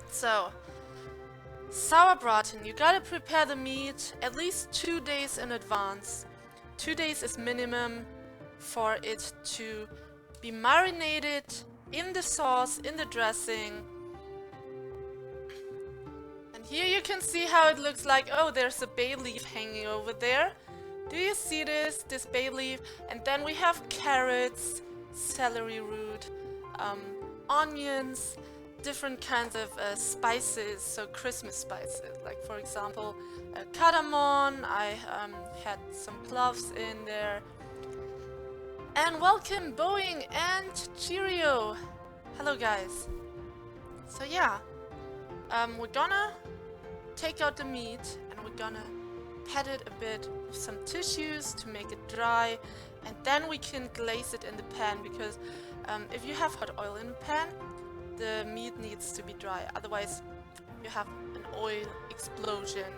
So, Sourbraten, you gotta prepare the meat at least 2 days in advance. 2 days is minimum for it to be marinated in the sauce, in the dressing. And here you can see how it looks like. Oh, there's a bay leaf hanging over there. Do you see this bay leaf? And then we have carrots, celery root, onions, different kinds of spices, so Christmas spices, like for example cardamom. I had some cloves in there. And welcome Boeing and Cheerio. Hello guys. So yeah, we're gonna take out the meat and we're gonna pat it a bit with some tissues to make it dry, and then we can glaze it in the pan, because if you have hot oil in the pan, the meat needs to be dry, otherwise you have an oil explosion.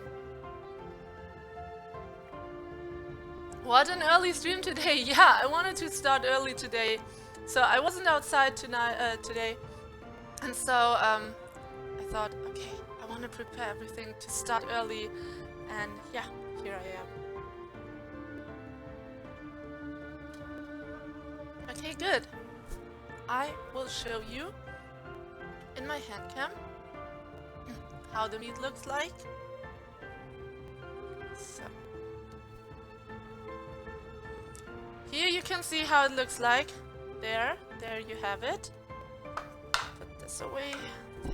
What an early stream today! Yeah, I wanted to start early today, so I wasn't outside today, and so I thought, okay, I want to prepare everything to start early, and yeah, here I am. Okay, good. I will show you in my hand cam how the meat looks like. So here you can see how it looks like. There you have it. Put this away. There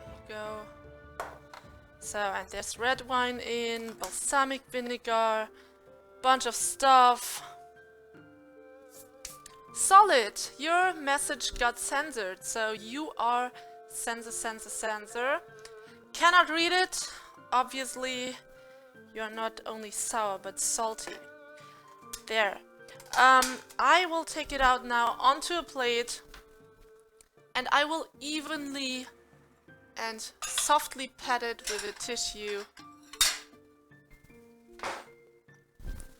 you go. So, and there's red wine in, balsamic vinegar, bunch of stuff. Solid! Your message got censored, so you are censor. Cannot read it. Obviously, you're not only sour, but salty. There. I will take it out now onto a plate, and I will evenly and softly pat it with a tissue.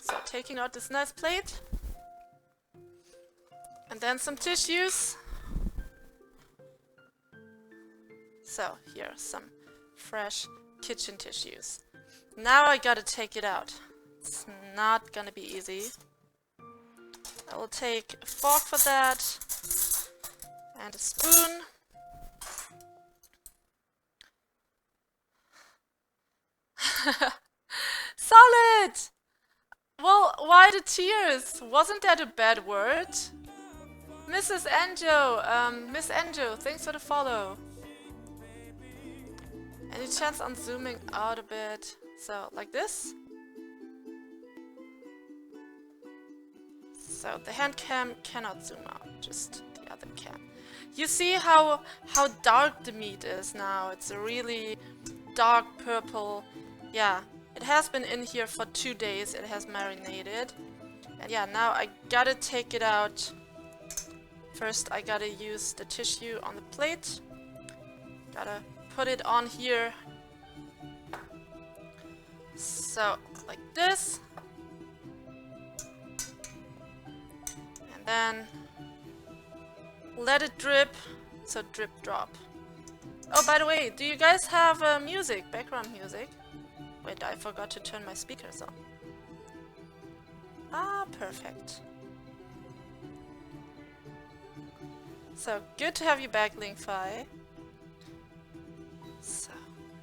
So, taking out this nice plate. And then some tissues. So, here are some fresh kitchen tissues. Now I gotta take it out. It's not gonna be easy. I will take a fork for that. And a spoon. Solid! Well, why the tears? Wasn't that a bad word? Mrs. Enjo, Miss Enjo, thanks for the follow. Any chance on zooming out a bit? So, like this. So, the hand cam cannot zoom out, just the other cam. You see how dark the meat is now. It's a really dark purple. Yeah, it has been in here for 2 days. It has marinated. And yeah, now I gotta take it out. First, I gotta use the tissue on the plate. Gotta put it on here. So, like this. And then let it drip. So, drip drop. Oh, by the way, do you guys have music, background music? Wait, I forgot to turn my speakers on. Ah, perfect. So, good to have you back, Linkfi. So,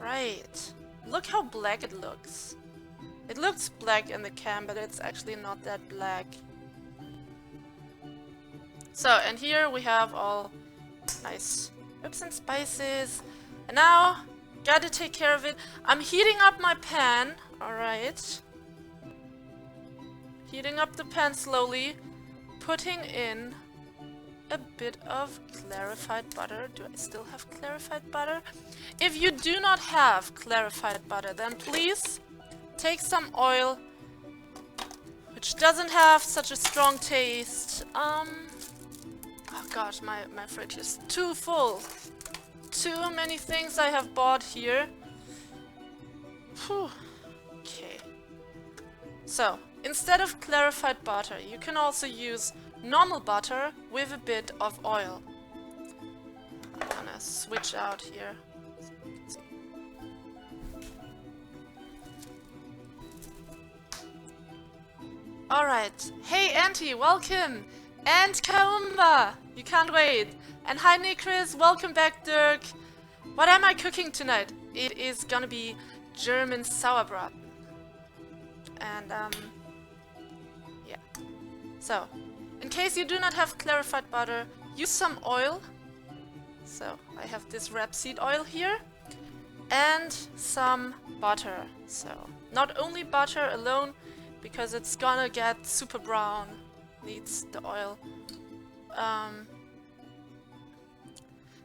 right. Look how black it looks. It looks black in the cam, but it's actually not that black. So, and here we have all nice herbs and spices. And now, gotta take care of it. I'm heating up my pan. Alright. Heating up the pan slowly. Putting in a bit of clarified butter. Do I still have clarified butter? If you do not have clarified butter, then please take some oil, which doesn't have such a strong taste. Oh gosh, my fridge is too full. Too many things I have bought here. Whew. Okay. So, instead of clarified butter, you can also use normal butter with a bit of oil. I'm gonna gonna switch out here. Alright. Hey Auntie, welcome! And Kaumba! You can't wait! And hi Nikris, welcome back Dirk! What am I cooking tonight? It is gonna be German Sourbraten. And yeah. So, in case you do not have clarified butter, use some oil. So, I have this rapeseed oil here. And some butter. So, not only butter alone, because it's gonna get super brown. Needs the oil.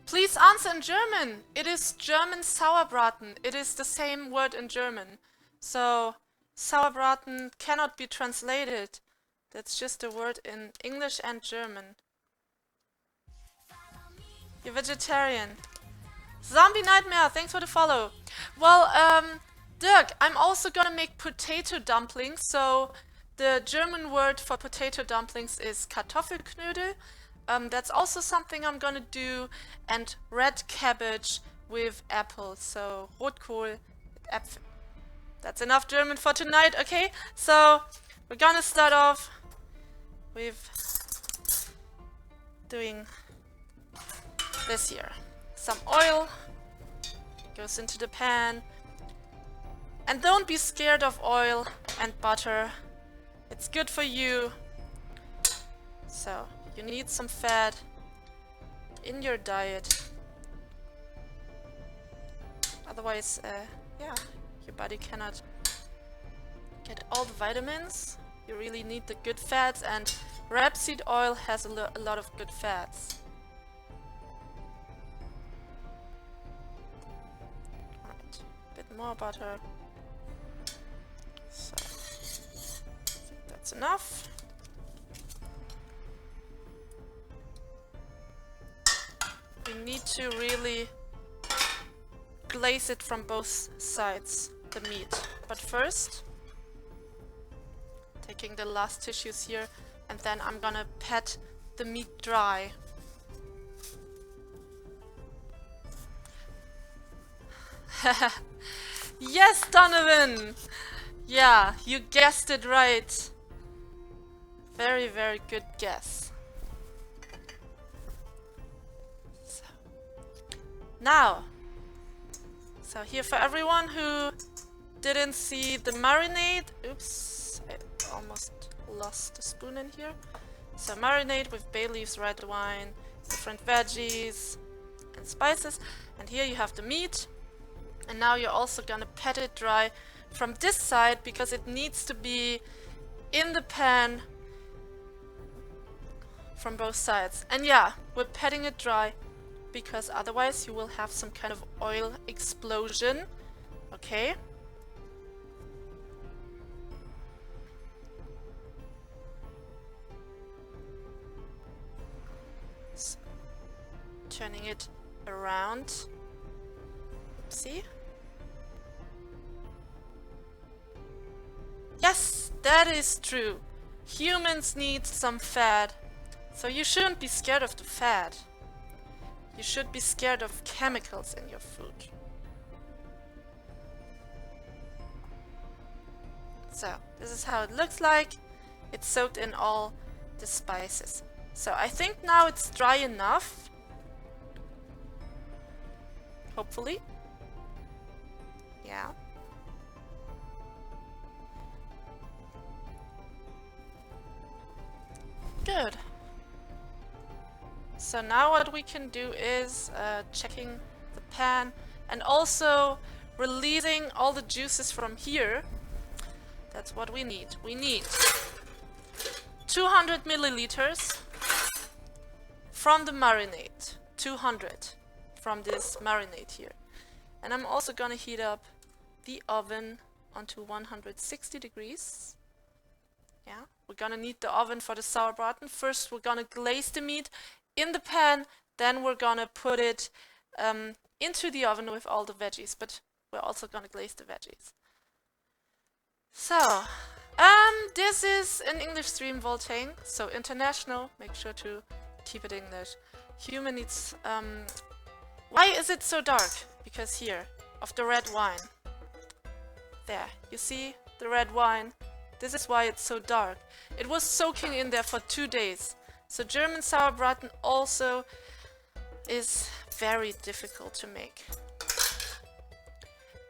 Please answer in German. It is German Sauerbraten. It is the same word in German. So Sauerbraten cannot be translated. That's just a word in English and German. You're vegetarian. Zombie Nightmare, thanks for the follow. Well, Dirk, I'm also gonna make potato dumplings. So the German word for potato dumplings is Kartoffelknödel. That's also something I'm gonna do. And red cabbage with apples. So Rotkohl with Äpfel. That's enough German for tonight, okay? So we're gonna start off with doing this here. Some oil goes into the pan. And don't be scared of oil and butter. It's good for you. So, you need some fat in your diet. Otherwise, yeah, your body cannot get all the vitamins. You really need the good fats, and rapeseed oil has a lot of good fats. Alright, a bit more butter. So, I think that's enough. We need to really glaze it from both sides, the meat. But first, taking the last tissues here, and then I'm gonna pat the meat dry. Yes, Donovan! Yeah, you guessed it right. Very, very good guess. So. Now, so here for everyone who didn't see the marinade. Oops, I almost lost the spoon in here. So marinade with bay leaves, red wine, different veggies and spices. And here you have the meat. And now you're also gonna pat it dry from this side, because it needs to be in the pan from both sides. And yeah, we're patting it dry because otherwise you will have some kind of oil explosion. Okay? So, turning it around. See? Yes, that is true. Humans need some fat. So you shouldn't be scared of the fat. You should be scared of chemicals in your food. So, this is how it looks like. It's soaked in all the spices. So I think now it's dry enough. Hopefully. Yeah. Good. So now what we can do is checking the pan and also releasing all the juices from here. That's what we need. We need 200 milliliters from the marinade. 200 from this marinade here. And I'm also gonna heat up the oven onto 160 degrees. Yeah, we're gonna need the oven for the Sourbraten. First we're gonna glaze the meat in the pan, then we're gonna put it into the oven with all the veggies, but we're also gonna glaze the veggies. So, this is an English stream, Voltaine, so international. Make sure to keep it English. Human needs Why is it so dark? Because here, of the red wine. There, you see the red wine? This is why it's so dark. It was soaking in there for 2 days. So German Sourbraten also is very difficult to make.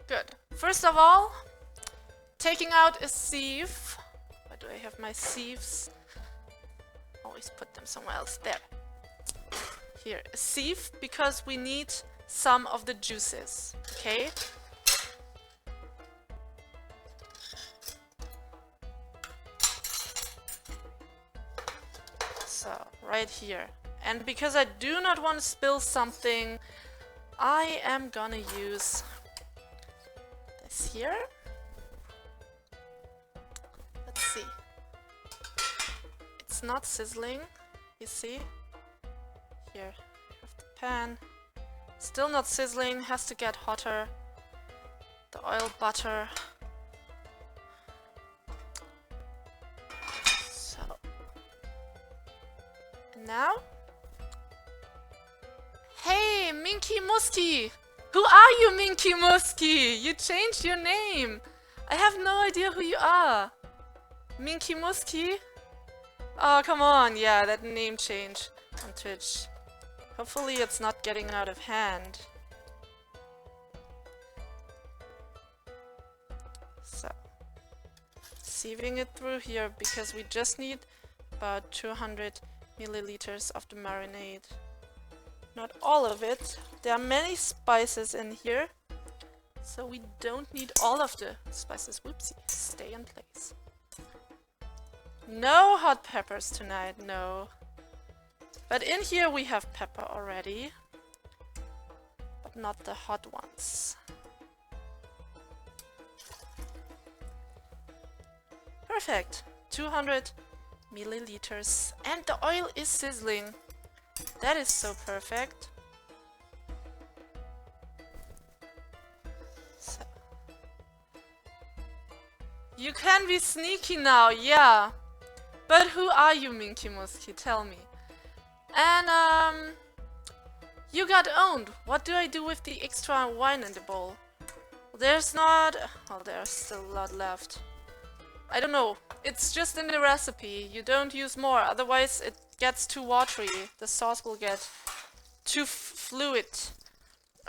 Good. First of all, taking out a sieve. Where do I have my sieves? Always put them somewhere else. There. Here, a sieve, because we need some of the juices. Okay? So, right here. And because I do not want to spill something, I am gonna use this here. Let's see. It's not sizzling, you see? Here, have the pan. Still not sizzling, has to get hotter. The oil, butter. So. And now? Hey, Minky Musky! Who are you, Minky Musky? You changed your name! I have no idea who you are. Minky Musky? Oh, come on, yeah, that name change on Twitch. Hopefully it's not getting out of hand. So, sieving it through here because we just need about 200 milliliters of the marinade. Not all of it. There are many spices in here, so we don't need all of the spices. Whoopsie, stay in place. No hot peppers tonight, no. But in here we have pepper already, but not the hot ones. Perfect. 200 milliliters. And the oil is sizzling. That is so perfect. So. You can be sneaky now, yeah. But who are you, Minky Musky? Tell me. And, you got owned. What do I do with the extra wine in the bowl? There's not... Oh, there's still a lot left. I don't know. It's just in the recipe. You don't use more, otherwise it gets too watery. The sauce will get too fluid.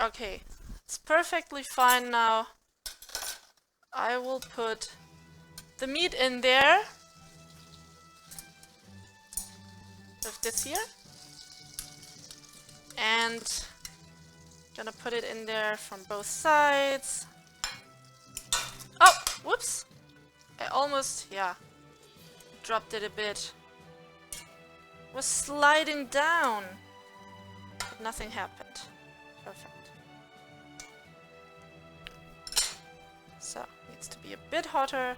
Okay, it's perfectly fine now. I will put the meat in there. With this here. And gonna put it in there from both sides. Oh, whoops. I almost, yeah, dropped it a bit. Was sliding down, but nothing happened. Perfect. So, needs to be a bit hotter.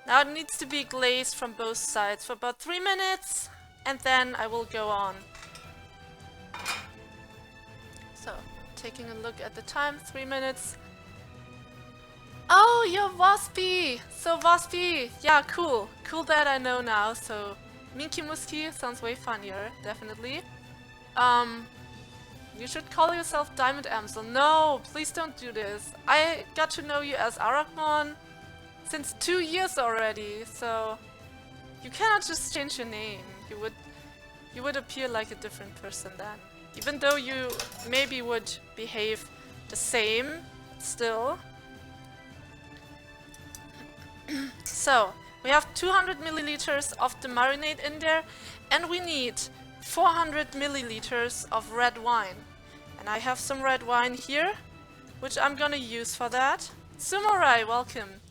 Now it needs to be glazed from both sides for about 3 minutes, and then I will go on. So, taking a look at the time, 3 minutes. Oh, you're Waspy! So Waspy! Yeah, cool. Cool that I know now, so Minky Musky sounds way funnier, definitely. You should call yourself Diamond Amsel. No, please don't do this. I got to know you as Arakmon since 2 years already, so you cannot just change your name. You would appear like a different person then. Even though you maybe would behave the same, still. So, we have 200 milliliters of the marinade in there, and we need 400 milliliters of red wine. And I have some red wine here, which I'm gonna use for that. Sumorai, welcome.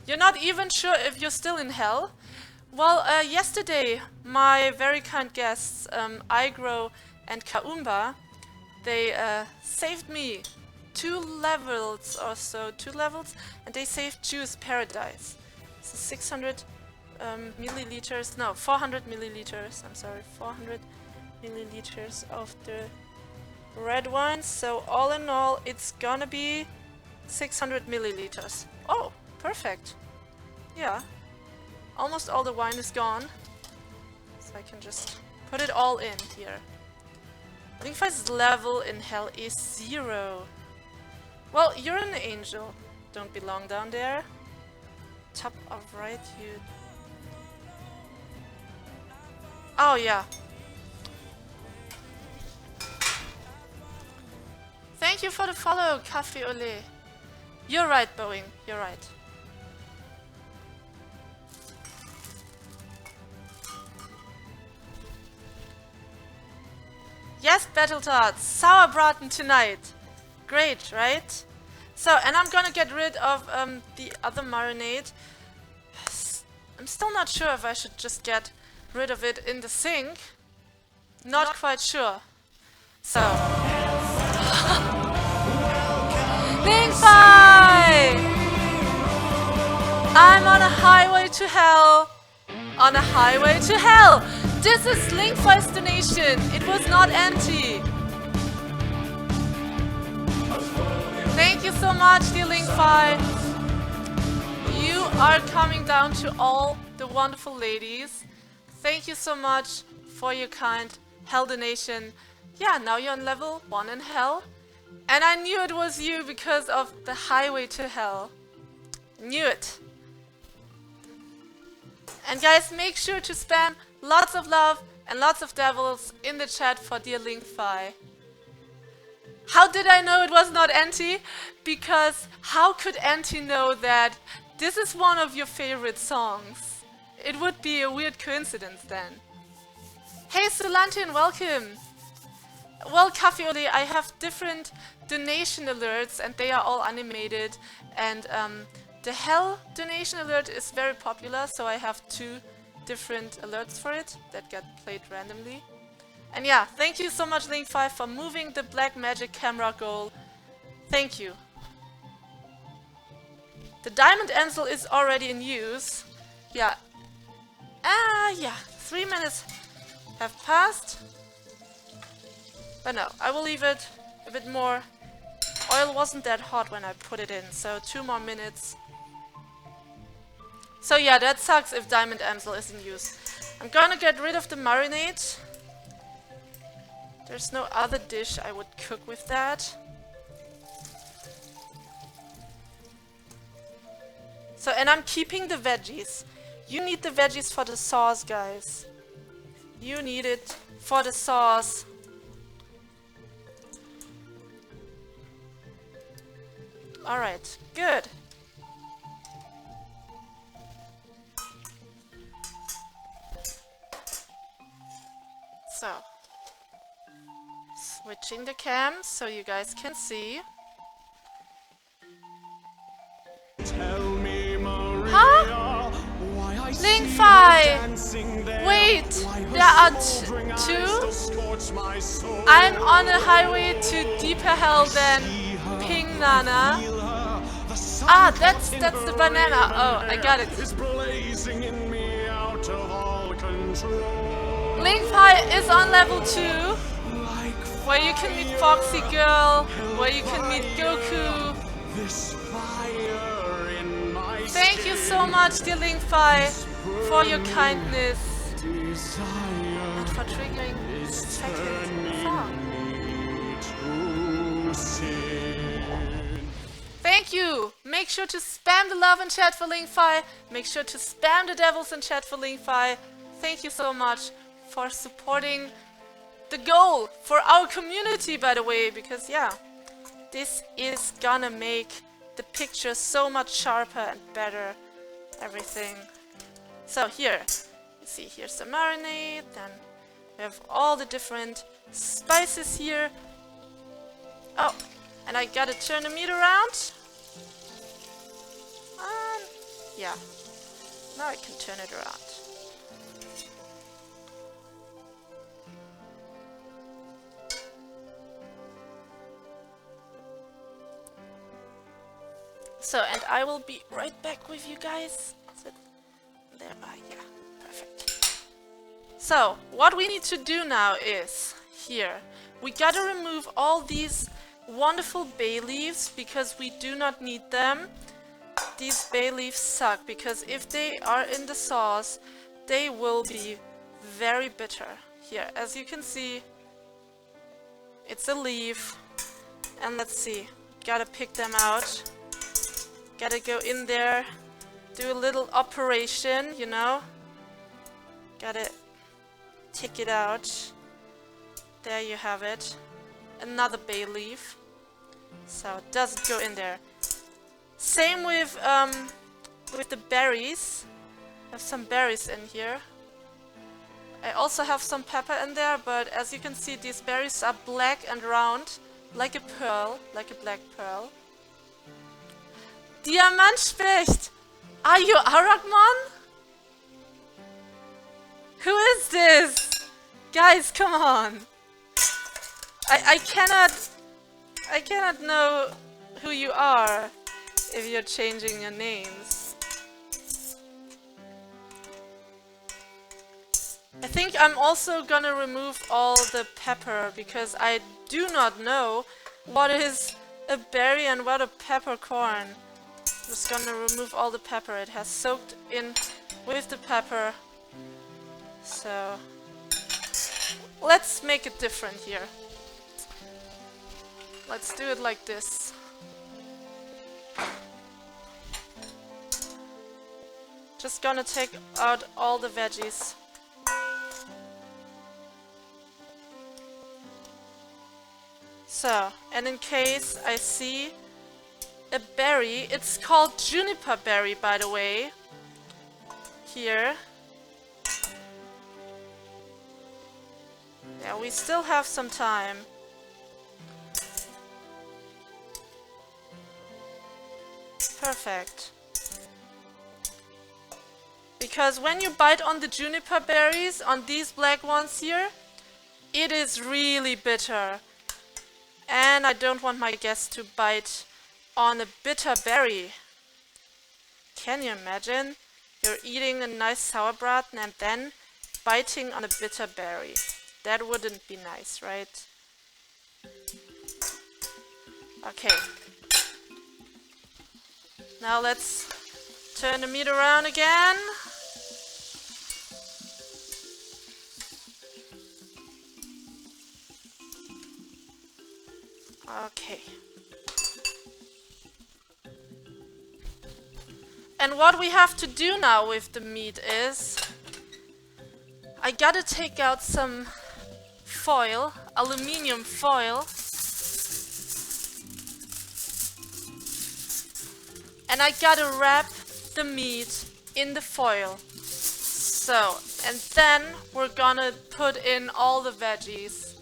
You're not even sure if you're still in hell? Well, yesterday, my very kind guests, Igro and Kaumba, they saved me 2 levels or so, 2 levels, and they saved Juice Paradise. So 600 milliliters, no, 400 milliliters, I'm sorry, 400 milliliters of the red wine. So all in all, it's gonna be 600 milliliters. Oh, perfect. Yeah, almost all the wine is gone. So I can just Put it all in here. Lingfi's level in hell is 0. Well, you're an angel. Don't belong down there. Top of right, you... Oh, yeah. Thank you for the follow, Cafe Ole. You're right, Boeing. You're right. Yes, Battletoads. Sourbraten tonight. Great, right? So, and I'm gonna get rid of the other marinade. I'm still not sure if I should just get rid of it in the sink. Not quite sure. So... Lingfi! I'm on a highway to hell. On a highway to hell. This is Lingfi's donation. It was not empty. Thank you so much, dear Lingfi. You are coming down to all the wonderful ladies. Thank you so much for your kind hell donation. Yeah, now you're on level 1 in hell. And I knew it was you because of the highway to hell. Knew it. And guys, make sure to spam lots of love and lots of devils in the chat for dear Lingfi. How did I know it was not Anti? Because how could Anti know that this is one of your favorite songs? It would be a weird coincidence then. Hey Solantin, welcome! Well, Cafe Ole, I have different donation alerts and they are all animated, and the hell donation alert is very popular, so I have 2 different alerts for it that get played randomly. And yeah, thank you so much Lingfi for moving the black magic camera goal. Thank you. The Goldamsel is already in use. Yeah. Yeah. 3 minutes have passed. But no, I will leave it a bit more. Oil wasn't that hot when I put it in, so 2 more minutes. So yeah, that sucks if Goldamsel is in use. I'm gonna get rid of the marinade. There's no other dish I would cook with that. So, and I'm keeping the veggies. You need the veggies for the sauce, guys. You need it for the sauce. Alright, good. So, switching the cam so you guys can see. Huh? Lingfi! Wait! There are 2? I'm on a highway to deeper hell than Ping Nana. Ah, that's the banana. Oh, I got it. Lingfi is on level 2, where you can meet Foxy Girl, where you can meet Goku. Thank you so much, dear Lingfi, for your kindness and for triggering the second song. Thank you! Make sure to spam the love in chat for Lingfi. Make sure to spam the devils in chat for Lingfi. Thank you so much for supporting the goal for our community, by the way, because yeah, this is gonna make the picture so much sharper and better, everything. So here, you see here's the marinade, then we have all the different spices here. Oh, and I gotta turn the meat around. Yeah, now I can turn it around. So, and I will be right back with you guys. Is it there? Yeah, perfect. So, what we need to do now is, here, we gotta remove all these wonderful bay leaves because we do not need them. These bay leaves suck because if they are in the sauce, they will be very bitter. here, as you can see, it's a leaf. And let's see, gotta pick them out. Gotta go in there, do a little operation, you know. Gotta take it out. There you have it. Another bay leaf. So it doesn't go in there. Same with the berries. I have some berries in here. I also have some pepper in there, but as you can see, these berries are black and round, like a pearl, like a black pearl. Diamantspecht! Are you Aragmon? Who is this? Guys, come on! I cannot know who you are if you're changing your names. I think I'm also gonna remove all the pepper because I do not know what is a berry and what a peppercorn. I'm just gonna remove all the pepper. It has soaked in with the pepper. So let's make it different here. Let's do it like this. Just gonna take out all the veggies. So, and in case I see a berry, it's called juniper berry, by the way. Here. Yeah, we still have some time. Perfect. Because when you bite on the juniper berries, on these black ones here, it is really bitter. And I don't want my guests to bite on a bitter berry. Can you imagine? You're eating a nice Sourbraten and then biting on a bitter berry. That wouldn't be nice, right? Okay. Now let's turn the meat around again. Okay. And what we have to do now with the meat is I gotta take out some foil, aluminium foil. And I gotta wrap the meat in the foil. So, and then we're gonna put in all the veggies.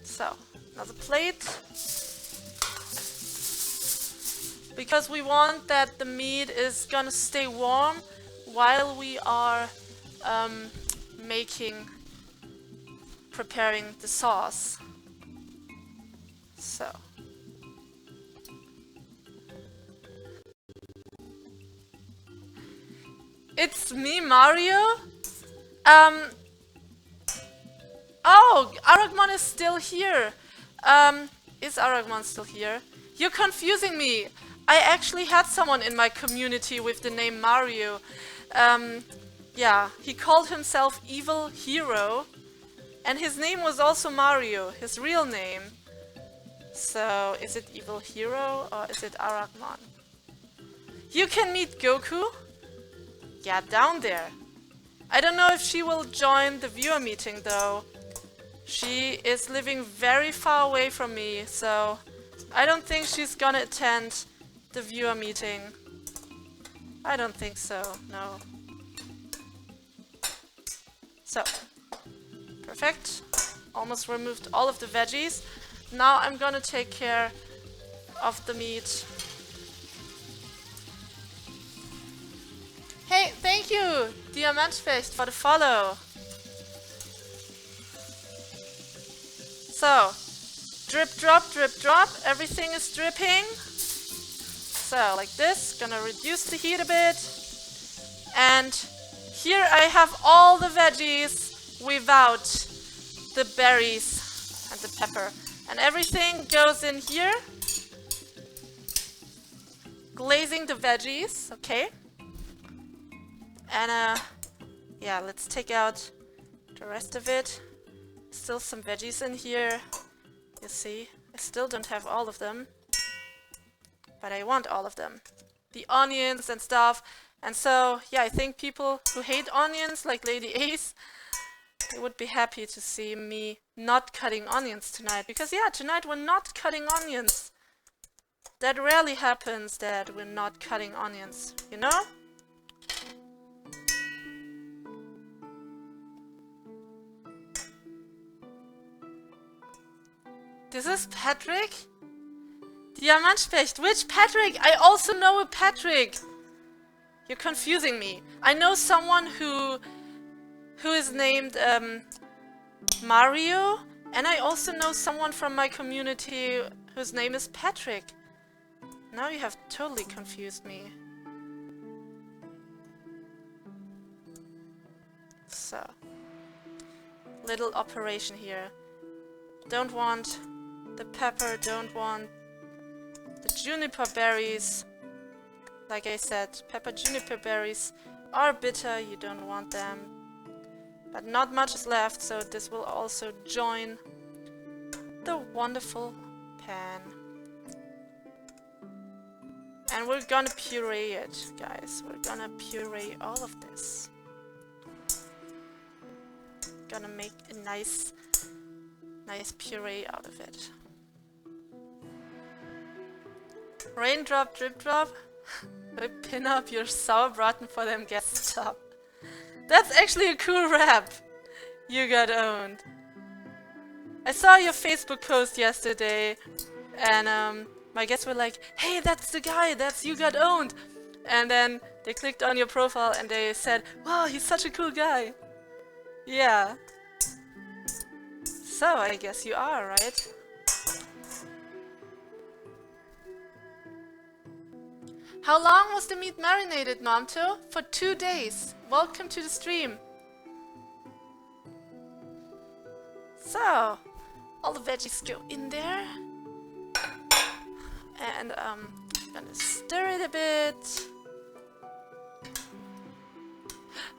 So, another plate. Because we want that the meat is gonna stay warm while we are preparing the sauce. So. It's me, Mario? Oh, Aragmon is still here. Is Aragmon still here? You're confusing me. I actually had someone in my community with the name Mario. Yeah, he called himself Evil Hero. And his name was also Mario, his real name. So, is it Evil Hero or is it Aragmon? You can meet Goku. Yeah, down there. I don't know if she will join the viewer meeting though. She is living very far away from me, so I don't think she's gonna attend the viewer meeting. I don't think so, no. So, perfect. Almost removed all of the veggies. Now I'm gonna take care of the meat. Hey, thank you, Diamantspecht, for the follow. So, drip, drop, everything is dripping. So, like this, gonna reduce the heat a bit. And here I have all the veggies without the berries and the pepper. And everything goes in here. Glazing the veggies, okay. And yeah, let's take out The rest of it, still some veggies in here. You see, I still don't have all of them, but I want all of them. The onions and stuff. And so, yeah, I think people who hate onions, like Lady Ace, they would be happy to see me not cutting onions tonight. Because, yeah, tonight we're not cutting onions. That rarely happens that we're not cutting onions, you know? This is Patrick? Diamantspecht. Which Patrick? I also know a Patrick. You're confusing me. I know someone who is named Mario, and I also know someone from my community whose name is Patrick. Now you have totally confused me. So, little operation here. Don't want the pepper, don't want the juniper berries. Like I said, pepper juniper berries are bitter, you don't want them. But not much is left, so this will also join the wonderful pan. And we're gonna puree it, guys. We're gonna puree all of this. Gonna make a nice puree out of it. Raindrop, drip drop. Pin up your Sourbraten for them guest stop. That's actually a cool rap. You got owned. I saw your Facebook post yesterday, and my guests were like, "Hey, that's the guy. That's You Got Owned." And then they clicked on your profile and they said, "Wow, he's such a cool guy." Yeah. So I guess you are, right? How long was the meat marinated, Momto? For 2 days. Welcome to the stream. So, all the veggies go in there. And I'm gonna stir it a bit.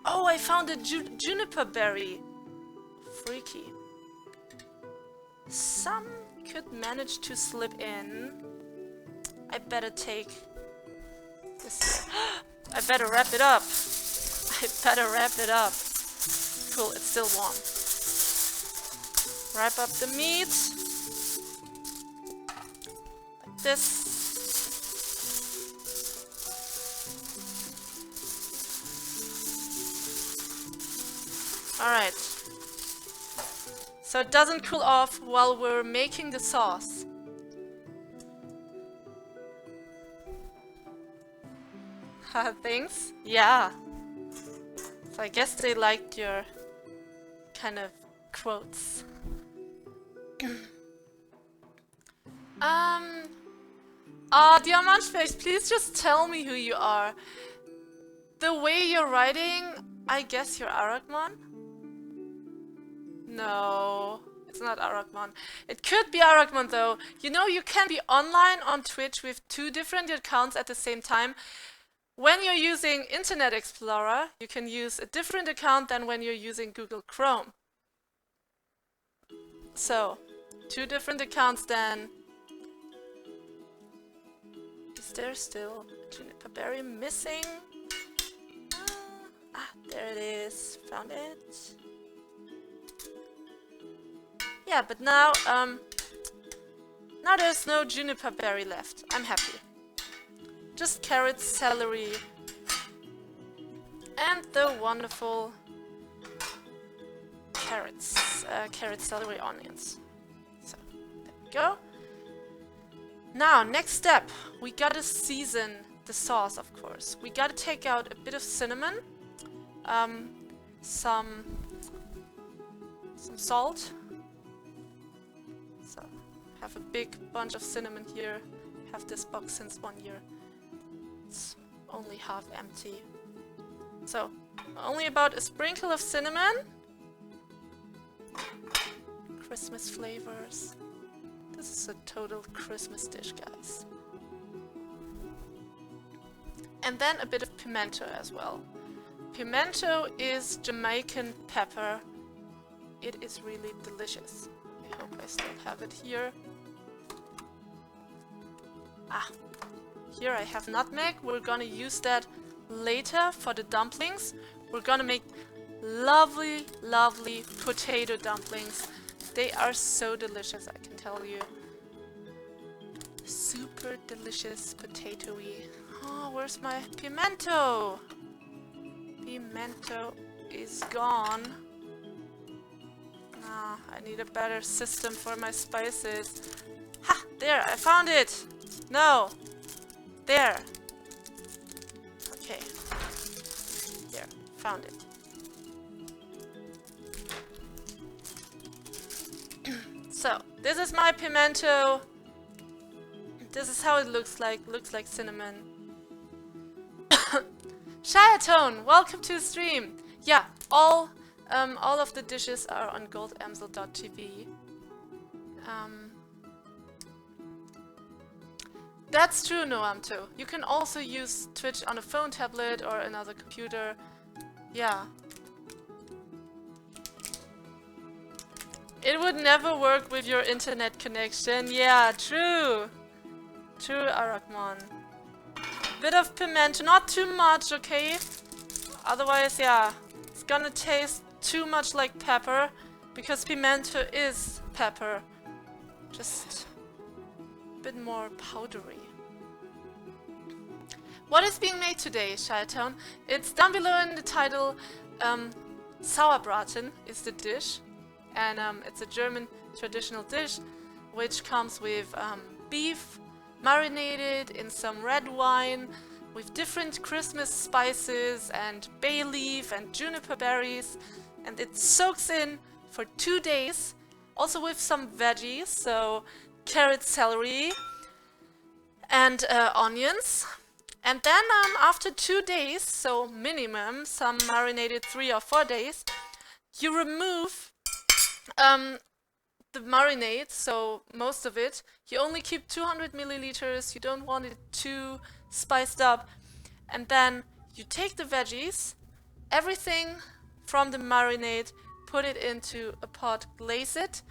Oh, I found a juniper berry. Freaky. Some could manage to slip in. I better take this here. I better wrap it up. I better wrap it up. Cool, it's still warm. Wrap up the meat. Like this. Alright. So it doesn't cool off while we're making the sauce. Thanks? Yeah. So I guess they liked your kind of quotes. Diamantspecht, please just tell me who you are. The way you're writing, I guess you're Arakmon? No, it's not Arakmon. It could be Arakmon though. You know, you can be online on Twitch with 2 different accounts at the same time. When you're using Internet Explorer, you can use a different account than when you're using Google Chrome. So, 2 different accounts then. Is there still a juniper berry missing? There it is. Found it. Yeah, but now there's no juniper berry left. I'm happy. Just carrots, celery, and the wonderful carrots, celery, onions. So, there we go. Now, next step, we gotta season the sauce, of course. We gotta take out a bit of cinnamon, some salt. So, have a big bunch of cinnamon here. Have this box since 1 year. It's only half empty. So, only about a sprinkle of cinnamon. Christmas flavors. This is a total Christmas dish, guys. And then a bit of pimento as well. Pimento is Jamaican pepper, it is really delicious. I hope I still have it here. Ah, here I have nutmeg. We're gonna use that later for the dumplings. We're gonna make lovely, lovely potato dumplings. They are so delicious, I can tell you. Super delicious potatoey. Oh, where's my pimento? Pimento is gone. Ah, I need a better system for my spices. Ha! There, I found it! No! There! Okay. There, found it. So, this is my pimento. This is how it looks like. Looks like cinnamon. Shiatone, welcome to the stream. Yeah, all of the dishes are on goldamsel.tv. That's true, Noamto. You can also use Twitch on a phone, tablet, or another computer. Yeah. It would never work with your internet connection. Yeah, true. True, Arakmon. Bit of pimento, not too much, okay? Otherwise, yeah, it's gonna taste too much like pepper, because pimento is pepper. Just a bit more powdery. What is being made today, Shiatone? It's down below in the title. Sourbraten is the dish, and it's a German traditional dish, which comes with beef, marinated in some red wine with different Christmas spices and bay leaf and juniper berries, and it soaks in for 2 days, also with some veggies, so carrot, celery and onions. And then after 2 days, so minimum, some marinated 3 or 4 days, you remove the marinade, so most of it. You only keep 200 milliliters, you don't want it too spiced up. And then you take the veggies, everything from the marinade, put it into a pot, glaze it,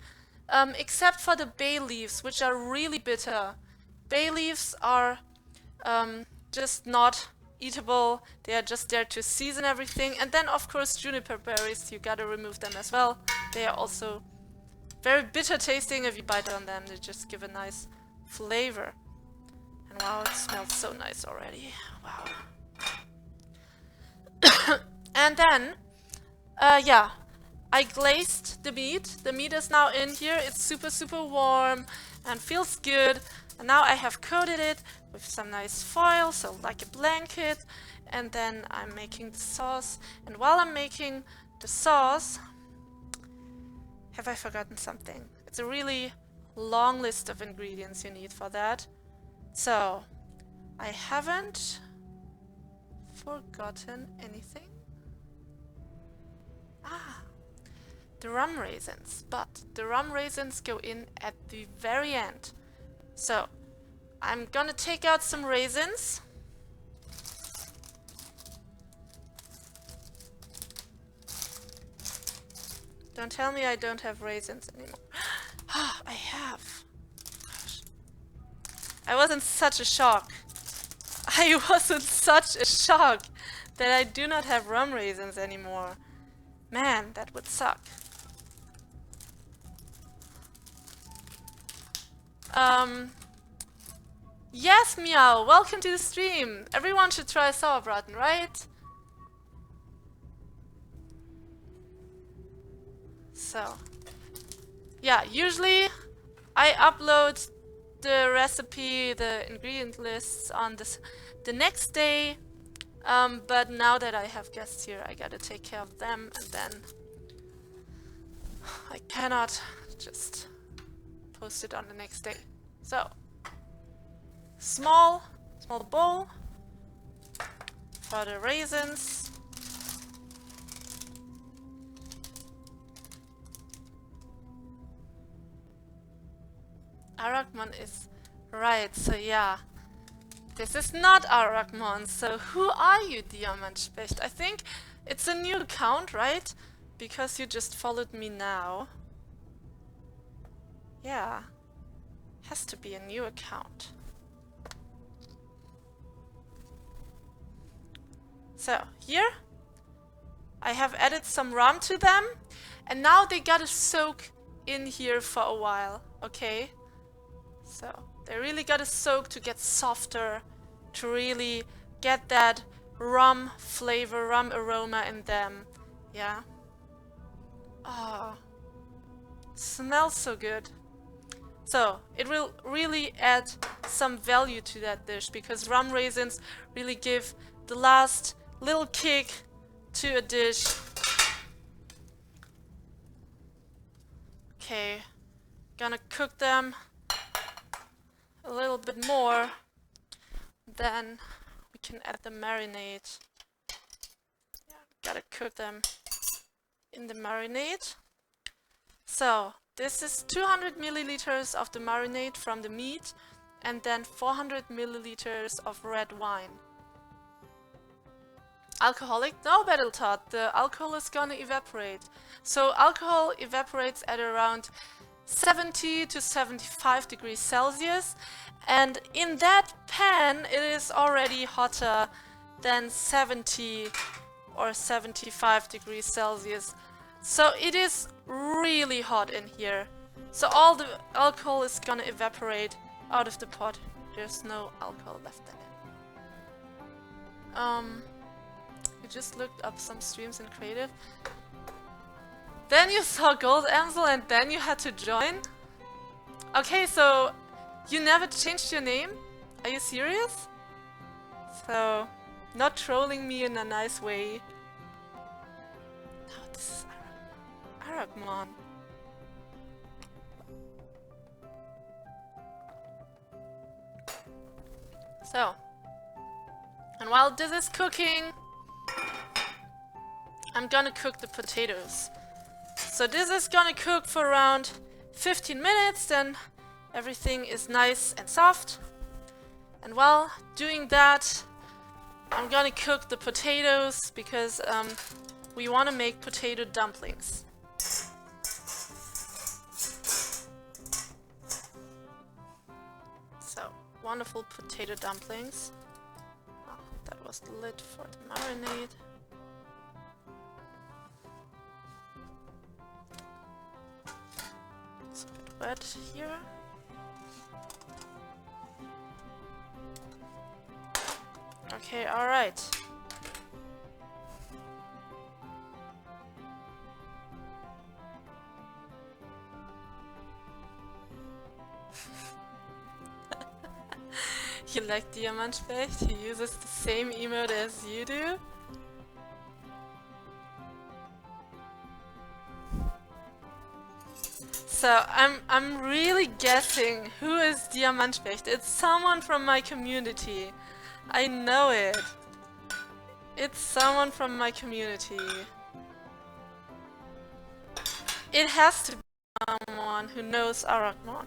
except for the bay leaves, which are really bitter. Bay leaves are just not eatable, they are just there to season everything. And then of course juniper berries, you gotta remove them as well. They are also very bitter tasting. If you bite on them, they just give a nice flavor. And wow, it smells so nice already. Wow. And then, yeah, I glazed the meat. The meat is now in here. It's super, super warm and feels good. And now I have coated it with some nice foil, so like a blanket. And then I'm making the sauce. And while I'm making the sauce, have I forgotten something? It's a really long list of ingredients you need for that. So, I haven't forgotten anything. Ah, the rum raisins. But the rum raisins go in at the very end. So, I'm gonna take out some raisins. Don't tell me I don't have raisins anymore. Ah, I have. Gosh. I was in such a shock. I was in such a shock that I do not have rum raisins anymore. Man, that would suck. Yes, Meow, welcome to the stream. Everyone should try Sourbraten, right? So, yeah, usually I upload the recipe, the ingredient lists on the next day, but now that I have guests here, I gotta take care of them, and then I cannot just post it on the next day. So, small bowl for the raisins. Arakmon is right, so yeah. This is not Arakmon, so who are you, Diamantspecht? I think it's a new account, right? because you just followed me now. Yeah. Has to be a new account. So, here I have added some rum to them, and now they gotta soak in here for a while, okay? So, they really gotta soak to get softer, to really get that rum flavor, rum aroma in them, yeah? Oh, smells so good. So, it will really add some value to that dish, because rum raisins really give the last little kick to a dish. Okay, gonna cook them a little bit more, then we can add the marinade. Yeah, gotta cook them in the marinade. So, this is 200 milliliters of the marinade from the meat, and then 400 milliliters of red wine. Alcoholic? No, Battletot, the alcohol is gonna evaporate. So alcohol evaporates at around 70 to 75 degrees Celsius, and in that pan it is already hotter than 70 or 75 degrees Celsius. So it is really hot in here. So all the alcohol is gonna evaporate out of the pot. There's no alcohol left in it. You just looked up some streams in creative. Then you saw Goldamsel and then you had to join? Okay, so you never changed your name? Are you serious? So, not trolling me in a nice way. No, this is Aragmon. So, and while this is cooking, I'm gonna cook the potatoes. So this is gonna cook for around 15 minutes, then everything is nice and soft. And while doing that, I'm gonna cook the potatoes because we want to make potato dumplings. So, wonderful potato dumplings. Oh, that was the lid for the marinade. It's a bit wet here. Okay, alright. You like Diamantspecht? He uses the same emote as you do? So I'm really guessing who is Diamantspecht. It's someone from my community. I know it. It's someone from my community. It has to be someone who knows Aragmon.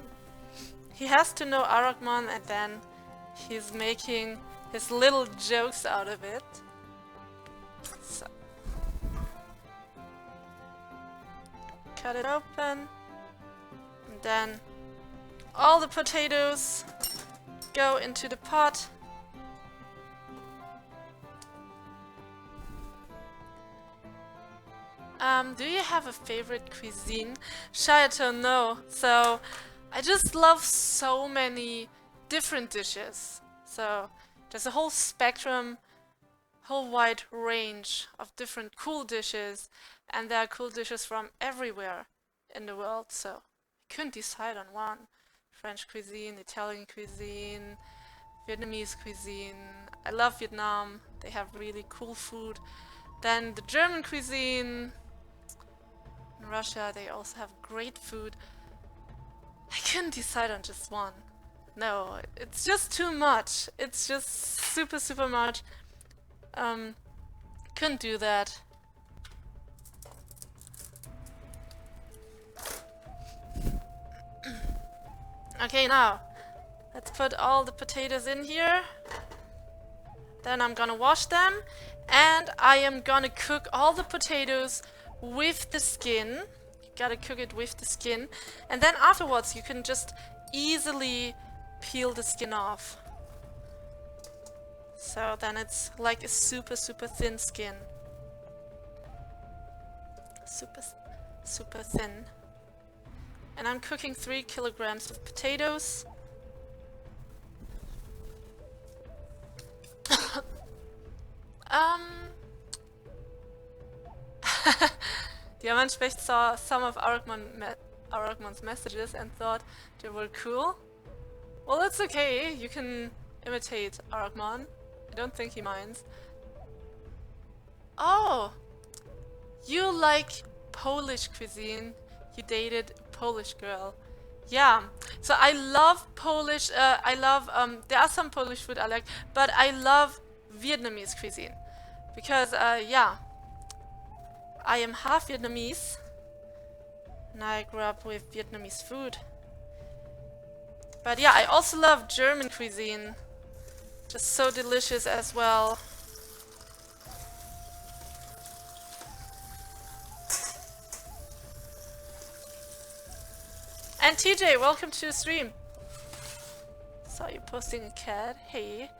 He has to know Aragmon, and then he's making his little jokes out of it. So, cut it open, and then all the potatoes go into the pot. Do you have a favorite cuisine? Shayato, no. So, I just love so many different dishes. So, there's a whole spectrum, whole wide range of different cool dishes, and there are cool dishes from everywhere in the world. So, I couldn't decide on one. French cuisine, Italian cuisine, Vietnamese cuisine. I love Vietnam. They have really cool food. Then the German cuisine. In Russia, they also have great food. I couldn't decide on just one. No, it's just too much. It's just super, super much. Couldn't do that. Okay, now let's put all the potatoes in here. Then I'm gonna wash them, and I am gonna cook all the potatoes with the skin. You gotta cook it with the skin. And then afterwards you can just easily peel the skin off. So then it's like a super thin skin. Super thin. And I'm cooking 3 kilograms of potatoes. Diamantspecht saw some of Aragmon's messages and thought they were cool. Well, it's okay. You can imitate Aragmon. I don't think he minds. Oh! You like Polish cuisine. You dated a Polish girl. Yeah. So I love Polish. There are some Polish food I like, but I love Vietnamese cuisine. Because, yeah. I am half Vietnamese. And I grew up with Vietnamese food. But yeah, I also love German cuisine. Just so delicious as well. And TJ, welcome to the stream. Saw you posting a cat. Hey.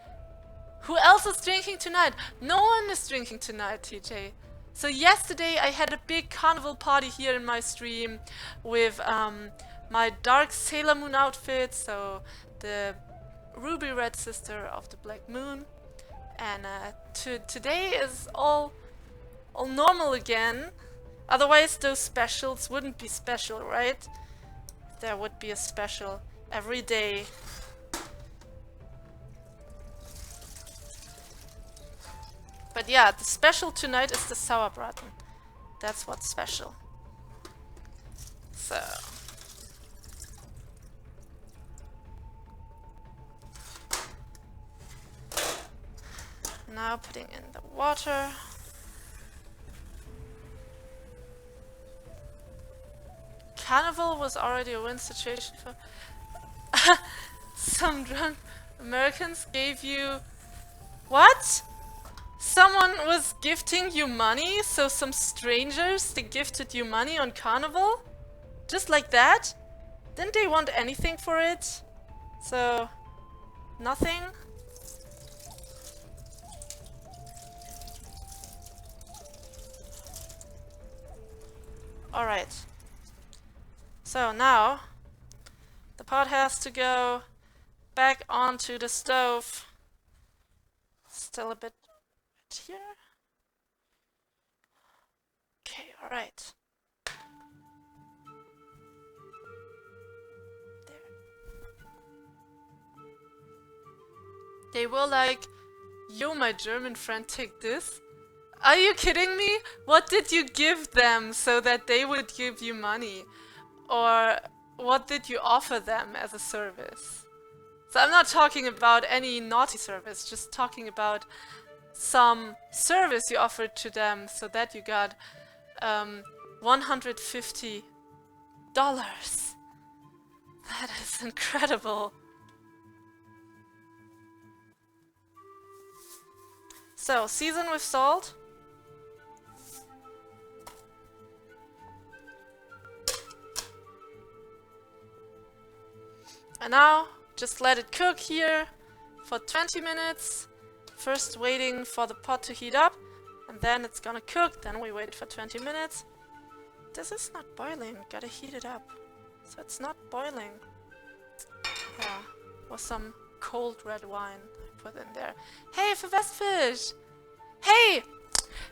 Who else is drinking tonight? No one is drinking tonight, TJ. So yesterday I had a big carnival party here in my stream with my dark Sailor Moon outfit, so the ruby red sister of the Black Moon. And today is all normal again. Otherwise those specials wouldn't be special, right? There would be a special every day. But yeah, the special tonight is the Sourbraten. That's what's special. So. Now putting in the water. Carnival was already a win situation for... Some drunk Americans gave you... What? Someone was gifting you money? So some strangers, they gifted you money on Carnival? Just like that? Didn't they want anything for it? So... Nothing? Alright. So now, the pot has to go back onto the stove. Still a bit here. Okay, alright. There. They were like, yo, my German friend, take this. Are you kidding me? What did you give them so that they would give you money? Or what did you offer them as a service? So I'm not talking about any naughty service, just talking about some service you offered to them so that you got $150. That is incredible. So, season with salt. And now, just let it cook here for 20 minutes. First waiting for the pot to heat up, and then it's gonna cook, then we wait for 20 minutes. This is not boiling, gotta heat it up. So it's not boiling. Yeah, or some cold red wine I put in there. Hey, for Westfish! Hey!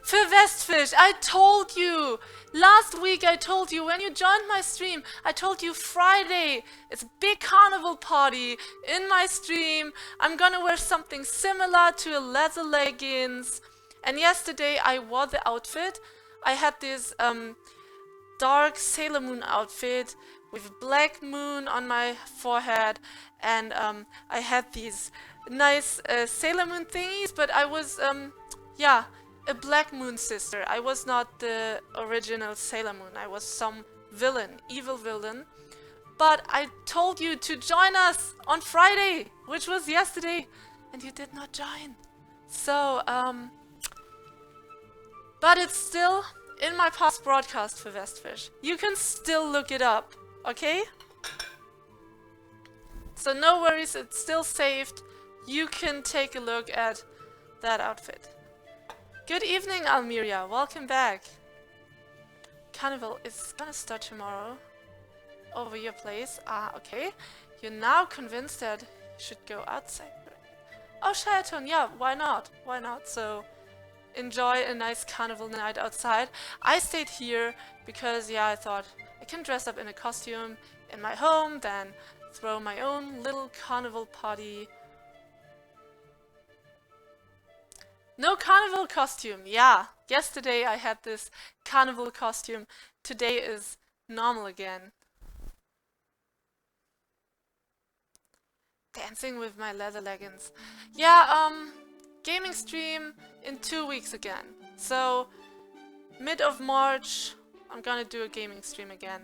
For Westfish, I told you! Last week I told you, when you joined my stream, I told you Friday, it's a big carnival party in my stream. I'm gonna wear something similar to a leather leggings. And yesterday I wore the outfit. I had this dark Sailor Moon outfit with black moon on my forehead. And I had these nice Sailor Moon thingies, but I was, yeah, a Black Moon sister. I was not the original Sailor Moon. I was some villain, evil villain. But I told you to join us on Friday, which was yesterday, and you did not join. So, but it's still in my past broadcast for Westfish. You can still look it up, okay? So no worries, it's still saved. You can take a look at that outfit. Good evening, Almeria. Welcome back. Carnival is gonna start tomorrow. Over your place. Ah, okay. You're now convinced that you should go outside. Oh, Sheraton, yeah, why not? Why not? So, enjoy a nice carnival night outside. I stayed here because, yeah, I thought I can dress up in a costume in my home, then throw my own little carnival party. No carnival costume, yeah. Yesterday I had this carnival costume. Today is normal again. Dancing with my leather leggings. Yeah, gaming stream in 2 weeks again. So, mid of March, I'm gonna do a gaming stream again.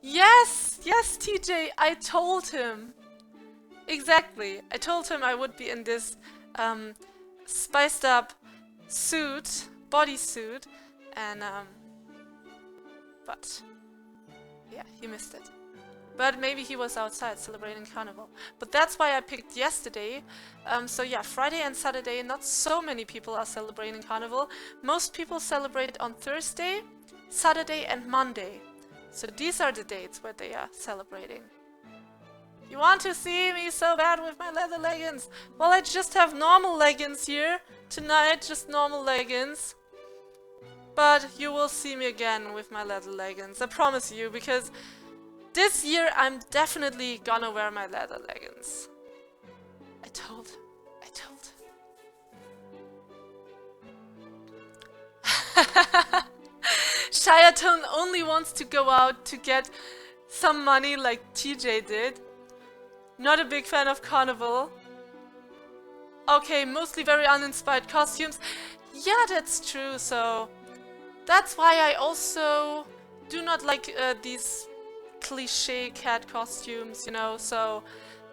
Yes! Yes, TJ, I told him. Exactly. I told him I would be in this spiced up suit, bodysuit, and but yeah, he missed it. But maybe he was outside celebrating Carnival. But that's why I picked yesterday. So yeah, Friday and Saturday, not so many people are celebrating Carnival. Most people celebrate on Thursday, Saturday and Monday. So these are the dates where they are celebrating. You want to see me so bad with my leather leggings? Well, I just have normal leggings here tonight, just normal leggings. But you will see me again with my leather leggings, I promise you, because this year I'm definitely gonna wear my leather leggings. I told him. Sheraton only wants to go out to get some money like TJ did. Not a big fan of Carnival. Okay, mostly very uninspired costumes. Yeah, that's true, so that's why I also do not like these cliché cat costumes, you know, so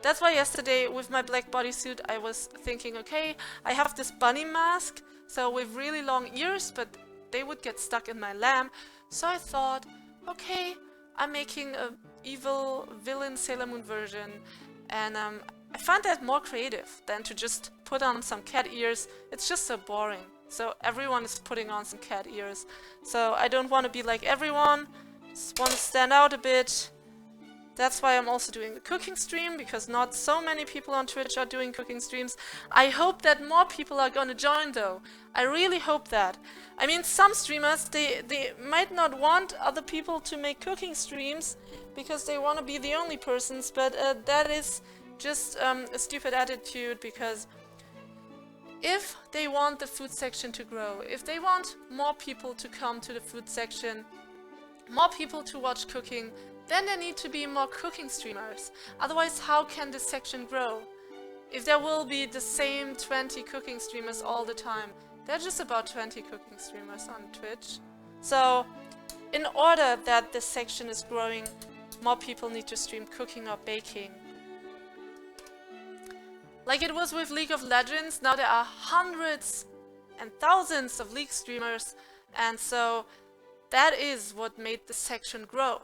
that's why yesterday with my black bodysuit I was thinking, okay, I have this bunny mask, so with really long ears, but they would get stuck in my lamp, so I thought, okay, I'm making a evil villain Sailor Moon version, and I find that more creative than to just put on some cat ears. It's just so boring. So everyone is putting on some cat ears. So I don't want to be like everyone. Just want to stand out a bit. That's why I'm also doing the cooking stream, because not so many people on Twitch are doing cooking streams. I hope that more people are gonna join though. I really hope that. I mean, some streamers, they might not want other people to make cooking streams because they want to be the only persons, but that is just a stupid attitude, because if they want the food section to grow, if they want more people to come to the food section, more people to watch cooking, then there need to be more cooking streamers. Otherwise, how can this section grow? If there will be the same 20 cooking streamers all the time, there are just about 20 cooking streamers on Twitch. So, in order that this section is growing, more people need to stream cooking or baking. Like it was with League of Legends, now there are hundreds and thousands of League streamers, and so that is what made the section grow.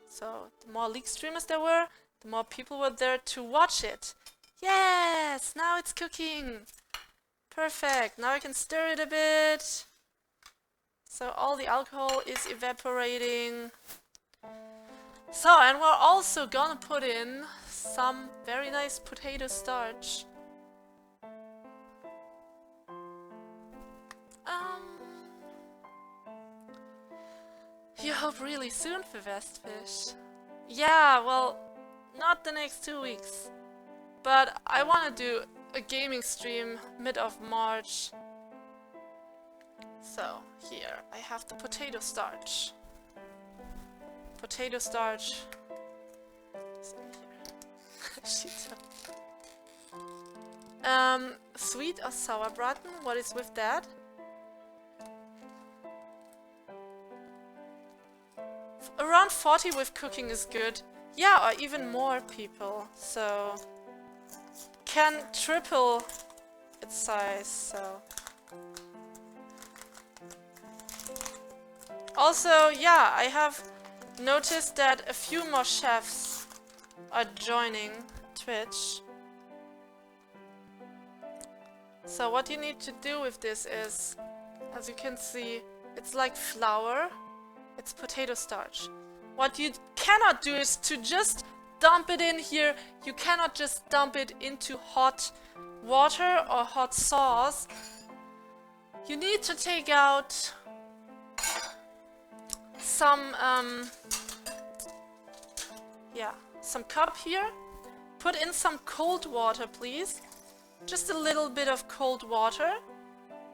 So the more League streamers there were, the more people were there to watch it. Yes! Now it's cooking! Perfect! Now I can stir it a bit. So all the alcohol is evaporating. So, and we're also gonna put in some very nice potato starch. You hope really soon for Westfish. Yeah, well, not the next 2 weeks. But I wanna do a gaming stream mid of March. So, here, I have the potato starch. Potato starch. Sweet or Sourbraten? What is with that? Around 40 with cooking is good. Yeah, or even more people. So can triple its size. So Also, yeah, I have noticed that a few more chefs are joining Twitch. So what you need to do with this is, as you can see, it's like flour, it's potato starch. What you cannot do is to just dump it in here. You cannot just dump it into hot water or hot sauce. You need to take out some some cup here. Put in some cold water, please. Just a little bit of cold water.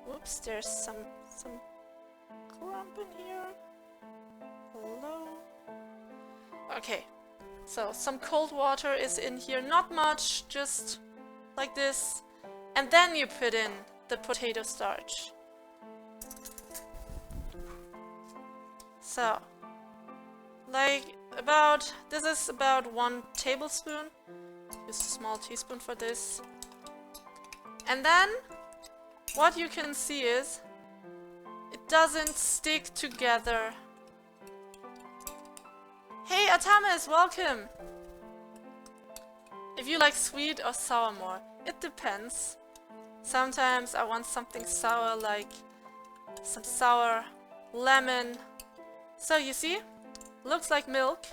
Whoops, there's some clump in here. Hello. Okay, so some cold water is in here. Not much, just like this. And then you put in the potato starch. So, like this is about 1 tablespoon. Use a small teaspoon for this. And then, what you can see is, it doesn't stick together. Hey Atamis, welcome! If you like sweet or sour more, it depends. Sometimes I want something sour, like some sour lemon. So you see, looks like milk.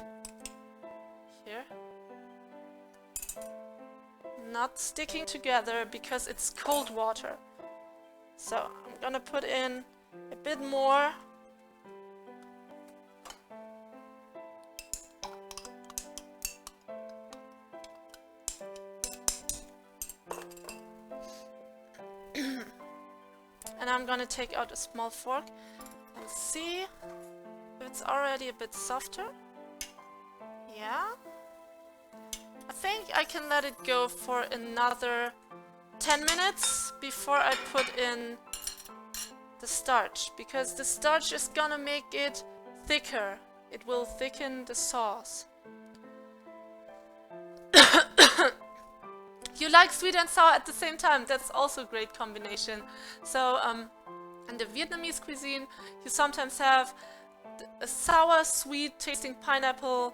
Here. Not sticking together because it's cold water. So I'm gonna put in a bit more. And I'm gonna take out a small fork and see if it's already a bit softer. Yeah. I think I can let it go for another 10 minutes before I put in the starch, because the starch is gonna make it thicker. It will thicken the sauce. You like sweet and sour at the same time. That's also a great combination. So in the Vietnamese cuisine, you sometimes have a sour, sweet tasting pineapple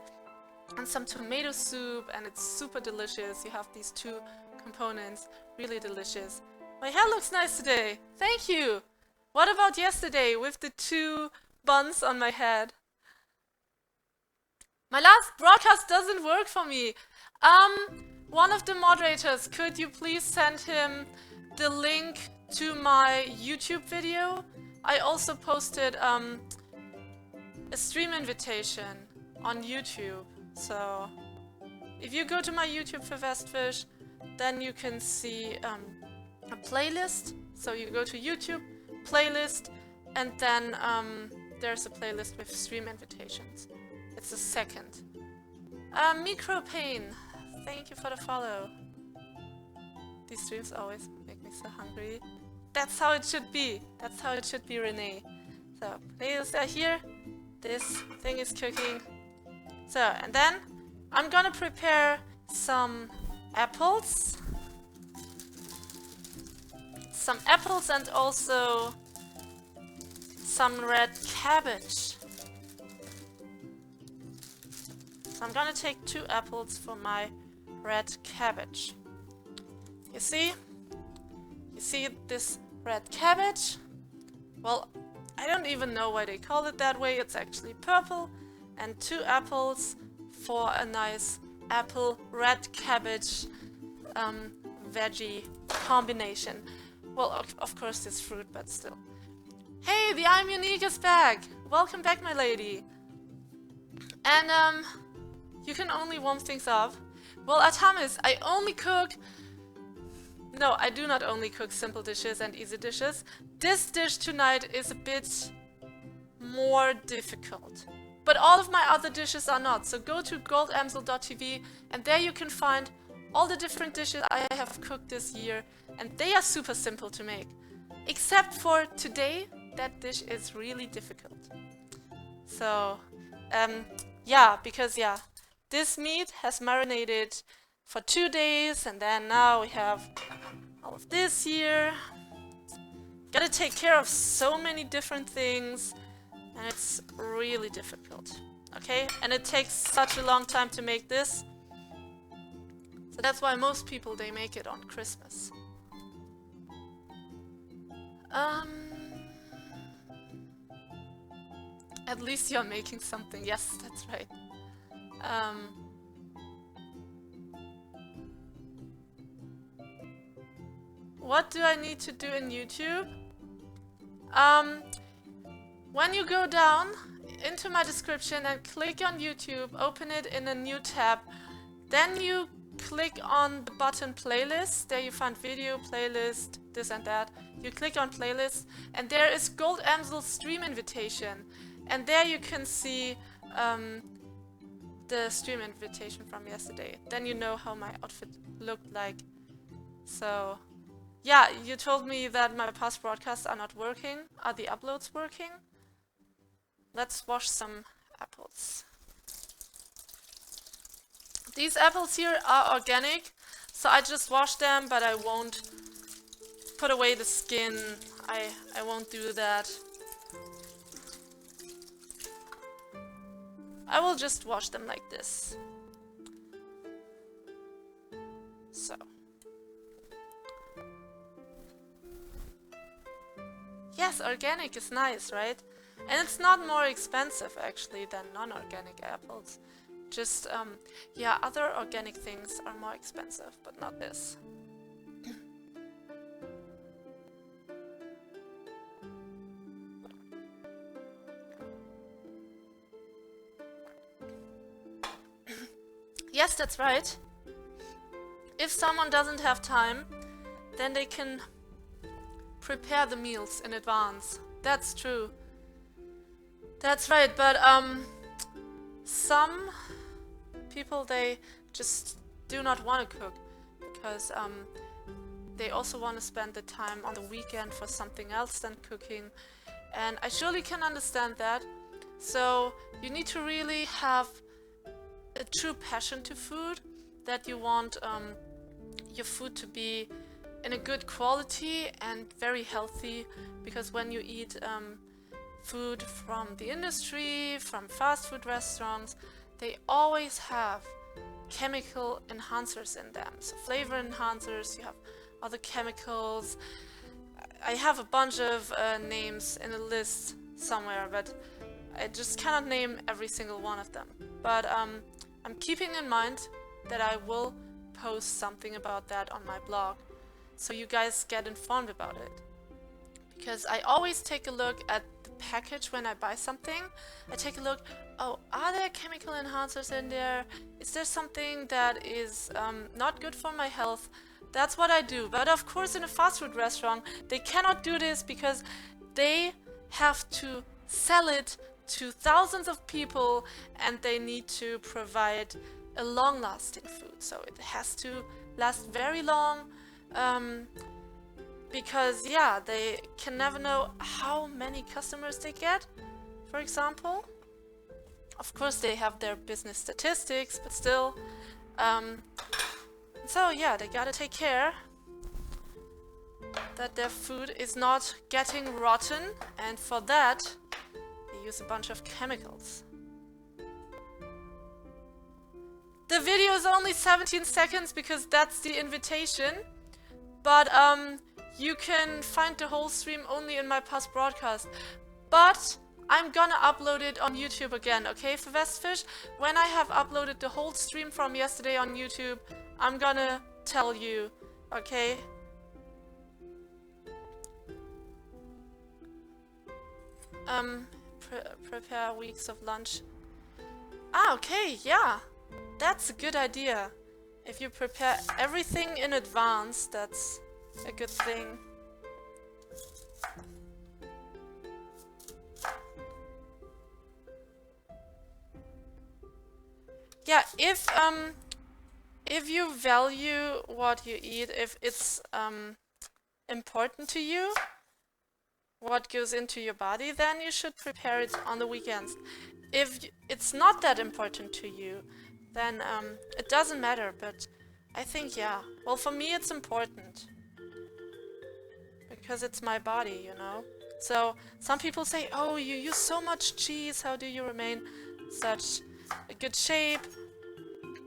and some tomato soup, and it's super delicious. You have these two components, really delicious. My hair looks nice today. Thank you. What about yesterday with the 2 buns on my head? My last broadcast doesn't work for me. One of the moderators, could you please send him the link to my YouTube video? I also posted a stream invitation on YouTube. So if you go to my YouTube for Westfish, then you can see a playlist. So you go to YouTube, playlist, and then there's a playlist with stream invitations. It's the second. Micropain, thank you for the follow. These streams always make me so hungry. That's how it should be. That's how it should be, Renee. So, playlists are here. This thing is cooking. So, and then I'm gonna prepare some apples. Some apples and also some red cabbage. So I'm gonna take 2 apples for my red cabbage. You see this red cabbage? Well, I don't even know why they call it that way. It's actually purple. And 2 apples for a nice apple red cabbage veggie combination. Well, of course this fruit, but still. Hey, the I'm Unique is back! Welcome back, my lady. And you can only warm things up. Well, Atamis, I only cook... No, I do not only cook simple dishes and easy dishes. This dish tonight is a bit more difficult. But all of my other dishes are not. So go to goldamsel.tv and there you can find all the different dishes I have cooked this year. And they are super simple to make. Except for today, that dish is really difficult. So, yeah, because this meat has marinated for 2 days, and then now we have all of this here. Gotta take care of so many different things, and it's really difficult. Okay, and it takes such a long time to make this. So that's why most people, they make it on Christmas. At least you're making something. Yes, that's right. What do I need to do in YouTube? When you go down into my description and click on YouTube, open it in a new tab, then you click on the button playlist. There you find video, playlist, this and that. You click on playlist and there is Goldamsel stream invitation. And there you can see the stream invitation from yesterday. Then you know how my outfit looked like. So yeah, you told me that my past broadcasts are not working. Are the uploads working? Let's wash some apples. These apples here are organic, so I just wash them, but I won't put away the skin. I won't do that. I will just wash them like this. So. Yes, organic is nice, right? And it's not more expensive actually than non-organic apples. Just, yeah, other organic things are more expensive, but not this. Yes, that's right. If someone doesn't have time, then they can prepare the meals in advance. That's true. That's right, but some people, they just do not want to cook because they also want to spend the time on the weekend for something else than cooking, and I surely can understand that. So you need to really have a true passion to food, that you want your food to be in a good quality and very healthy, because when you eat food from the industry, from fast food restaurants, they always have chemical enhancers in them. So flavor enhancers, you have other chemicals. I have a bunch of names in a list somewhere, but I just cannot name every single one of them. But I'm keeping in mind that I will post something about that on my blog, so you guys get informed about it. Because I always take a look at the package when I buy something. I take a look, oh, are there chemical enhancers in there? Is there something that is not good for my health? That's what I do. But of course, in a fast food restaurant, they cannot do this because they have to sell it to thousands of people and they need to provide a long-lasting food. So it has to last very long. Because yeah, they can never know how many customers they get, for example. Of course they have their business statistics, but still. So yeah, they gotta take care that their food is not getting rotten, and for that they use a bunch of chemicals. The video is only 17 seconds because that's the invitation, but you can find the whole stream only in my past broadcast. But I'm gonna upload it on YouTube again, okay, for Westfish? When I have uploaded the whole stream from yesterday on YouTube, I'm gonna tell you, okay? Prepare weeks of lunch. Ah, okay, yeah. That's a good idea. If you prepare everything in advance, that's a good thing. Yeah, if you value what you eat, if it's important to you, what goes into your body, then you should prepare it on the weekends. If it's not that important to you, then it doesn't matter, but I think, yeah. Well, for me it's important. Because it's my body, you know? So some people say, oh, you use so much cheese, how do you remain such a good shape?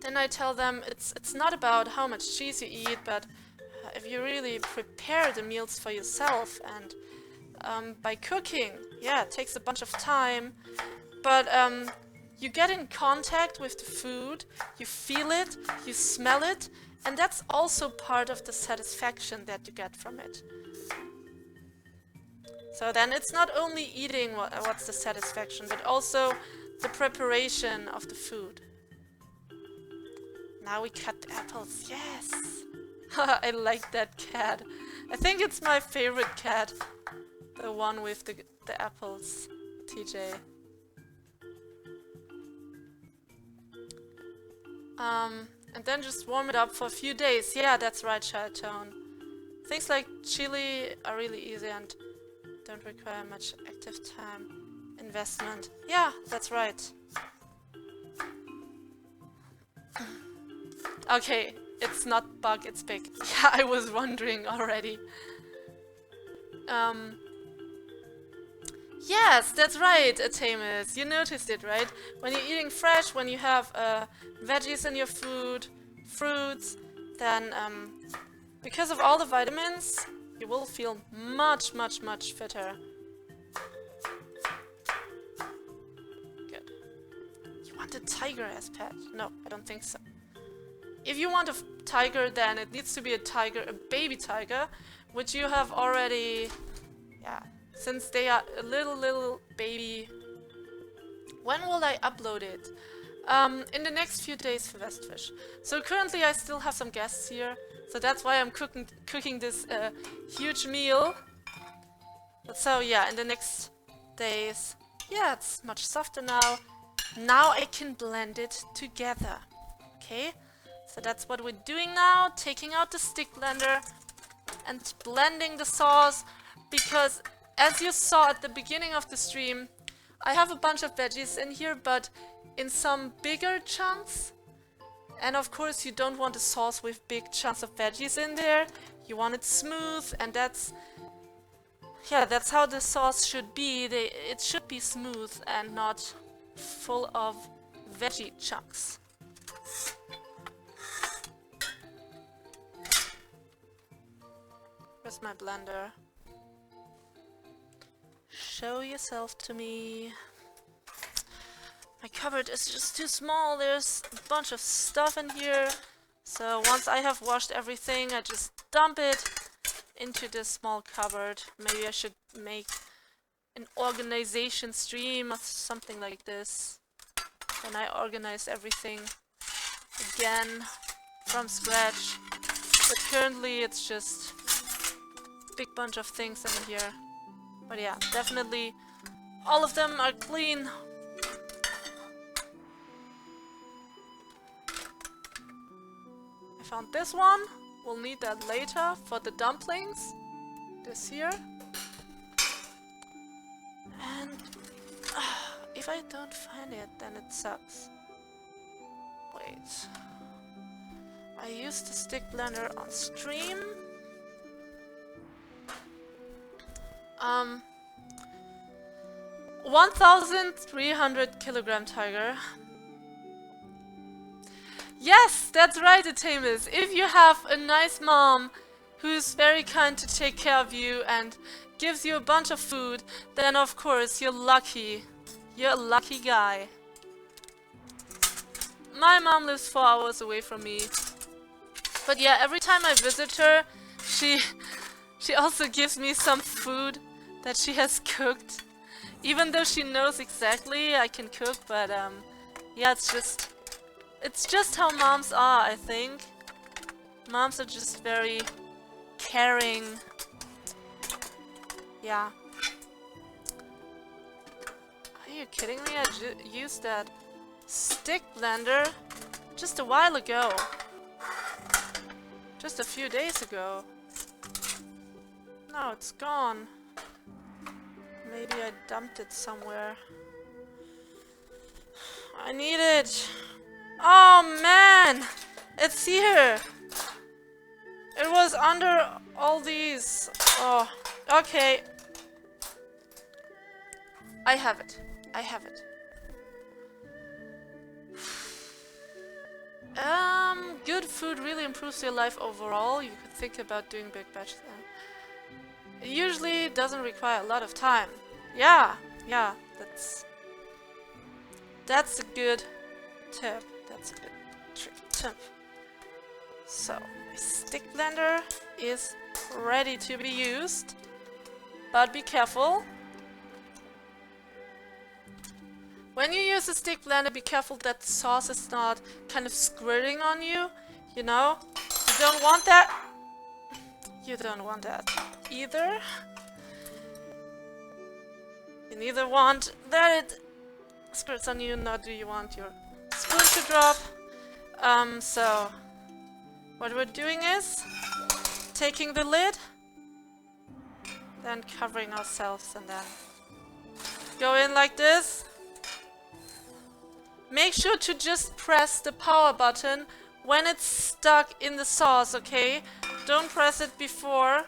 Then I tell them it's not about how much cheese you eat, but if you really prepare the meals for yourself, and by cooking, yeah, it takes a bunch of time, but you get in contact with the food, you feel it, you smell it, and that's also part of the satisfaction that you get from it. So then it's not only eating what's the satisfaction, but also the preparation of the food. Now we cut the apples, yes! I like that cat. I think it's my favorite cat. The one with the apples, TJ. And then just warm it up for a few days. Yeah, that's right, Child Tone. Things like chili are really easy and don't require much active time investment. Yeah, that's right. Okay, it's not bug, it's big. Yeah, I was wondering already. Yes, that's right, Atamis. You noticed it, right? When you're eating fresh, when you have veggies in your food, fruits, then because of all the vitamins, you will feel much, much, much fitter. Good. You want a tiger as pet? No, I don't think so. If you want a tiger, then it needs to be a tiger, a baby tiger, which you have already, yeah, since they are a little baby. When will I upload it? In the next few days for Westfish. So currently I still have some guests here, so that's why I'm cooking this huge meal. But so yeah, in the next days, yeah, it's much softer now. Now I can blend it together. Okay, so that's what we're doing now, taking out the stick blender and blending the sauce, because as you saw at the beginning of the stream, I have a bunch of veggies in here, but in some bigger chunks. And of course you don't want a sauce with big chunks of veggies in there. You want it smooth, and that's how the sauce should be. It should be smooth and not full of veggie chunks. Where's my blender? Show yourself to me. My cupboard is just too small. There's a bunch of stuff in here. So once I have washed everything, I just dump it into this small cupboard. Maybe I should make an organization stream or something like this. Then I organize everything again from scratch. But currently it's just a big bunch of things in here. But yeah, definitely all of them are clean. I found this one. We'll need that later for the dumplings. This here. And if I don't find it, then it sucks. Wait. I used the stick blender on stream. 1,300 kilogram tiger. Yes, that's right, Atamis. If you have a nice mom who's very kind to take care of you and gives you a bunch of food, then of course you're lucky. You're a lucky guy. My mom lives 4 hours away from me. But yeah, every time I visit her, she also gives me some food that she has cooked. Even though she knows exactly I can cook, but yeah, it's just how moms are, I think. Moms are just very caring. Yeah. Are you kidding me? I used that stick blender just a while ago. Just a few days ago. No, it's gone. Maybe I dumped it somewhere. I need it. Oh man! It's here! It was under all these. Oh, okay. I have it. I have it. Good food really improves your life overall. You could think about doing big batches. It usually doesn't require a lot of time. Yeah, yeah, that's a good tip. That's a good tip. So, my stick blender is ready to be used. But be careful. When you use a stick blender, be careful that the sauce is not kind of squirting on you. You know? You don't want that. You don't want that either. You neither want that it squirts on you, nor do you want your spoon to drop. So what we're doing is taking the lid, then covering ourselves, and then go in like this. Make sure to just press the power button when it's stuck in the sauce, okay? Don't press it before.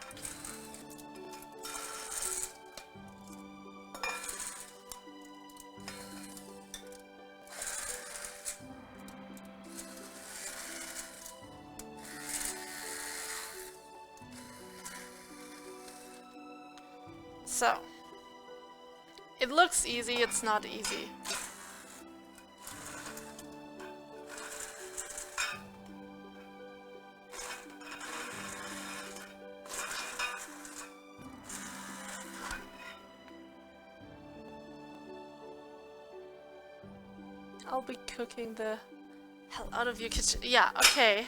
So, it looks easy, it's not easy. I'll be cooking the hell out of your kitchen. Yeah, okay.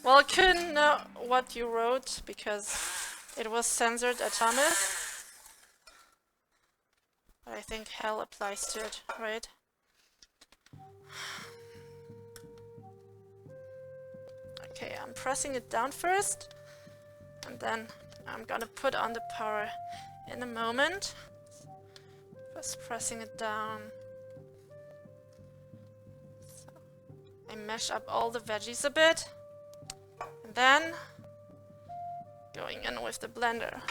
Well, I couldn't know what you wrote because it was censored at Thomas. But I think hell applies to it, right? Okay, I'm pressing it down first. And then I'm gonna put on the power in a moment. Just pressing it down. So I mash up all the veggies a bit. And then going in with the blender.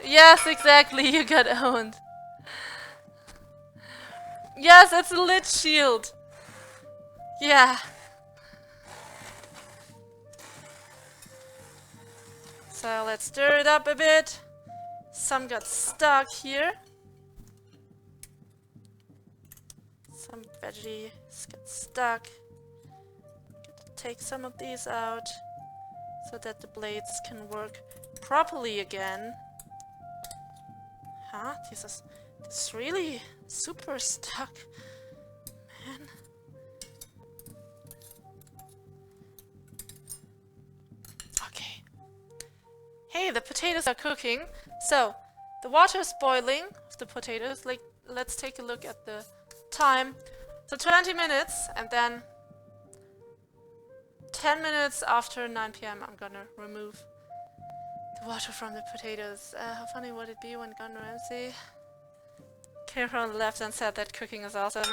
Yes, exactly, you got owned. Yes, it's a lid shield. Yeah. So let's stir it up a bit. Some got stuck here. Some veggies got stuck. Take some of these out so that the blades can work properly again. Huh? This is really super stuck, man. Okay. Hey, the potatoes are cooking. So, the water is boiling of the potatoes. Like, let's take a look at the time. So 20 minutes, and then 10 minutes after 9 PM, I'm gonna remove the water from the potatoes. How funny would it be when Gordon Ramsay came from the left and said that cooking is awesome?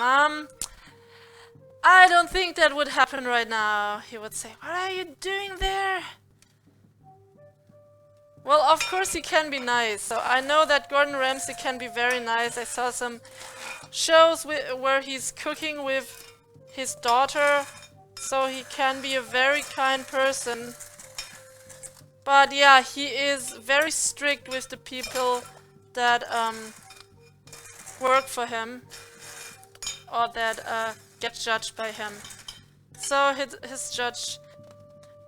I don't think that would happen right now. He would say, what are you doing there? Well, of course he can be nice. So I know that Gordon Ramsay can be very nice. I saw some shows where he's cooking with his daughter. So he can be a very kind person. But yeah, he is very strict with the people that work for him or that get judged by him. So his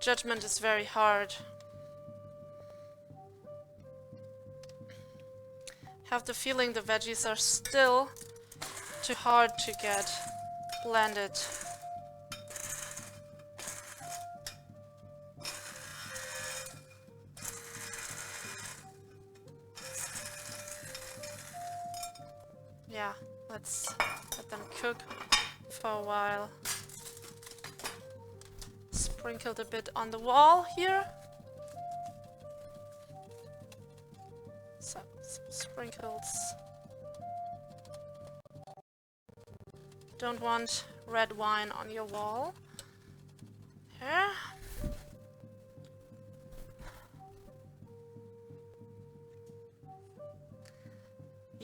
judgment is very hard. Have the feeling the veggies are still too hard to get blended. Yeah, let's let them cook for a while. Sprinkled a bit on the wall here. Some sprinkles. Don't want red wine on your wall. There.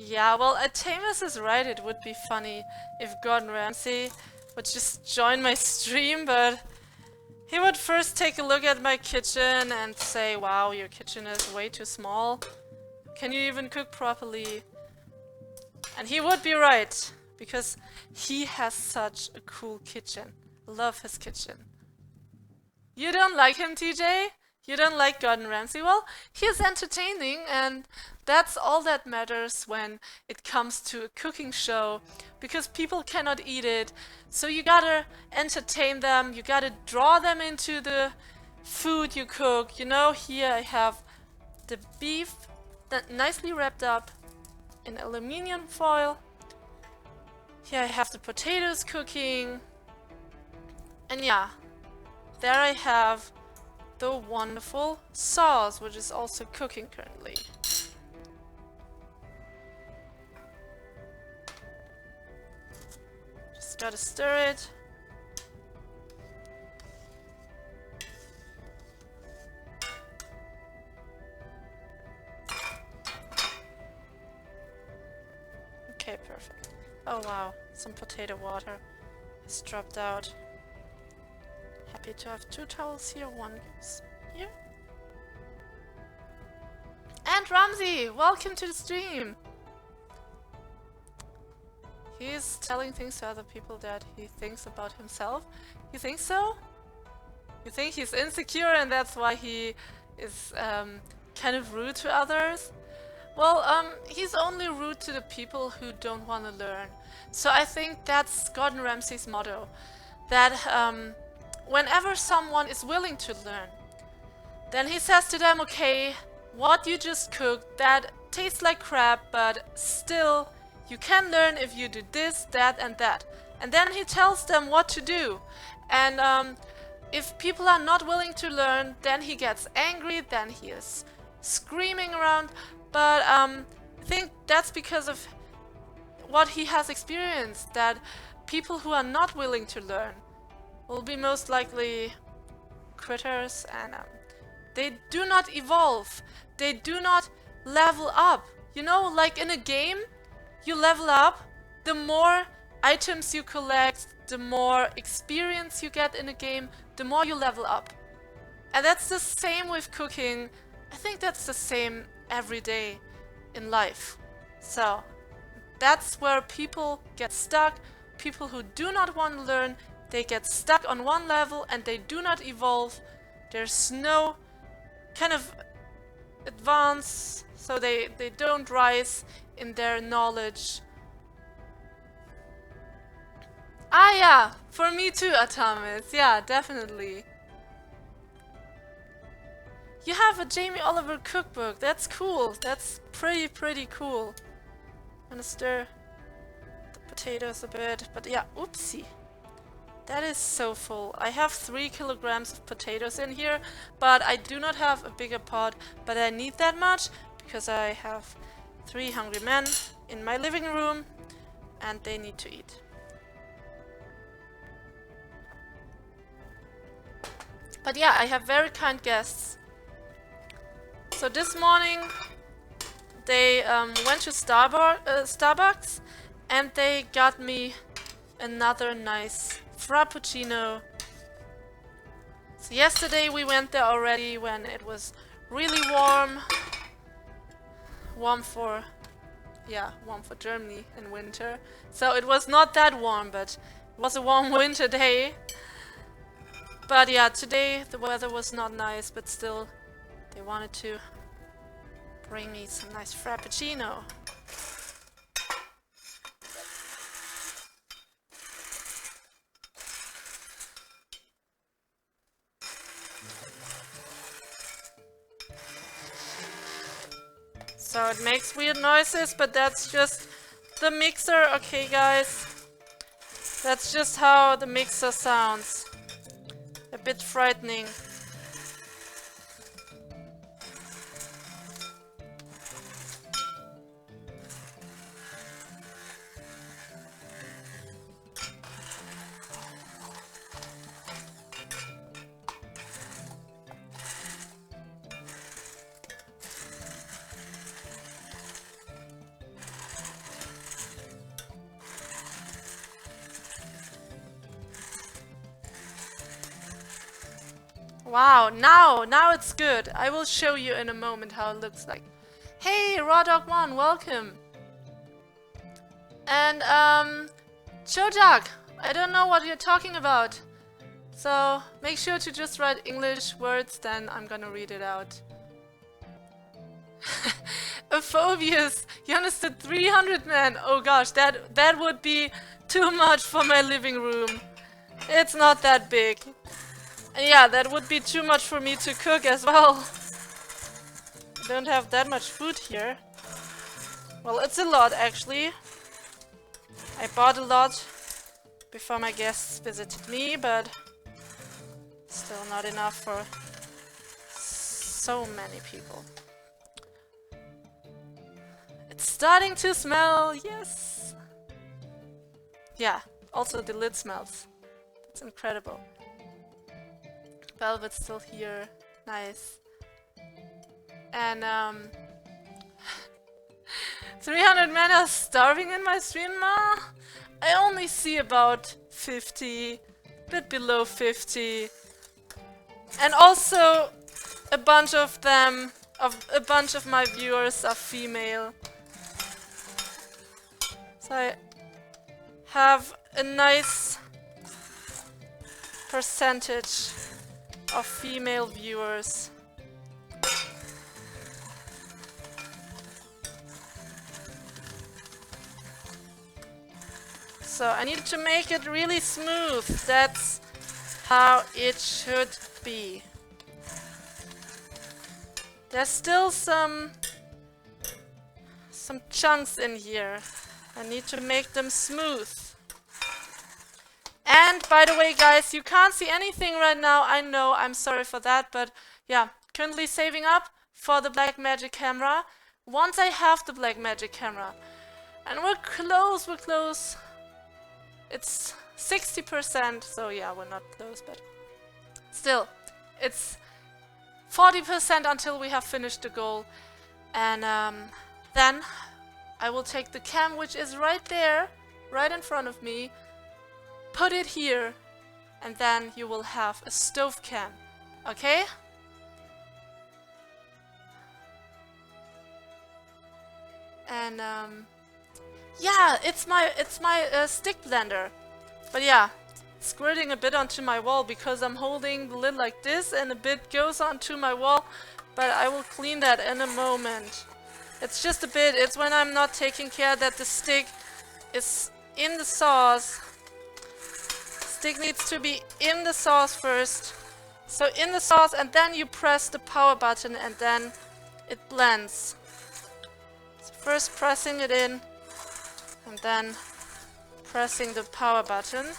Yeah, well, Atamus is right. It would be funny if Gordon Ramsay would just join my stream, but he would first take a look at my kitchen and say, wow, your kitchen is way too small. Can you even cook properly? And he would be right, because he has such a cool kitchen. Love his kitchen. You don't like him, TJ? You don't like Gordon Ramsay? Well, he's entertaining, and that's all that matters when it comes to a cooking show, because people cannot eat it, so you gotta entertain them, you gotta draw them into the food you cook. You know, here I have the beef that nicely wrapped up in aluminium foil. Here I have the potatoes cooking, and yeah, there I have the wonderful sauce, which is also cooking currently. Just gotta stir it. Okay, perfect. Oh wow, some potato water has dropped out. Happy to have 2 towels here, 1 goes here. And Ramsey, welcome to the stream! He's telling things to other people that he thinks about himself. You think so? You think he's insecure and that's why he is kind of rude to others? Well, he's only rude to the people who don't want to learn. So I think that's Gordon Ramsay's motto. That whenever someone is willing to learn, then he says to them, okay, what you just cooked, that tastes like crap, but still, you can learn if you do this, that, and that. And then he tells them what to do. And if people are not willing to learn, then he gets angry, then he is screaming around. But I think that's because of what he has experienced, that people who are not willing to learn will be most likely critters, and they do not evolve. They do not level up. You know, like in a game, you level up. The more items you collect, the more experience you get in a game, the more you level up. And that's the same with cooking. I think that's the same every day in life. So that's where people get stuck. People who do not want to learn, they get stuck on one level and they do not evolve. There's no kind of advance, so they don't rise in their knowledge. Ah yeah, for me too, Atamis. Yeah, definitely. You have a Jamie Oliver cookbook. That's cool. That's pretty cool. I'm gonna stir the potatoes a bit, but yeah, oopsie. That is so full. I have 3 kilograms of potatoes in here, but I do not have a bigger pot, but I need that much because I have 3 hungry men in my living room and they need to eat. But yeah, I have very kind guests. So this morning they went to Starbucks and they got me another nice frappuccino. So yesterday we went there already when it was really warm. Warm for Germany in winter. So it was not that warm, but it was a warm winter day. But yeah, today the weather was not nice, but still they wanted to bring me some nice frappuccino. So it makes weird noises, but that's just the mixer, okay guys? That's just how the mixer sounds. A bit frightening. Wow, now it's good. I will show you in a moment how it looks like. Hey, Raw Dog 1, welcome. And, Chojak, I don't know what you're talking about. So, make sure to just write English words, then I'm gonna read it out. A phobias, you understood 300 men. Oh gosh, that would be too much for my living room. It's not that big. And yeah, that would be too much for me to cook as well. I don't have that much food here. Well, it's a lot actually. I bought a lot before my guests visited me, but still not enough for so many people. It's starting to smell, yes! Yeah, also the lid smells. It's incredible. Velvet's still here, nice. And 300 men are starving in my stream, I only see about 50, bit below 50. And also a bunch of them, a bunch of my viewers are female. So I have a nice percentage of female viewers. So I need to make it really smooth. That's how it should be. There's still some chunks in here. I need to make them smooth. And by the way, guys, you can't see anything right now. I know, I'm sorry for that, but yeah, currently saving up for the Black Magic camera. Once I have the Black Magic camera, and we're close. It's 60%, so yeah, we're not close, but still, it's 40% until we have finished the goal. And then I will take the cam, which is right there, right in front of me, put it here, and then you will have a stove cam, okay? And yeah, it's my stick blender. But yeah, squirting a bit onto my wall because I'm holding the lid like this and a bit goes onto my wall, but I will clean that in a moment. It's just a bit, it's when I'm not taking care that the stick is in the sauce. Stick needs to be in the sauce first. So in the sauce, and then you press the power button and then it blends. So first pressing it in and then pressing the power button.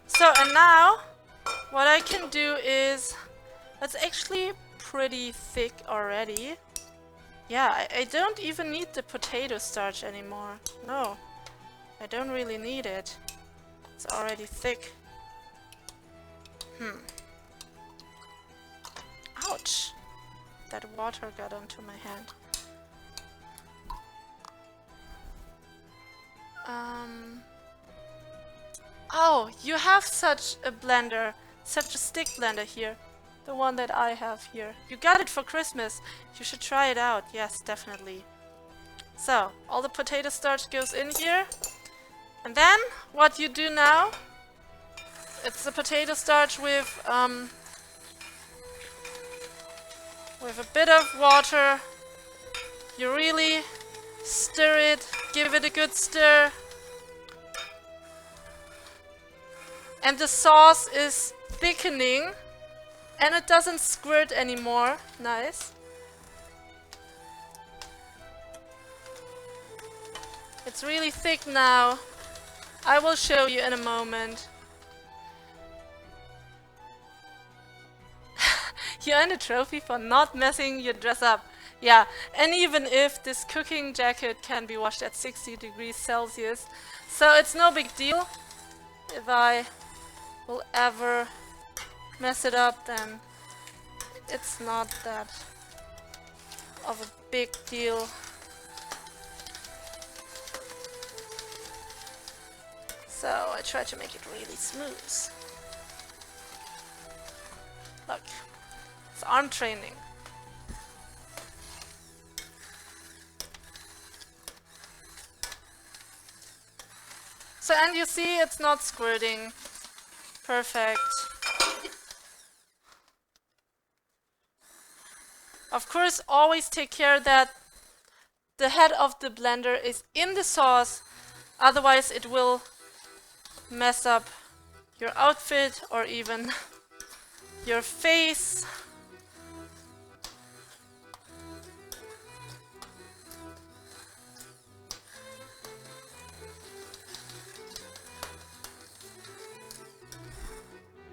So, and now what I can do is, that's actually pretty thick already. Yeah, I don't even need the potato starch anymore. No, I don't really need it. It's already thick. Ouch! That water got onto my hand. Oh, you have such a blender, such a stick blender here. The one that I have here. You got it for Christmas. You should try it out. Yes, definitely. So, all the potato starch goes in here. And then, what you do now, it's the potato starch with a bit of water. You really stir it, give it a good stir. And the sauce is thickening. And it doesn't squirt anymore. Nice. It's really thick now. I will show you in a moment. You earned a trophy for not messing your dress up. Yeah, and even if this cooking jacket can be washed at 60 degrees Celsius, so it's no big deal if I will ever mess it up, then it's not that of a big deal. So I try to make it really smooth. Look, it's arm training. So, and you see it's not squirting. Perfect. Of course, always take care that the head of the blender is in the sauce, otherwise it will mess up your outfit or even your face.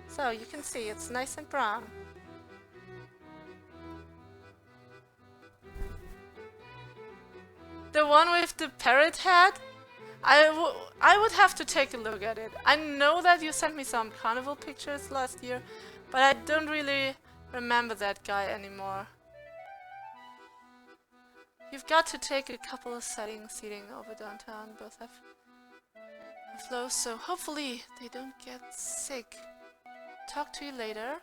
So you can see it's nice and brown. The one with the parrot head? I would have to take a look at it. I know that you sent me some carnival pictures last year, but I don't really remember that guy anymore. You've got to take a couple of seating over downtown. Both have flow, so hopefully they don't get sick. Talk to you later.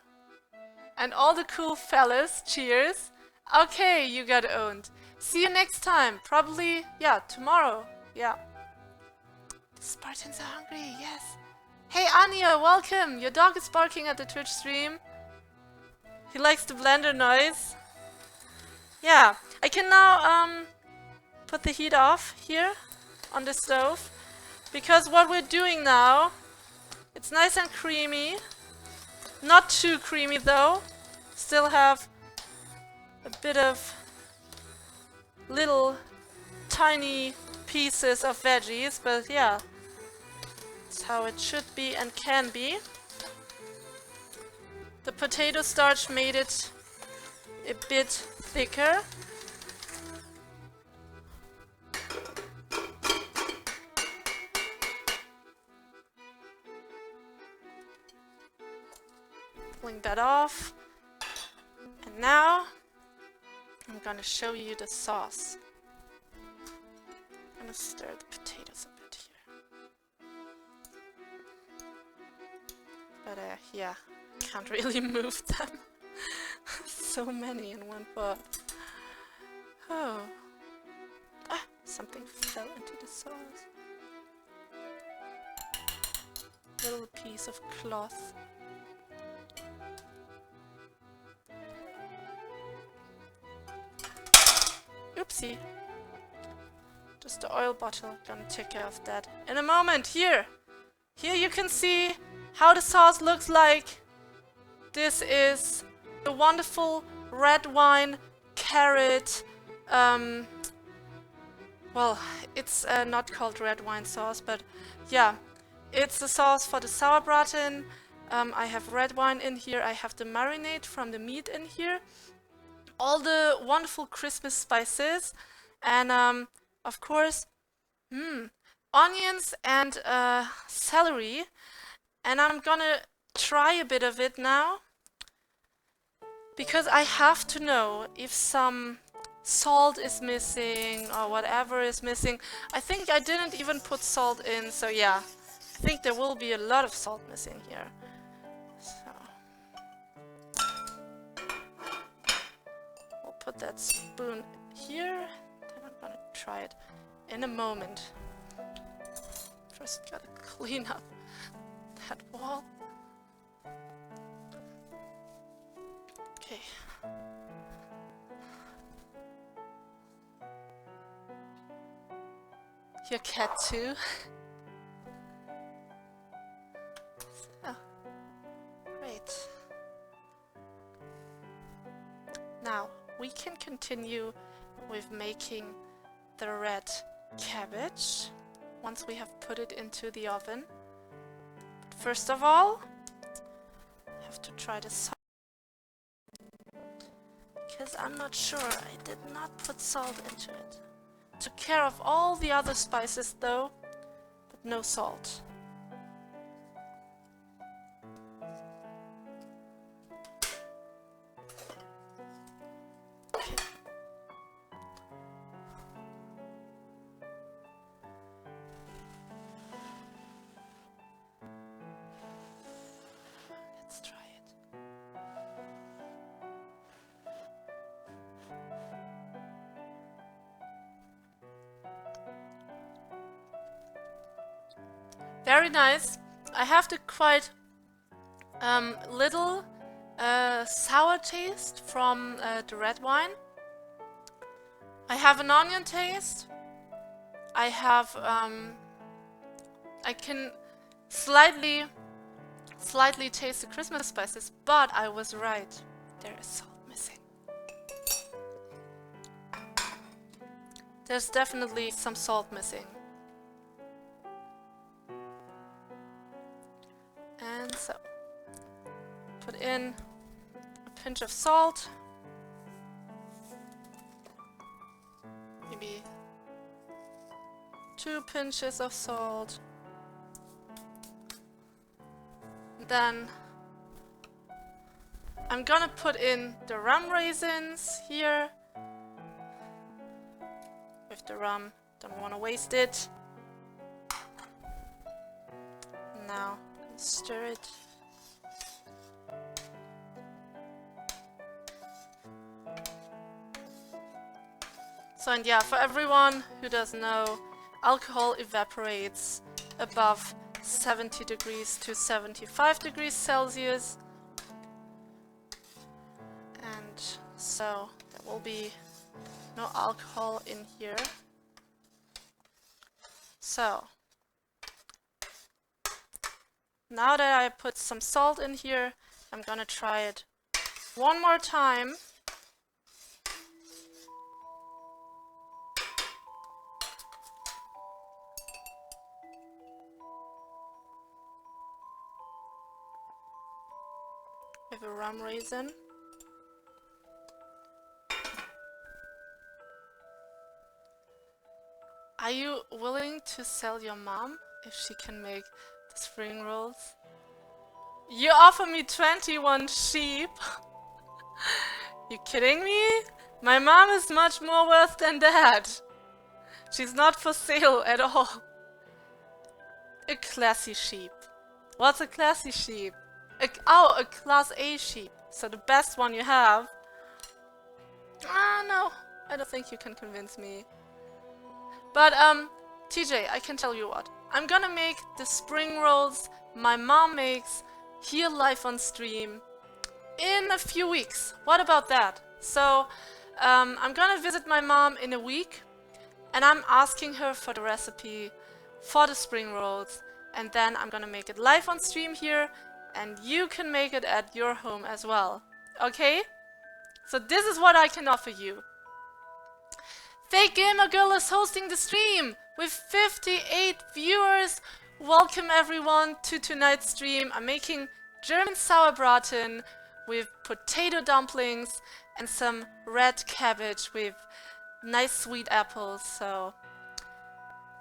And all the cool fellas, cheers. Okay, you got owned. See you next time. Probably, yeah, tomorrow. Yeah. The Spartans are hungry, yes. Hey Anya, welcome. Your dog is barking at the Twitch stream. He likes the blender noise. Yeah, I can now put the heat off here on the stove. Because what we're doing now, it's nice and creamy. Not too creamy though. Still have a bit of little tiny pieces of veggies, but yeah, that's how it should be and can be. The potato starch made it a bit thicker. Pulling that off. And now I'm gonna show you the sauce. I'm gonna stir the potatoes a bit here. But yeah, can't really move them. So many in one pot. Oh. Ah, something fell into the sauce. Little piece of cloth. Oopsie. Just the oil bottle. Gonna take care of that in a moment. Here you can see how the sauce looks like. This is the wonderful red wine carrot. Well, it's not called red wine sauce, but yeah, it's the sauce for the Sourbraten. I have red wine in here. I have the marinade from the meat in here. All the wonderful Christmas spices, and of course, onions and celery. And I'm gonna try a bit of it now, because I have to know if some salt is missing or whatever is missing. I think I didn't even put salt in, so yeah, I think there will be a lot of salt missing here. Put that spoon here, then I'm gonna try it in a moment. First gotta clean up that wall. Okay. Your cat too? So, great. Now, we can continue with making the red cabbage once we have put it into the oven. But first of all, I have to try the salt, because I'm not sure. I did not put salt into it. Took care of all the other spices though, but no salt. Very nice. I have the quite little sour taste from the red wine. I have an onion taste. I have I can slightly taste the Christmas spices, but I was right. There is salt missing. There's definitely some salt missing. And so, put in a pinch of salt. Maybe 2 pinches of salt. Then I'm gonna put in the rum raisins here. With the rum, don't want to waste it. Now stir it. So, and yeah, for everyone who doesn't know, alcohol evaporates above 70 degrees to 75 degrees Celsius. And so there will be no alcohol in here. So now that I put some salt in here, I'm gonna try it one more time. With a rum raisin. Are you willing to sell your mom if she can make the spring rolls? You offer me 21 sheep? You kidding me? My mom is much more worth than that. She's not for sale at all. A classy sheep. What's a classy sheep? A class A sheep. So the best one you have. Ah, no. I don't think you can convince me. But, TJ, I can tell you what. I'm gonna make the spring rolls my mom makes here live on stream in a few weeks. What about that? So, I'm gonna visit my mom in a week and I'm asking her for the recipe for the spring rolls, and then I'm gonna make it live on stream here and you can make it at your home as well. Okay? So this is what I can offer you. Fake Gamer Girl is hosting the stream with 58 viewers. Welcome everyone to tonight's stream. I'm making German Sourbraten with potato dumplings and some red cabbage with nice sweet apples. So,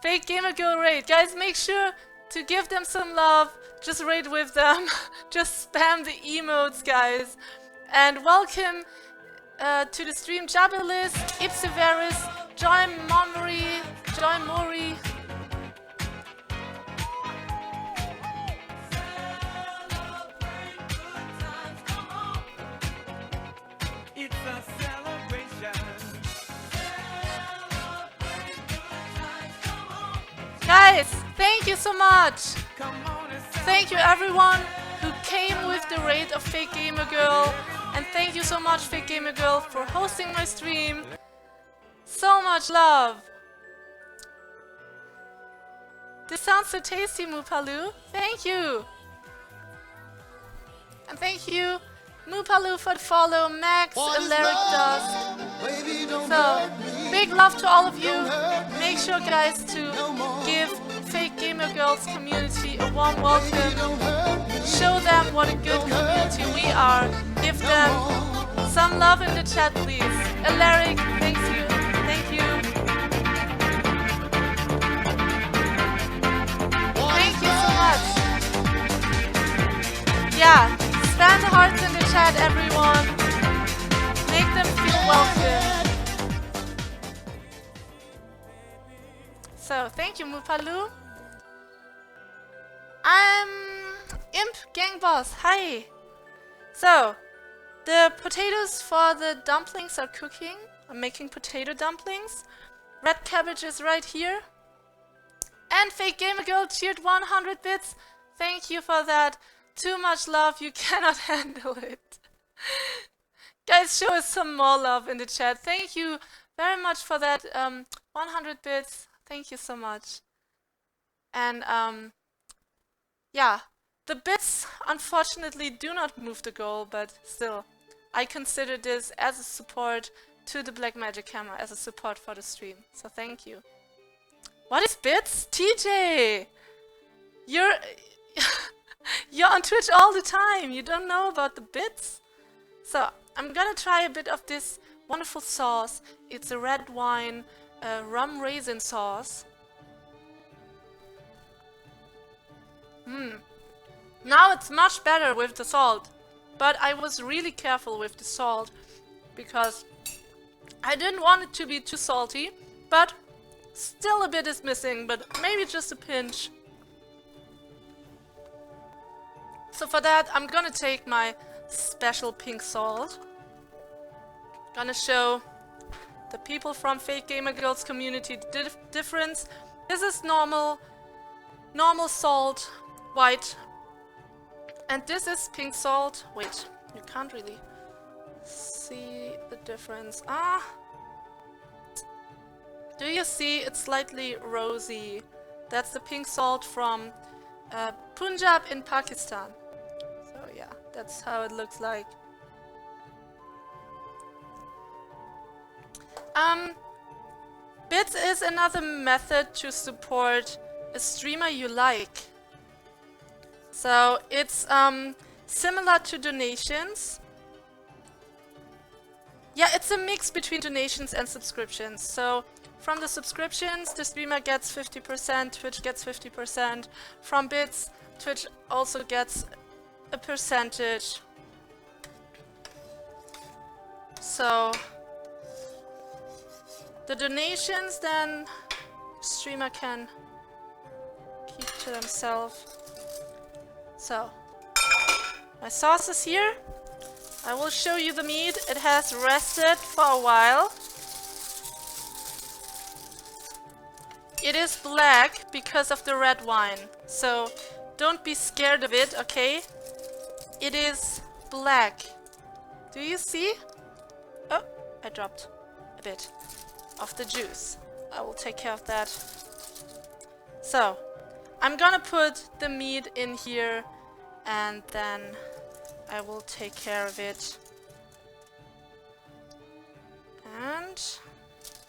Fake Gamer Girl raid. Guys, make sure to give them some love. Just raid with them. Just spam the emotes, guys. And welcome to the stream Jabilis, Ipsiveris, Joy Mori. It's a celebration. Guys, thank you so much. Come on and Thank you everyone who came with the raid of Fake Gamer Girl. And thank you so much, Fake Gamer Girl, for hosting my stream. So much love. This sounds so tasty, Mupalu. Thank you. And thank you, Mupalu, for the follow. Max, Alaric Dust. So, big love to all of you. Make sure, guys, to give Fake Gamer Girls community a warm welcome. Show them what a good community we are. Give them some love in the chat, please. Alaric, thank you. Thank you. Thank you so much. Yeah, spam the hearts in the chat, everyone. Make them feel welcome. So, thank you, Mupalu. I'm Imp Gang Boss. Hi. So, the potatoes for the dumplings are cooking. I'm making potato dumplings. Red cabbage is right here. And Fake Gamer Girl cheered 100 bits. Thank you for that. Too much love, you cannot handle it. Guys, show us some more love in the chat. Thank you very much for that 100 bits. Thank you so much. And yeah, the bits unfortunately do not move the goal, but still, I consider this as a support to the Blackmagic Hammer, as a support for the stream. So thank you. What is bits? TJ! You're you're on Twitch all the time. You don't know about the bits? So I'm gonna try a bit of this wonderful sauce. It's a red wine rum raisin sauce. Now it's much better with the salt. But I was really careful with the salt because I didn't want it to be too salty, but still a bit is missing, but maybe just a pinch. So for that, I'm gonna take my special pink salt. Gonna show the people from Fake Gamer Girls community the difference. This is normal salt, white. And this is pink salt. Wait, you can't really see the difference. Do you see? It's slightly rosy. That's the pink salt from Punjab in Pakistan. So yeah, that's how it looks like. Bits is another method to support a streamer you like. So it's similar to donations. Yeah, it's a mix between donations and subscriptions. So from the subscriptions, the streamer gets 50%, Twitch gets 50%. From bits, Twitch also gets a percentage. So the donations then streamer can keep to themselves. So my sauce is here. I will show you the meat. It has rested for a while. It is black because of the red wine. So don't be scared of it, okay? It is black. Do you see? Oh, I dropped a bit of the juice. I will take care of that. So I'm gonna put the meat in here and then I will take care of it. And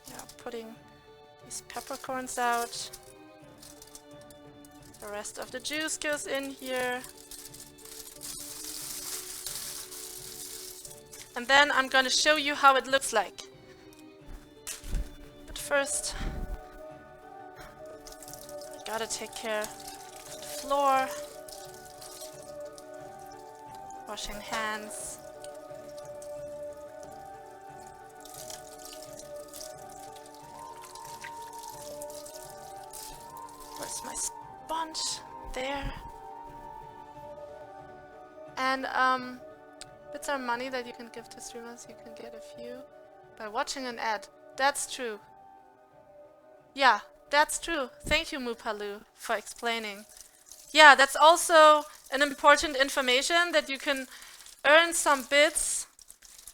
yeah, putting these peppercorns out. The rest of the juice goes in here. And then I'm gonna show you how it looks like. But first, I gotta take care of the floor. Washing hands. Where's my sponge? There. And bits are money that you can give to streamers. You can get a few by watching an ad. That's true. Yeah, that's true. Thank you, Mupalu, for explaining. Yeah, that's also an important information that you can earn some bits.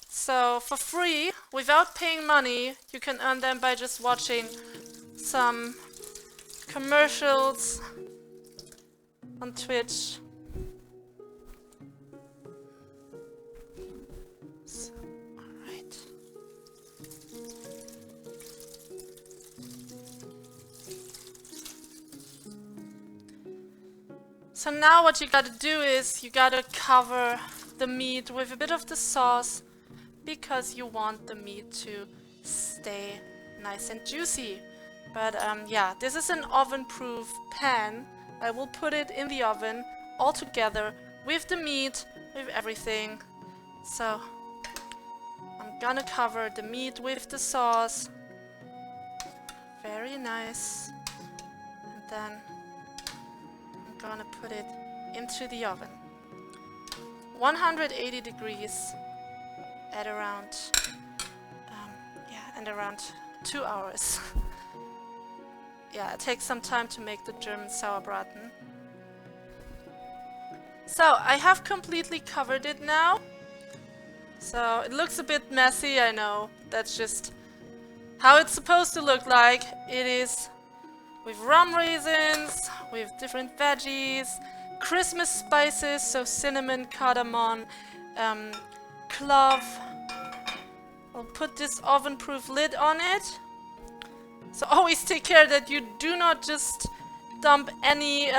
So for free, without paying money, you can earn them by just watching some commercials on Twitch. So, alright. So now what you gotta do is you gotta cover the meat with a bit of the sauce because you want the meat to stay nice and juicy. But yeah, this is an oven-proof pan. I will put it in the oven all together with the meat, with everything. So I'm gonna cover the meat with the sauce. Very nice. And then I'm gonna put it into the oven. 180 degrees at around, yeah, and around 2 hours. yeah, it takes some time to make the German Sourbraten. So, I have completely covered it now. So, it looks a bit messy, I know. That's just how it's supposed to look like. It is with rum raisins, with different veggies, Christmas spices, so cinnamon, cardamom, clove. I'll put this oven-proof lid on it. So always take care that you do not just dump any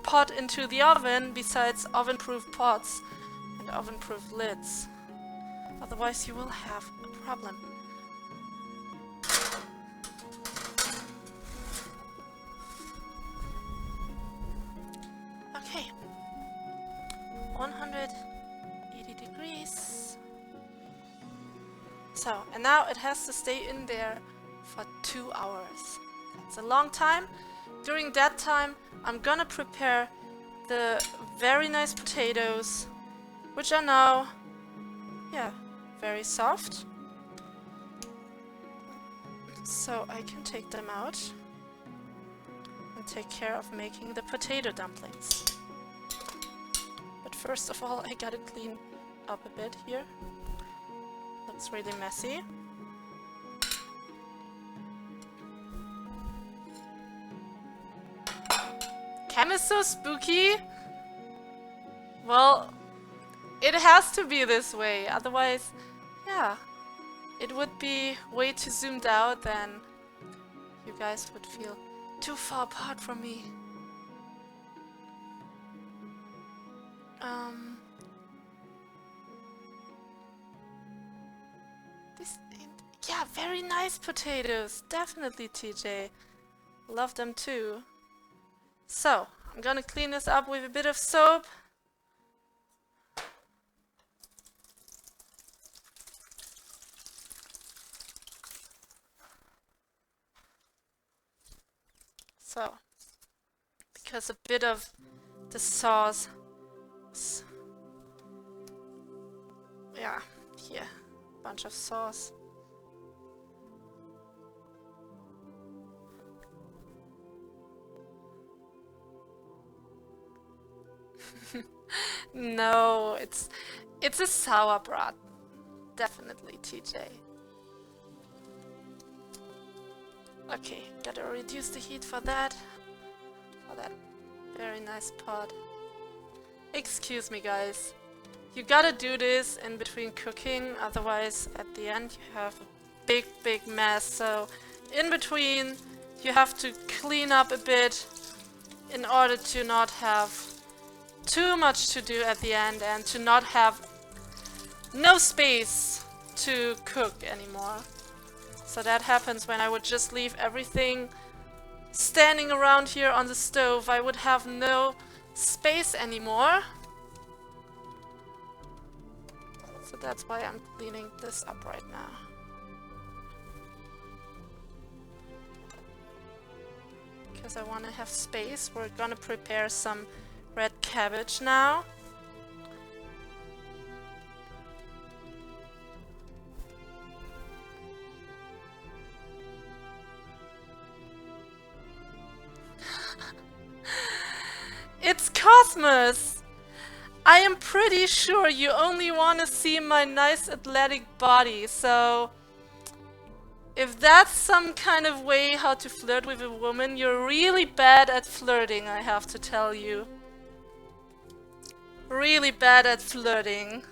pot into the oven besides oven-proof pots and oven-proof lids. Otherwise you will have a problem. Okay. 180 degrees. So, and now it has to stay in there for 2 hours. It's a long time. During that time, I'm gonna prepare the very nice potatoes, which are now, yeah, very soft. So I can take them out and take care of making the potato dumplings. But first of all, I gotta clean up a bit here. Looks really messy. Cam is so spooky. Well, it has to be this way, otherwise, yeah, it would be way too zoomed out, then you guys would feel too far apart from me. Yeah, very nice potatoes. Definitely, TJ. Love them too. So, I'm gonna clean this up with a bit of soap. So, because a bit of the sauce, yeah, here, bunch of sauce. No, it's a Sourbraten. Definitely, TJ. Okay, gotta reduce the heat for that very nice pot. Excuse me, guys. You gotta do this in between cooking, otherwise at the end you have a big mess. So in between you have to clean up a bit in order to not have too much to do at the end and to not have no space to cook anymore. So that happens when I would just leave everything standing around here on the stove. I would have no space anymore. So that's why I'm cleaning this up right now. Because I want to have space. We're gonna prepare some red cabbage now. It's Cosmos! I am pretty sure you only want to see my nice athletic body, so if that's some kind of way how to flirt with a woman, you're really bad at flirting, I have to tell you. Really bad at flirting.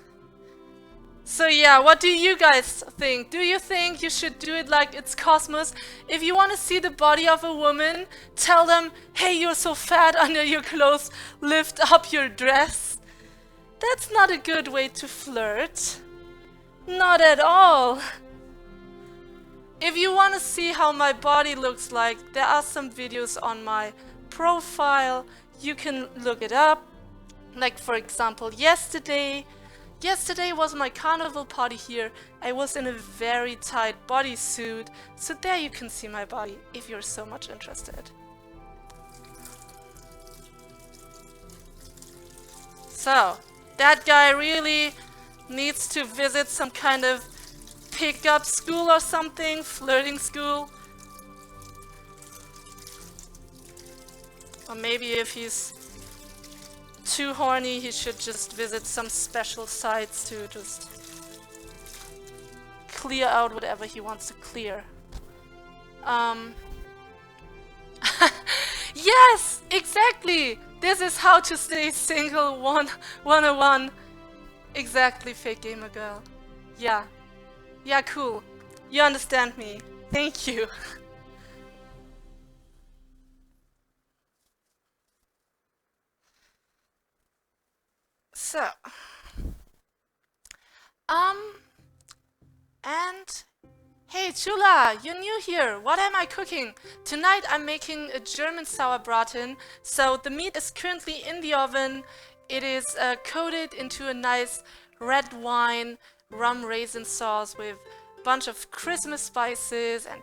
So yeah, what do you guys think? Do you think you should do it like it's Cosmos? If you want to see the body of a woman, tell them, hey, you're so fat under your clothes, lift up your dress. That's not a good way to flirt. Not at all. If you want to see how my body looks like, there are some videos on my profile. You can look it up. Like for example, yesterday was my carnival party here. I was in a very tight bodysuit. So there you can see my body if you're so much interested. So, that guy really needs to visit some kind of pickup school or something, flirting school. Or maybe if he's too horny, he should just visit some special sites to just clear out whatever he wants to clear. Yes, exactly! This is how to stay single 101. Exactly, fake gamer girl. Yeah. Yeah, cool. You understand me. Thank you. So. And hey Chula, you're new here. What am I cooking? Tonight I'm making a German Sourbraten. So the meat is currently in the oven. It is coated into a nice red wine rum raisin sauce with a bunch of Christmas spices, and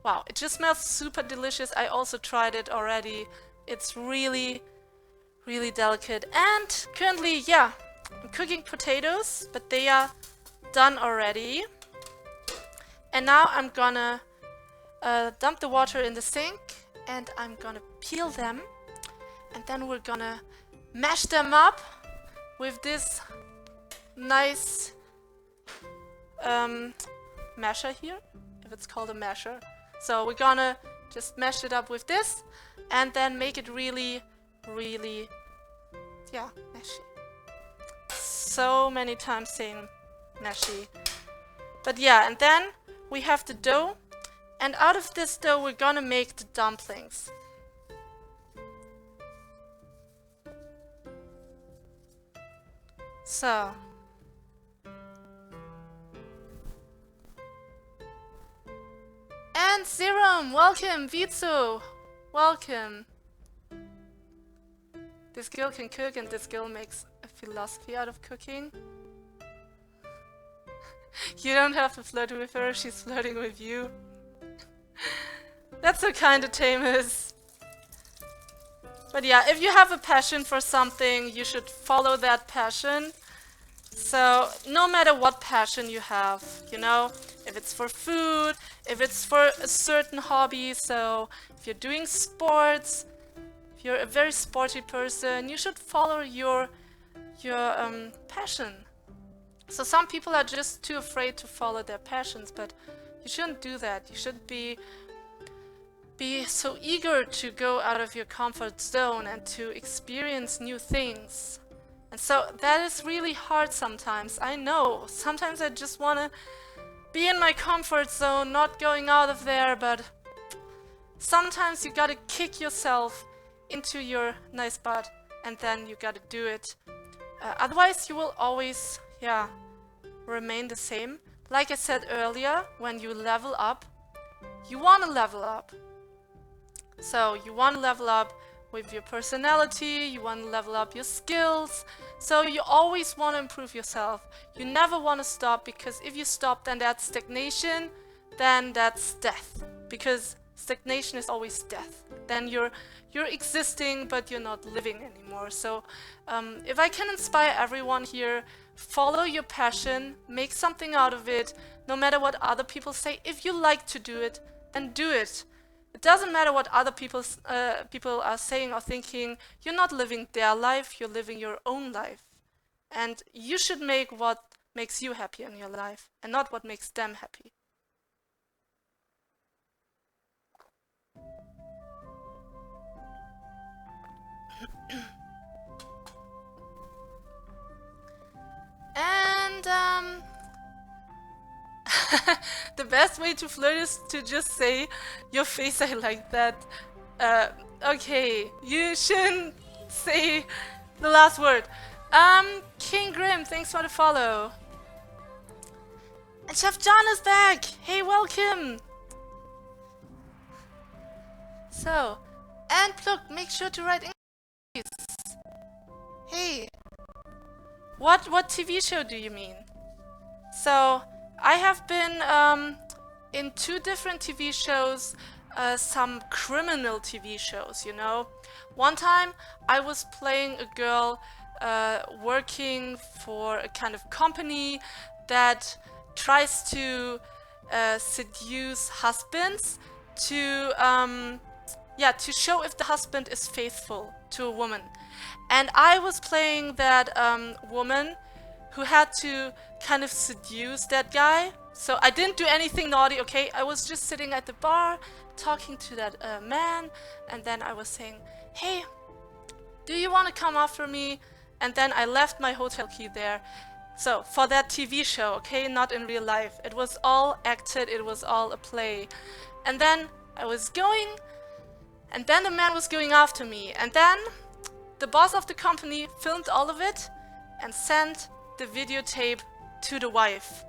wow, it just smells super delicious. I also tried it already. It's really, really delicate. And currently, yeah, I'm cooking potatoes, but they are done already. And now I'm gonna dump the water in the sink, and I'm gonna peel them, and then we're gonna mash them up with this nice masher here, if it's called a masher. So we're gonna just mash it up with this, and then make it really, really, yeah, mashy. So many times saying mashy. But yeah, and then we have the dough, and out of this dough we're gonna make the dumplings. So. And Serum, welcome, Vitsu, welcome. This girl can cook, and this girl makes a philosophy out of cooking. You don't have to flirt with her, she's flirting with you. That's so kind of Tamus. But yeah, if you have a passion for something, you should follow that passion. So, no matter what passion you have, you know, if it's for food, if it's for a certain hobby, so if you're doing sports, if you're a very sporty person, you should follow your passion. So some people are just too afraid to follow their passions, but you shouldn't do that. You should be so eager to go out of your comfort zone and to experience new things. And so that is really hard sometimes. I know. Sometimes I just want to be in my comfort zone, not going out of there, but sometimes you gotta kick yourself into your nice butt, and then you gotta do it. Otherwise you will always, yeah, remain the same. Like I said earlier, when you level up, you want to level up. So you want to level up with your personality, you want to level up your skills. So you always want to improve yourself. You never want to stop, because if you stop, then that's stagnation, then that's death. Because stagnation is always death. Then you're existing, but you're not living anymore. So if I can inspire everyone here, follow your passion, make something out of it, no matter what other people say. If you like to do it, then do it. It doesn't matter what other people are saying or thinking. You're not living their life, you're living your own life. And you should make what makes you happy in your life, and not what makes them happy. And the best way to flirt is to just say, your face, I like that. Okay, you shouldn't say the last word. King Grim, thanks for the follow. And Chef John is back! Hey, welcome! So, and look, make sure to write English. Hey, what TV show do you mean? So, I have been in 2 different TV shows, some criminal TV shows, you know. One time I was playing a girl working for a kind of company that tries to seduce husbands to yeah, to show if the husband is faithful to a woman. And I was playing that woman who had to kind of seduce that guy. So I didn't do anything naughty, okay? I was just sitting at the bar talking to that man, and then I was saying, hey, do you want to come after me? And then I left my hotel key there. So for that TV show, okay, not in real life. It was all acted, it was all a play. And then I was going, and then the man was going after me. And then the boss of the company filmed all of it and sent the videotape to the wife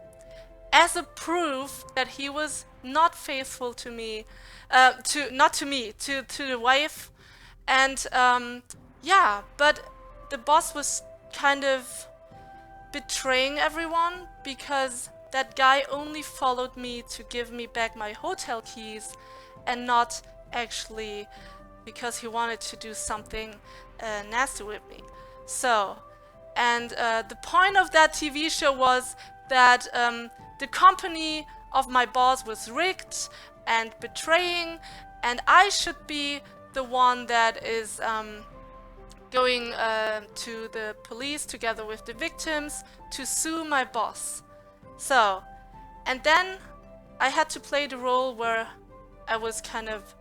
as a proof that he was not faithful to me, to the wife. And yeah, but the boss was kind of betraying everyone because that guy only followed me to give me back my hotel keys and not actually because he wanted to do something nasty with me. So, and the point of that TV show was that the company of my boss was rigged and betraying, and I should be the one that is going to the police together with the victims to sue my boss. So, and then I had to play the role where I was kind of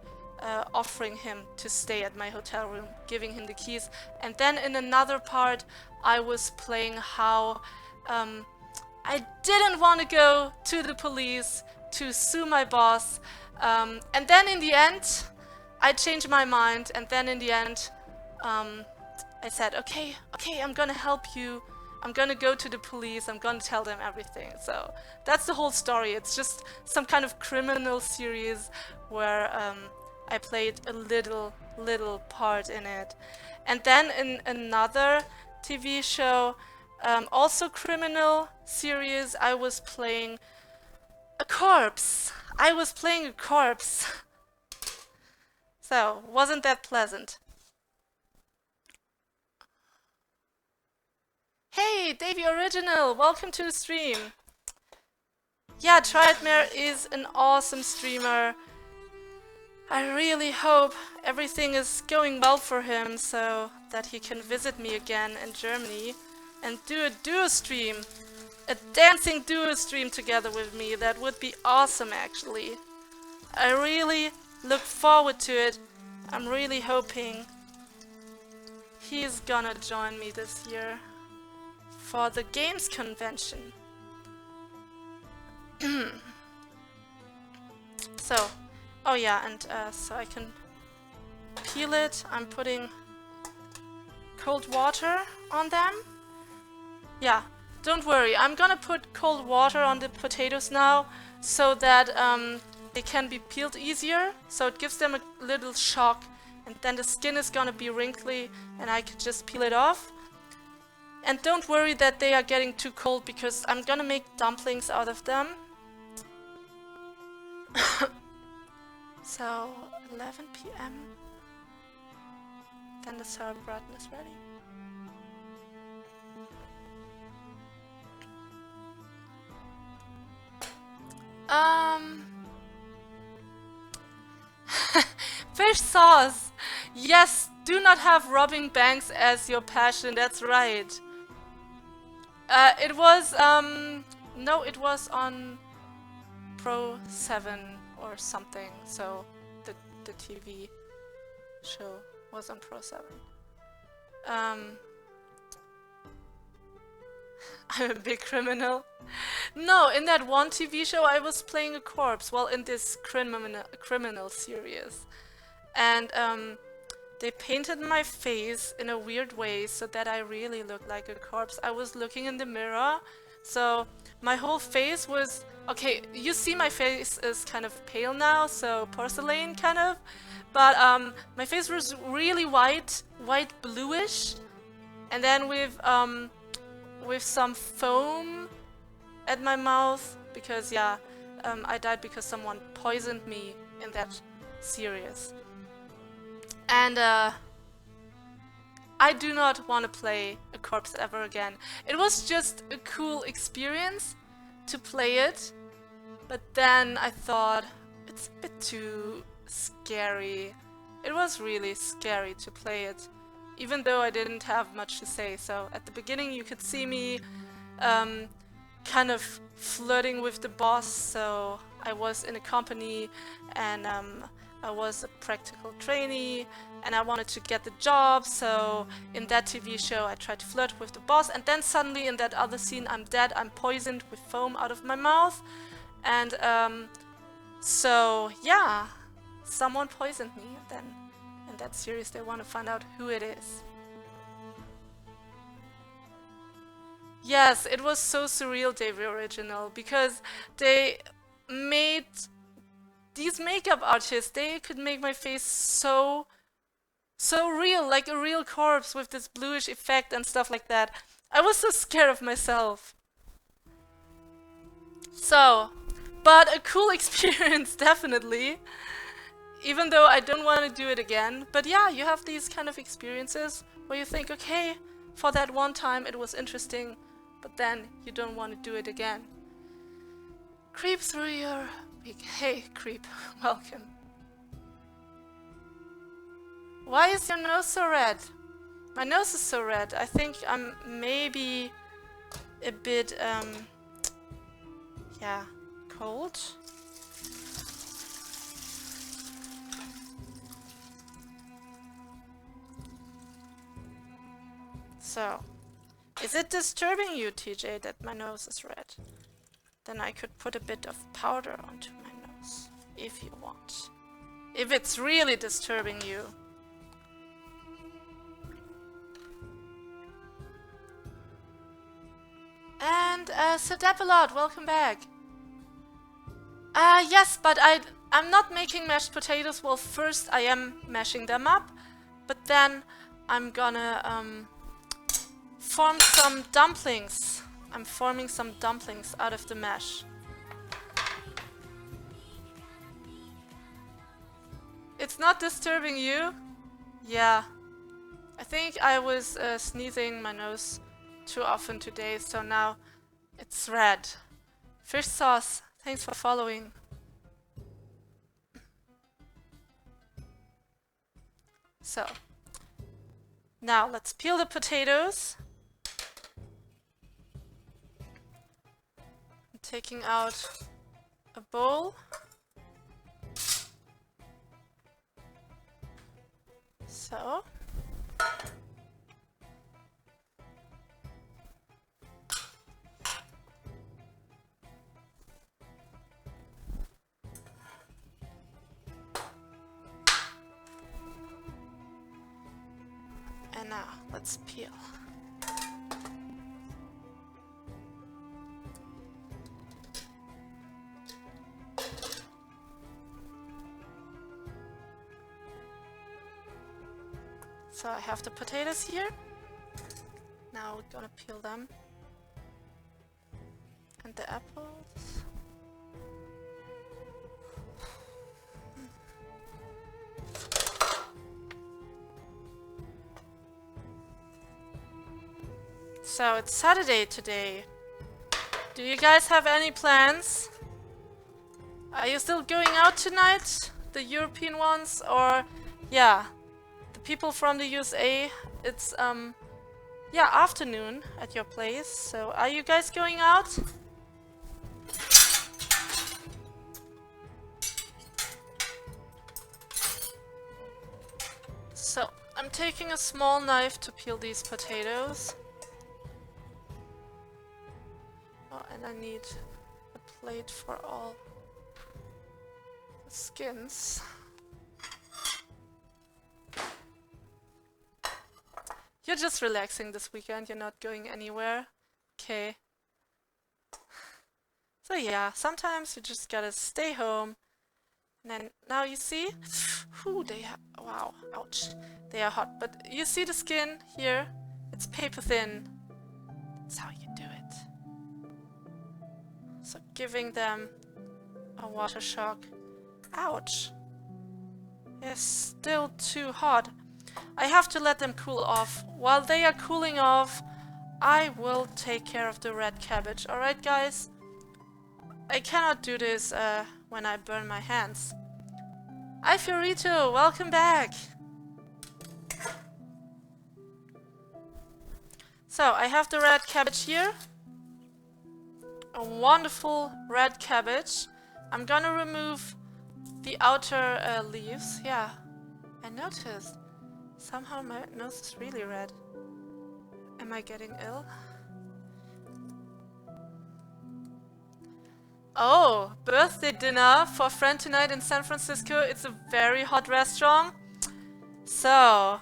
offering him to stay at my hotel room, giving him the keys. And then in another part, I was playing how I didn't want to go to the police to sue my boss. And then in the end, I changed my mind. And then in the end, I said, okay, I'm gonna help you. I'm gonna go to the police. I'm gonna tell them everything. So that's the whole story. It's just some kind of criminal series where I played a little part in it. And then in another TV show, also criminal series, I was playing a corpse. I was playing a corpse. So, wasn't that pleasant? Hey, Davey Original, welcome to the stream. Yeah, Triadmare is an awesome streamer. I really hope everything is going well for him so that he can visit me again in Germany and do a duo stream. A dancing duo stream together with me. That would be awesome, actually. I really look forward to it. I'm really hoping he's gonna join me this year for the games convention. So, oh yeah, and so I can peel it. I'm putting cold water on them. Yeah, don't worry. I'm gonna put cold water on the potatoes now so that they can be peeled easier. So it gives them a little shock, and then the skin is gonna be wrinkly and I can just peel it off. And don't worry that they are getting too cold because I'm gonna make dumplings out of them. So 11 p.m. Then the Sourbraten is ready. Fish sauce! Yes, do not have robbing banks as your passion, that's right. It was, no, it was on Pro 7 or something, so the TV show was on Pro 7. I'm a big criminal. No, in that one TV show I was playing a corpse, well, in this criminal series. And they painted my face in a weird way so that I really looked like a corpse. I was looking in the mirror, so my whole face was... Okay, you see my face is kind of pale now, so porcelain kind of. But my face was really white bluish. And then with some foam at my mouth, because yeah, I died because someone poisoned me in that series. And I do not want to play a corpse ever again. It was just a cool experience to play it, but then I thought it's a bit too scary. It was really scary to play it, even though I didn't have much to say. So at the beginning you could see me kind of flirting with the boss, so I was in a company and I was a practical trainee and I wanted to get the job, so in that TV show I tried to flirt with the boss, and then suddenly in that other scene I'm dead, I'm poisoned with foam out of my mouth, and so yeah, someone poisoned me, and then in that series they want to find out who it is. Yes, it was so surreal, the original, because they made these makeup artists, they could make my face so real, like a real corpse with this bluish effect and stuff like that. I was so scared of myself. So, but a cool experience, definitely. Even though I don't want to do it again. But yeah, you have these kind of experiences where you think, okay, for that one time it was interesting, but then you don't want to do it again. Creep through your beak. Hey, creep, welcome. Why is your nose so red? My nose is so red. I think I'm maybe a bit, yeah, cold. So, is it disturbing you, TJ, that my nose is red? Then I could put a bit of powder onto my nose, if you want. If it's really disturbing you. And Sedapalot, welcome back. Yes, but I'm not making mashed potatoes. Well, first I am mashing them up, but then I'm gonna form some dumplings. I'm forming some dumplings out of the mash. It's not disturbing you? Yeah. I think I was sneezing my nose too often today, so now it's red. Fish sauce, thanks for following. So, now let's peel the potatoes. I'm taking out a bowl. So. And now, let's peel. So I have the potatoes here. Now we're gonna peel them. And the apples. So it's Saturday today. Do you guys have any plans? Are you still going out tonight? The European ones? Or, yeah, the people from the USA, it's, yeah, afternoon at your place. So are you guys going out? So, I'm taking a small knife to peel these potatoes. Oh, and I need a plate for all the skins. You're just relaxing this weekend, you're not going anywhere. Okay. So yeah, sometimes you just gotta stay home. And then, now you see? Whew, wow, ouch. They are hot, but you see the skin here? It's paper thin. That's how you do it. So giving them a water shock. Ouch. They're still too hot. I have to let them cool off. While they are cooling off, I will take care of the red cabbage. Alright, guys? I cannot do this when I burn my hands. Hi Fiorito, welcome back. So I have the red cabbage here. A wonderful red cabbage. I'm gonna remove the outer leaves. Yeah, I noticed. Somehow my nose is really red. Am I getting ill? Oh, birthday dinner for a friend tonight in San Francisco. It's a very hot restaurant. So,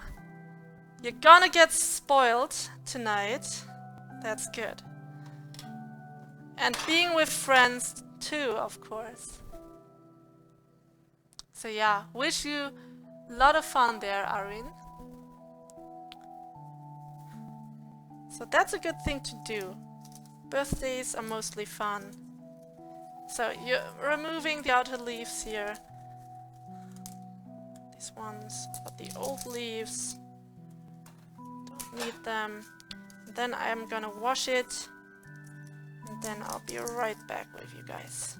you're gonna get spoiled tonight. That's good. And being with friends too, of course. So yeah, wish you a lot of fun there, Arin. So that's a good thing to do. Birthdays are mostly fun. So you're removing the outer leaves here. These ones, but the old leaves. Don't need them. Then I'm gonna wash it. And then I'll be right back with you guys.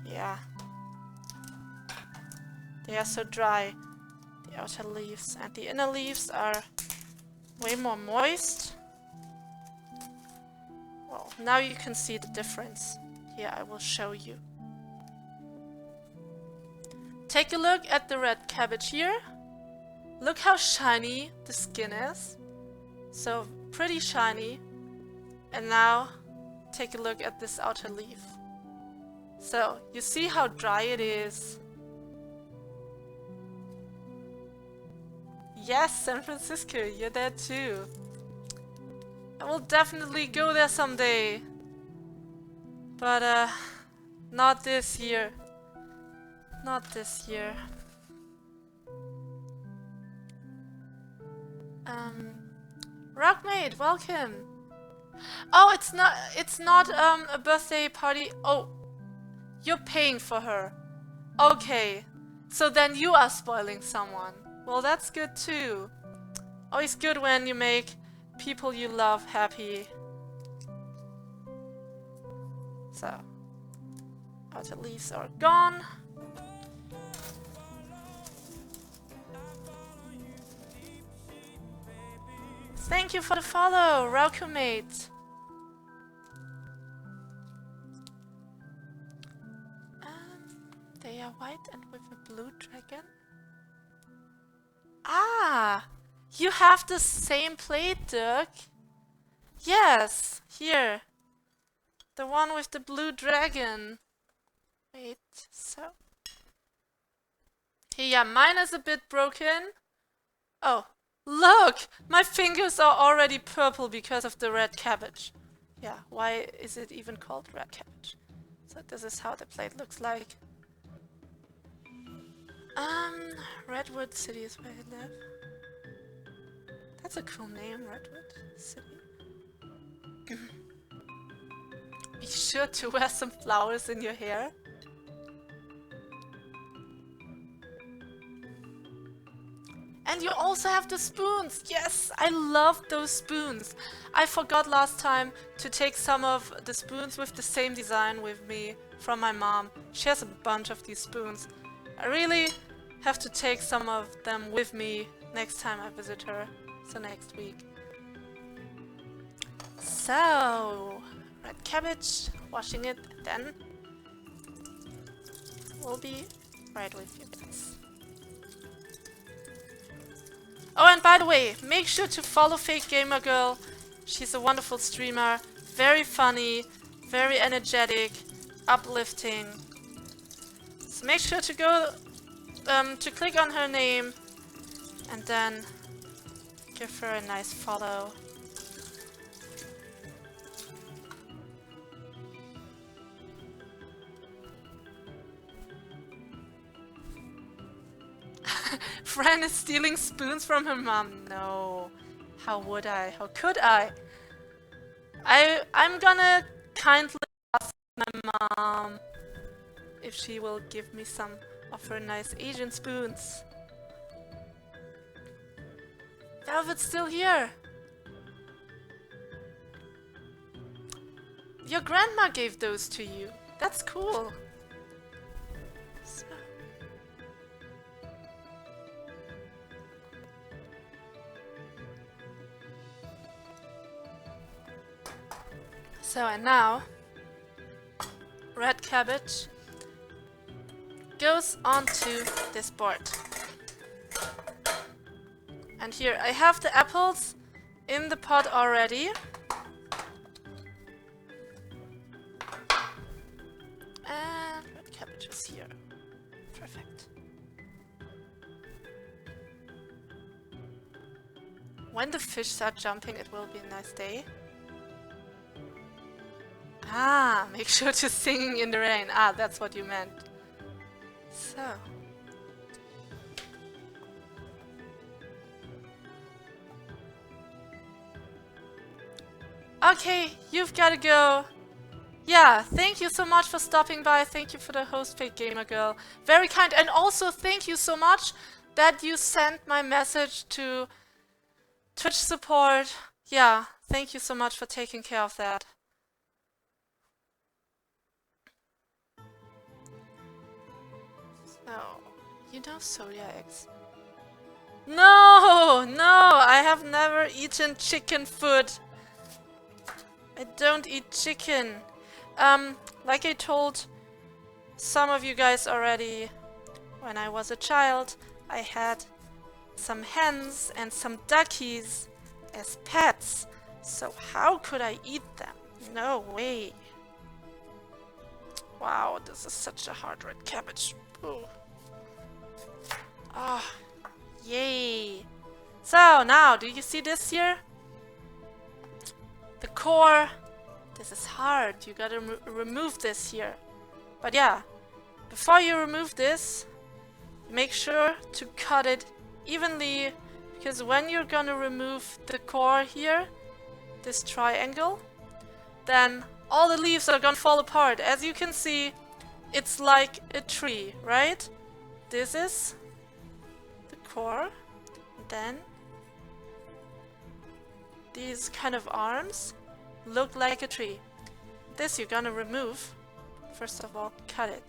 Yeah. They are so dry. The outer leaves and the inner leaves are way more moist. Well, now you can see the difference. Here, I will show you. Take a look at the red cabbage here. Look how shiny the skin is. So, pretty shiny. And now, take a look at this outer leaf. So, you see how dry it is. Yes, San Francisco, you're there too. I will definitely go there someday. But, not this year. Not this year. Rockmate, welcome. Oh, it's not a birthday party. Oh, you're paying for her. Okay. So then you are spoiling someone. Well, that's good too. Always good when you make people you love happy. So, outer leaves are gone. Thank you for the follow, Raukumate. They are white and with a blue dragon. Ah, you have the same plate, Dirk. Yes, here. The one with the blue dragon. Wait, so. Yeah, mine is a bit broken. Oh, look! My fingers are already purple because of the red cabbage. Yeah, why is it even called red cabbage? So this is how the plate looks like. Redwood City is where I live. That's a cool name, Redwood City. Be sure to wear some flowers in your hair. And you also have the spoons! Yes, I love those spoons. I forgot last time to take some of the spoons with the same design with me from my mom. She has a bunch of these spoons. I really have to take some of them with me next time I visit her. So next week. So, red cabbage, washing it, then we'll be right with you guys. Oh, and by the way, make sure to follow Fake Gamer Girl. She's a wonderful streamer, very funny, very energetic, uplifting. So make sure to go to click on her name and then give her a nice follow. Fran is stealing spoons from her mom. No. How would I? How could I? I'm gonna kindly ask my mom if she will give me some of her nice Asian spoons. Velvet's still here. Your grandma gave those to you. That's cool. So, and now red cabbage goes onto this board. And here I have the apples in the pot already. And red cabbage is here. Perfect. When the fish start jumping, it will be a nice day. Ah, make sure to sing in the rain. Ah, that's what you meant. So. Okay, you've got to go. Yeah, thank you so much for stopping by. Thank you for the host pick, Gamer Girl. Very kind. And also thank you so much that you sent my message to Twitch support. Yeah, thank you so much for taking care of that. So, you know soya eggs? No, I have never eaten chicken food. I don't eat chicken. Like I told some of you guys already, when I was a child, I had some hens and some duckies as pets. So how could I eat them? No way. Wow, this is such a hard red cabbage. Ooh. Ah, yay. So now, do you see this here? The core. This is hard. You gotta remove this here. But yeah, before you remove this, make sure to cut it evenly, because when you're gonna remove the core here, this triangle, then all the leaves are gonna fall apart. As you can see, it's like a tree, right? This is the core. Then these kind of arms look like a tree. This you're gonna remove. First of all, cut it.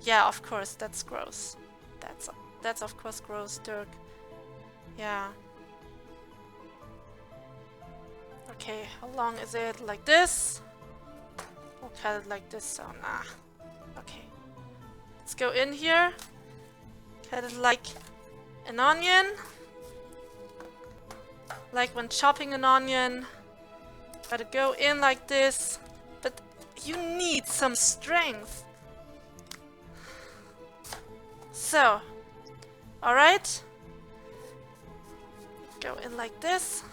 Yeah, of course, that's gross. That's of course gross, Dirk. Yeah. Okay, how long is it? Like this? We'll cut it like this, so nah. Okay. Let's go in here. Cut it like an onion. Like when chopping an onion. Gotta go in like this. But you need some strength. So, alright. Go in like this.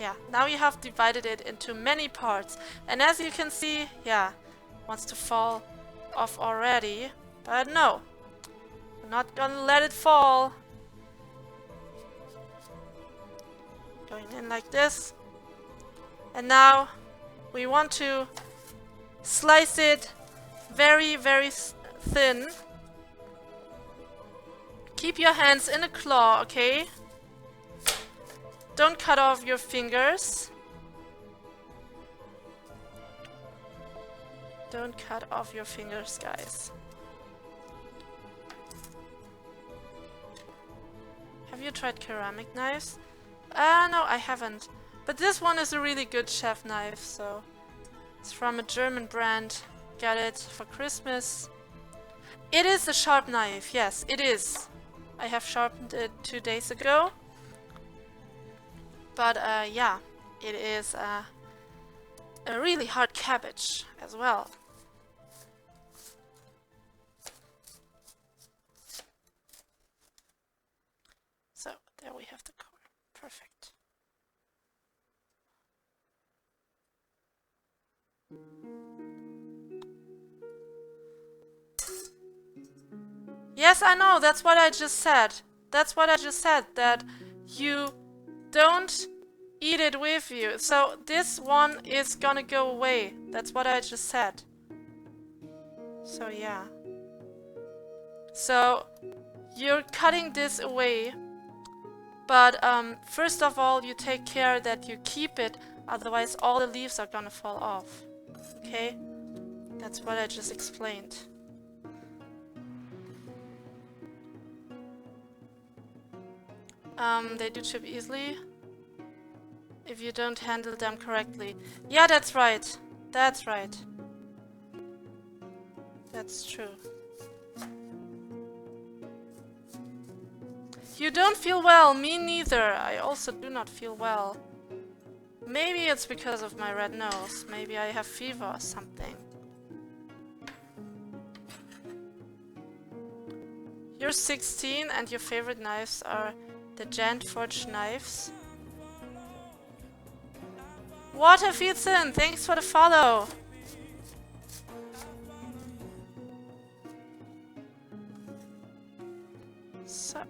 Yeah, now you have divided it into many parts. And as you can see, yeah, wants to fall off already. But no, we're not gonna let it fall. Going in like this. And now we want to slice it very, very thin. Keep your hands in a claw, okay? Don't cut off your fingers. Don't cut off your fingers, guys. Have you tried ceramic knives? No, I haven't. But this one is a really good chef knife, so it's from a German brand. Got it for Christmas. It is a sharp knife, yes, it is. I have sharpened it 2 days ago. But yeah, it is a really hard cabbage as well. So there we have the core. Perfect. Yes, I know, that's what I just said. That's what I just said, that you don't eat it with you. So this one is gonna go away. That's what I just said. So yeah. So you're cutting this away. But first of all, you take care that you keep it Otherwise, all the leaves are gonna fall off. Okay? That's what I just explained. They do chip easily if you don't handle them correctly. Yeah, that's right. That's right. That's true. You don't feel well. Me neither. I also do not feel well. Maybe it's because of my red nose. Maybe I have fever or something. You're 16 and your favorite knives are the Gent forged knives. Waterfieldsson, thanks for the follow. So,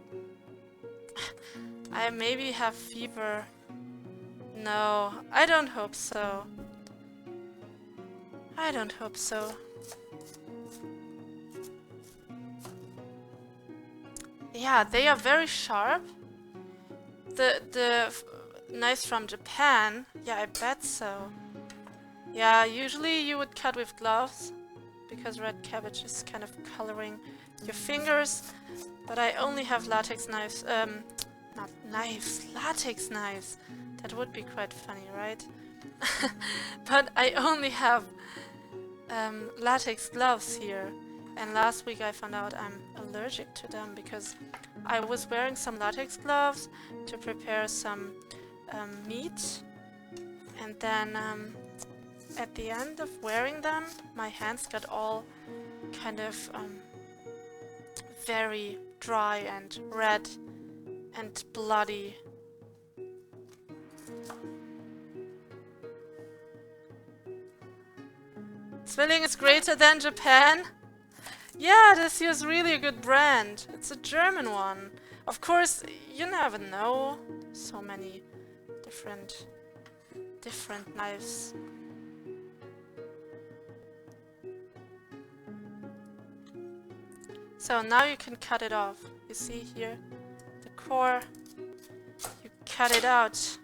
I maybe have fever. No, I don't hope so. I don't hope so. Yeah, they are very sharp. The knives from Japan, yeah, I bet so. Yeah, usually you would cut with gloves because red cabbage is kind of coloring your fingers. But I only have latex knives. Not knives, latex knives. That would be quite funny, right? But I only have latex gloves here. And last week I found out I'm allergic to them because I was wearing some latex gloves to prepare some meat. And then at the end of wearing them, my hands got all kind of very dry and red and bloody. Zwilling is greater than Japan? Yeah, this here's really a good brand. It's a German one. Of course, you never know. So many different knives. So now you can cut it off. You see here, the core, you cut it out.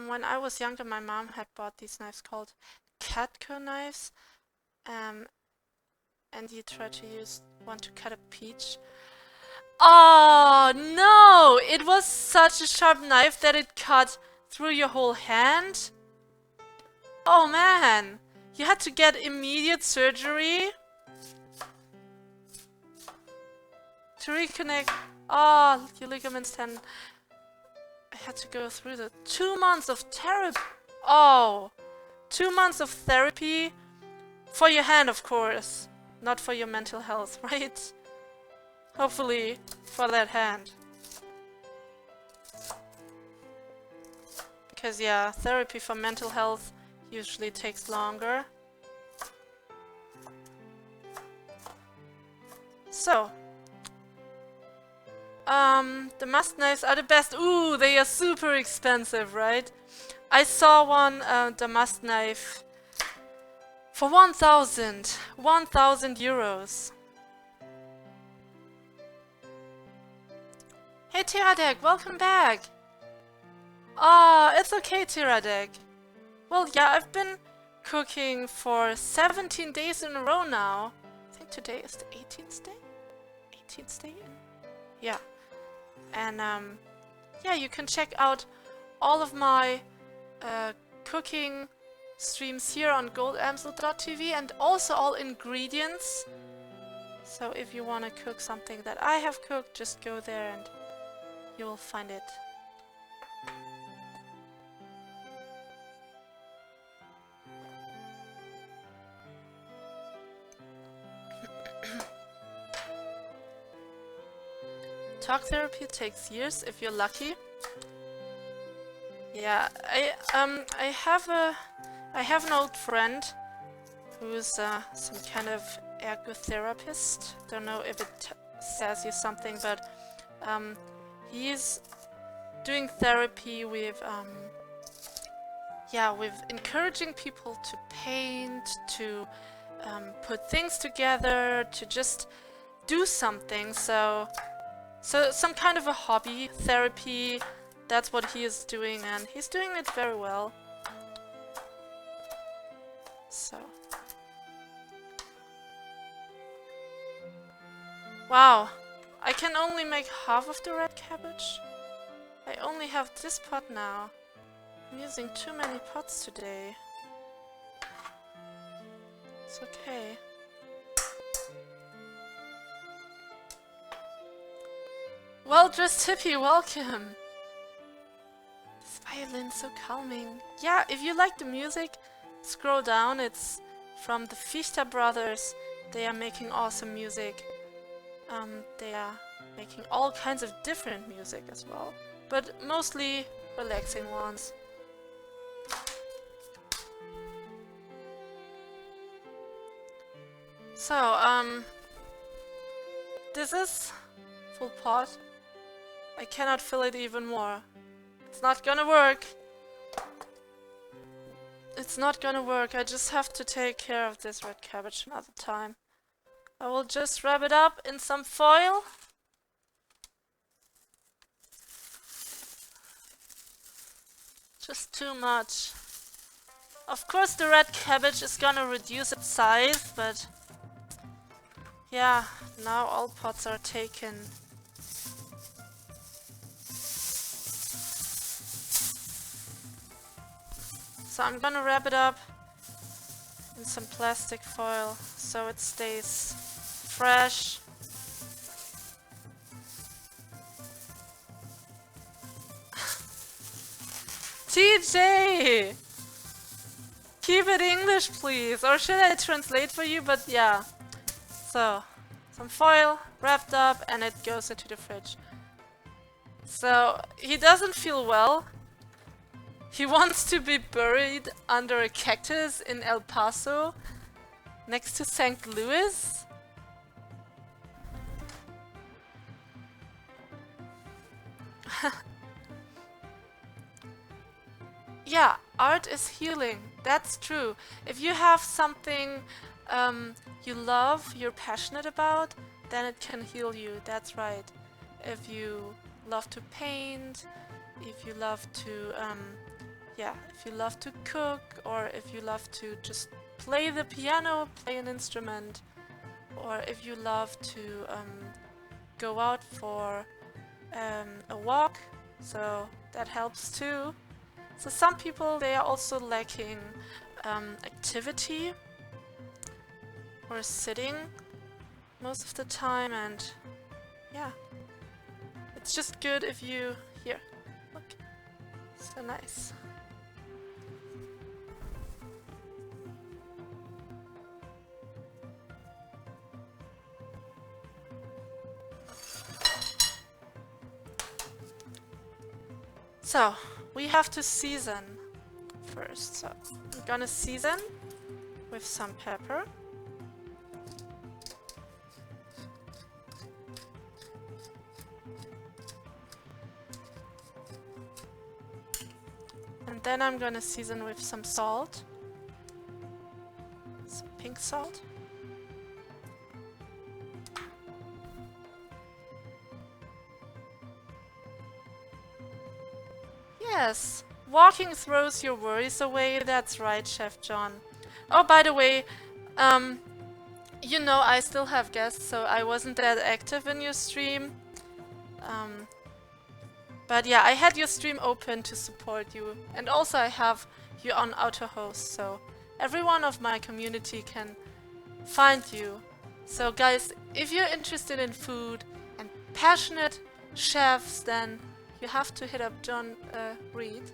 When I was younger, my mom had bought these knives called Catco knives. And you try to use one to cut a peach. Oh no! It was such a sharp knife that it cut through your whole hand. Oh man! You had to get immediate surgery to reconnect. Oh, your ligaments then. I had to go through the 2 months of therapy. Oh, 2 months of therapy for your hand, of course, not for your mental health, right? Hopefully for that hand. Because yeah, therapy for mental health usually takes longer. So, the must knives are the best. Ooh, they are super expensive, right? I saw one damask knife for 1,000 euros. Hey Tiradek, welcome back. Ah, it's okay Tiradek. Well, yeah, I've been cooking for 17 days in a row now. I think today is the 18th day? 18th day? Yeah. And yeah, you can check out all of my cooking streams here on goldamsel.tv and also all ingredients. So if you want to cook something that I have cooked, just go there and you will find it. Talk therapy takes years if you're lucky. Yeah, I have an old friend who's some kind of ergotherapist. Don't know if it says you something, but he's doing therapy with yeah, with encouraging people to paint, to put things together, to just do something, so some kind of a hobby, therapy, that's what he is doing, and he's doing it very well. So. Wow, I can only make half of the red cabbage. I only have this pot now. I'm using too many pots today. It's okay. Well-dressed hippie, welcome! This violin's so calming. Yeah, if you like the music, scroll down. It's from the Fichter brothers. They are making awesome music. They are making all kinds of different music as well, but mostly relaxing ones. So, this is full pot. I cannot fill it even more. It's not gonna work. It's not gonna work. I just have to take care of this red cabbage another time. I will just wrap it up in some foil. Just too much. Of course the red cabbage is gonna reduce its size, but yeah, now all pots are taken. So I'm gonna wrap it up in some plastic foil so it stays fresh. TJ! Keep it English, please. Or should I translate for you? But yeah. So, some foil wrapped up and it goes into the fridge. So, he doesn't feel well. He wants to be buried under a cactus in El Paso, next to St. Louis. Yeah, art is healing. That's true. If you have something you love, you're passionate about, then it can heal you. That's right. If you love to paint, if you love to if you love to cook, or if you love to just play the piano, play an instrument, or if you love to go out for a walk, so that helps too. So some people, they are also lacking activity or sitting most of the time, and yeah, it's just good if you, here, look, so nice. So, we have to season first. So, I'm gonna season with some pepper. And then I'm gonna season with some salt. Some pink salt. Yes, walking throws your worries away. That's right, Chef John. Oh, by the way, you know I still have guests, so I wasn't that active in your stream. But yeah, I had your stream open to support you, and also I have you on auto host, so everyone of my community can find you. So guys, if you're interested in food and passionate chefs, then you have to hit up John Reed.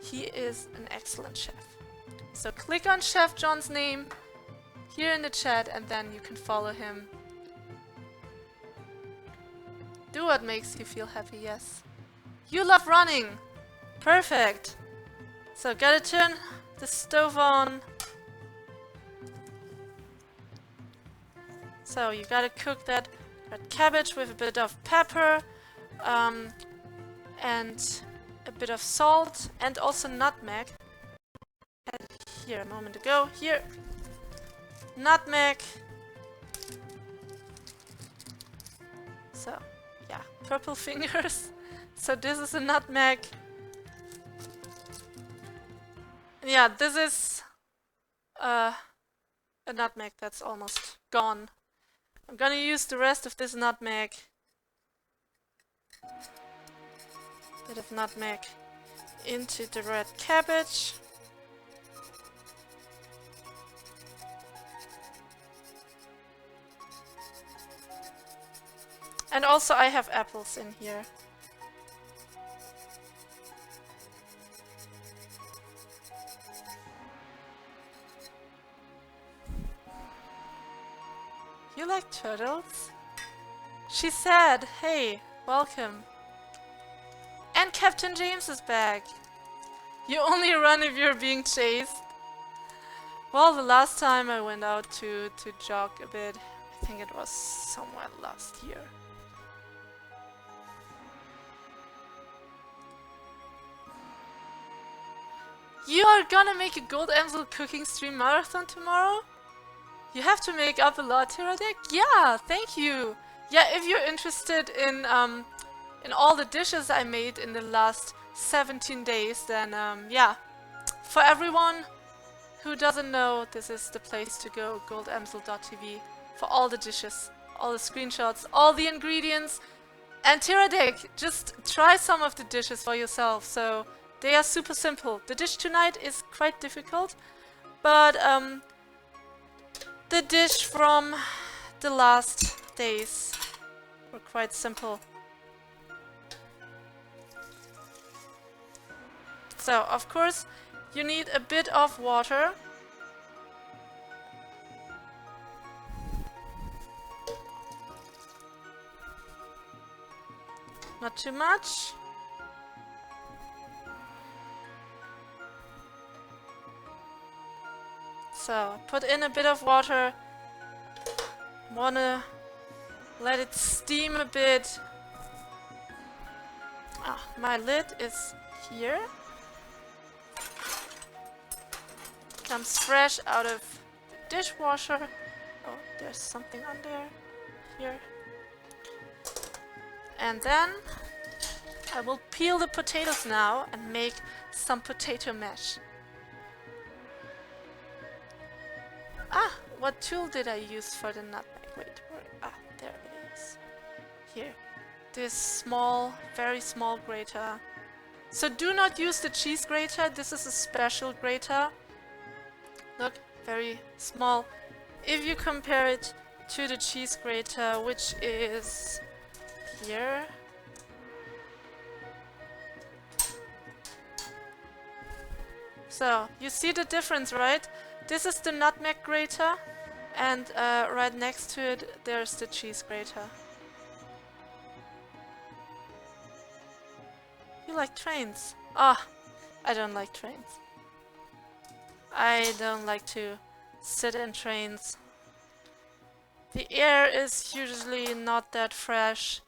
He is an excellent chef. So click on Chef John's name here in the chat and then you can follow him. Do what makes you feel happy, yes. You love running! Perfect! So gotta turn the stove on. So you gotta cook that red cabbage with a bit of pepper. And a bit of salt and also nutmeg. And here, a moment ago, here, nutmeg. So, yeah, purple fingers. So this is a nutmeg. Yeah, this is a nutmeg that's almost gone. I'm gonna use the rest of this nutmeg. Bit of nutmeg into the red cabbage. And also I have apples in here. You like turtles? She said, hey, welcome. And Captain James is back. You only run if you're being chased. Well, the last time I went out to jog a bit, I think it was somewhere last year. You are gonna make a Goldamsel cooking stream marathon tomorrow? You have to make up a lot, Tiradek? Yeah, thank you. Yeah, if you're interested in all the dishes I made in the last 17 days, then yeah. For everyone who doesn't know, this is the place to go, goldamsel.tv, for all the dishes, all the screenshots, all the ingredients. And Tiradek, just try some of the dishes for yourself. So they are super simple. The dish tonight is quite difficult, but the dish from the last days were quite simple. So, of course, you need a bit of water. Not too much. So, put in a bit of water. Wanna let it steam a bit. Ah, my lid is here. Comes fresh out of the dishwasher. Oh, there's something on there. Here. And then I will peel the potatoes now and make some potato mash. Ah, what tool did I use for the nutmeg? Wait, where? Ah, there it is. Here. This small, very small grater. So do not use the cheese grater. This is a special grater. Look, very small. If you compare it to the cheese grater, which is here. So, you see the difference, right? This is the nutmeg grater, and right next to it, there's the cheese grater. You like trains? Ah, I don't like trains. I don't like to sit in trains. The air is usually not that fresh.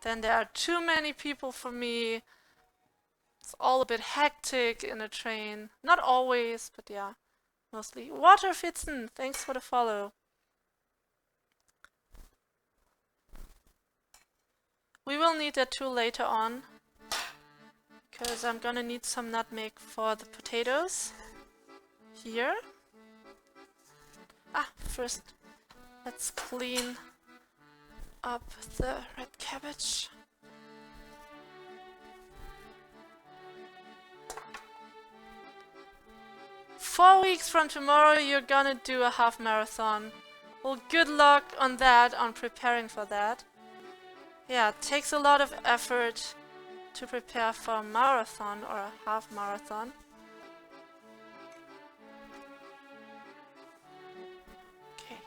Then there are too many people for me. It's all a bit hectic in a train. Not always, but yeah, mostly. Water Fitzen, thanks for the follow. We will need that tool later on, because I'm gonna need some nutmeg for the potatoes. Here. Ah, first let's clean up the red cabbage. "4 weeks from tomorrow you're gonna do a half marathon." Well, good luck on that, on preparing for that. Yeah, it takes a lot of effort to prepare for a marathon or a half marathon. Okay.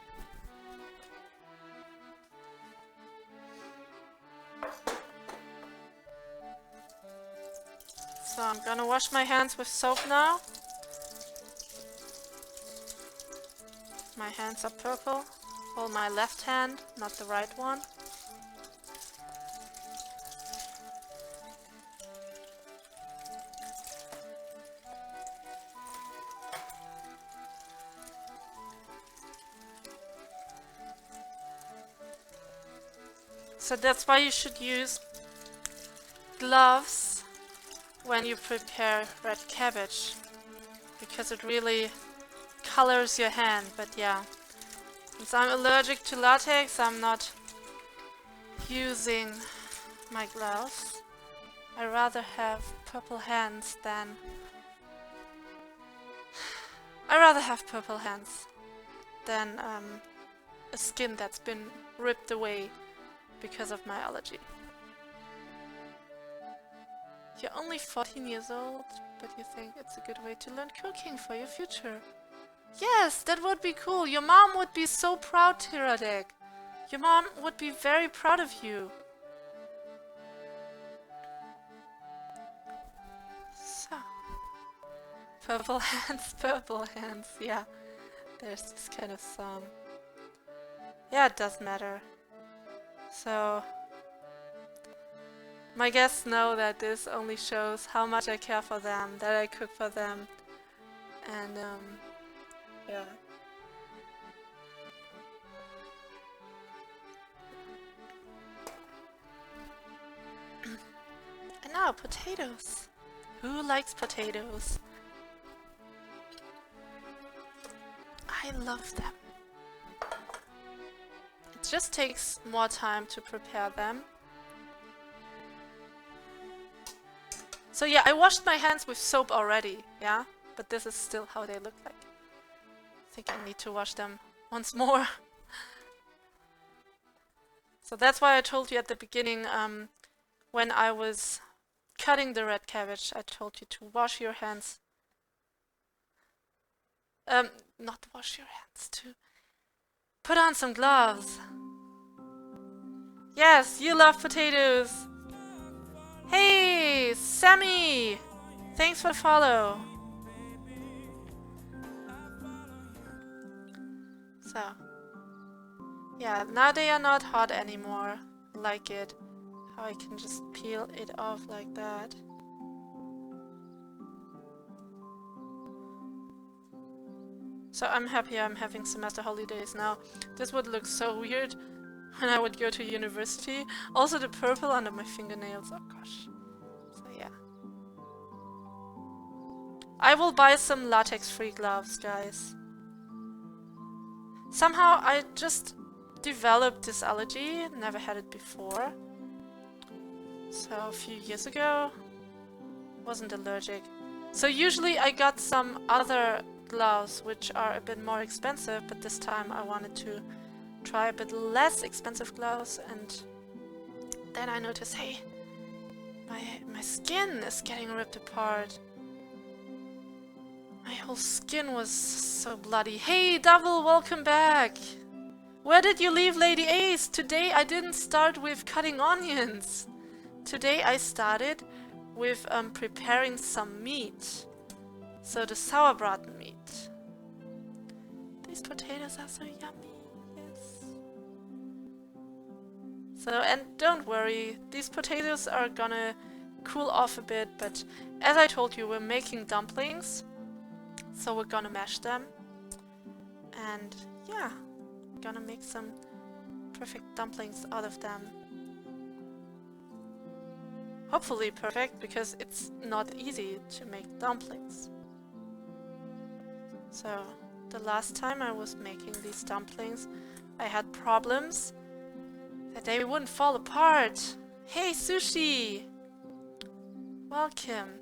So I'm gonna wash my hands with soap now. My hands are purple. Well, my left hand, not the right one. So that's why you should use gloves when you prepare red cabbage, because it really colors your hand. But yeah, since I'm allergic to latex, I'm not using my gloves. I rather have purple hands than a skin that's been ripped away because of my allergy. You're only 14 years old, but you think it's a good way to learn cooking for your future. Yes, that would be cool. Your mom would be so proud, Tiradek. Your mom would be very proud of you. So. Purple hands, yeah. There's this kind of song. Yeah, it does matter. So, my guests know that this only shows how much I care for them, that I cook for them, and yeah. And now, potatoes. Who likes potatoes? I love them. It just takes more time to prepare them. So yeah, I washed my hands with soap already, yeah? But this is still how they look like. I think I need to wash them once more. So that's why I told you at the beginning, when I was cutting the red cabbage, I told you to wash your hands. Not wash your hands, to put on some gloves. Yes, you love potatoes. Hey, Sammy! Thanks for the follow. So, yeah, now they are not hot anymore. I like it. How I can just peel it off like that. So I'm happy I'm having semester holidays now. This would look so weird when I would go to university. Also the purple under my fingernails, oh gosh. So yeah. I will buy some latex-free gloves, guys. Somehow I just developed this allergy, never had it before. So a few years ago, wasn't allergic. So usually I got some other gloves which are a bit more expensive, but this time I wanted to try a bit less expensive gloves, and then I noticed, hey, my skin is getting ripped apart. My whole skin was so bloody. Hey Double, welcome back! Where did you leave Lady Ace? Today I didn't start with cutting onions. Today I started with preparing some meat. So the Sourbraten meat. These potatoes are so yummy, yes. So, and don't worry, these potatoes are gonna cool off a bit, but as I told you, we're making dumplings. So we're gonna mash them. And yeah, we're gonna make some perfect dumplings out of them. Hopefully perfect, because it's not easy to make dumplings. So, the last time I was making these dumplings, I had problems that they wouldn't fall apart. Hey Sushi! Welcome.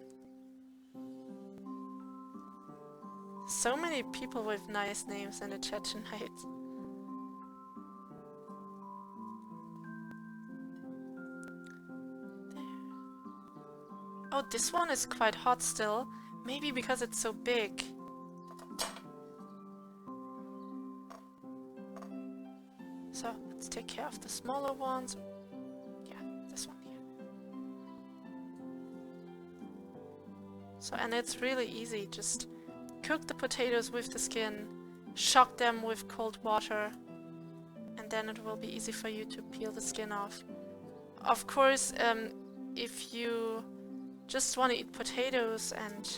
So many people with nice names in the chat tonight. There. Oh, this one is quite hot still. Maybe because it's so big. So, let's take care of the smaller ones. Yeah, this one here. So, and it's really easy. Just cook the potatoes with the skin, shock them with cold water, and then it will be easy for you to peel the skin off. Of course, if you just want to eat potatoes and...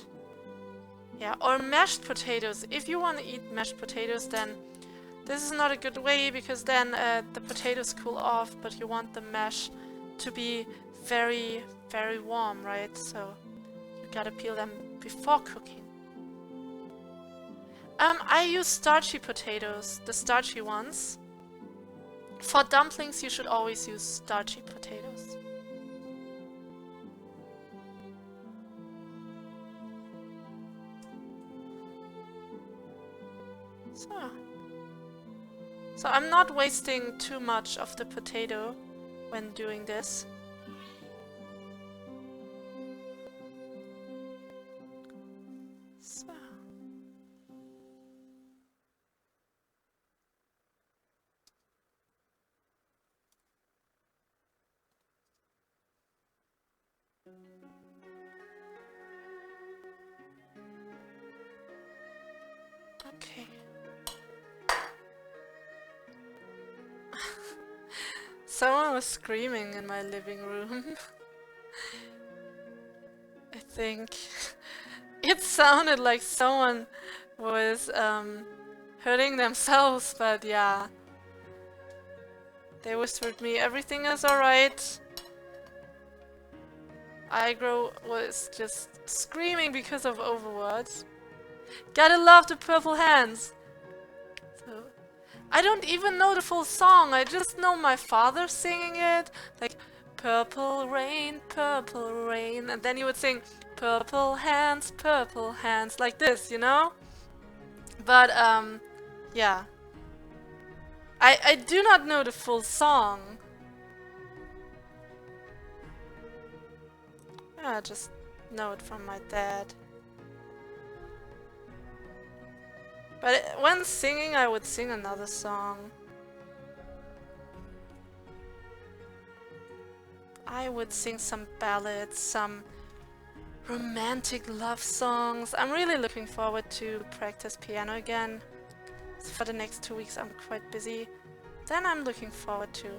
yeah, or mashed potatoes. If you want to eat mashed potatoes, then This is not a good way because then the potatoes cool off, but you want the mash to be very, very warm, right? So you gotta peel them before cooking. I use starchy potatoes, the starchy ones. For dumplings, you should always use starchy potatoes. So I'm not wasting too much of the potato when doing this. So. Okay. Someone was screaming in my living room. I think it sounded like someone was hurting themselves, but yeah. They whispered me, everything is alright. Igro was just screaming because of overwords. Gotta love the purple hands! So, I don't even know the full song, I just know my father singing it. Like, purple rain, and then he would sing, purple hands, like this, you know? But, yeah. I do not know the full song. I just know it from my dad. But when singing, I would sing another song. I would sing some ballads, some romantic love songs. I'm really looking forward to practice piano again. So for the next 2 weeks I'm quite busy. Then I'm looking forward to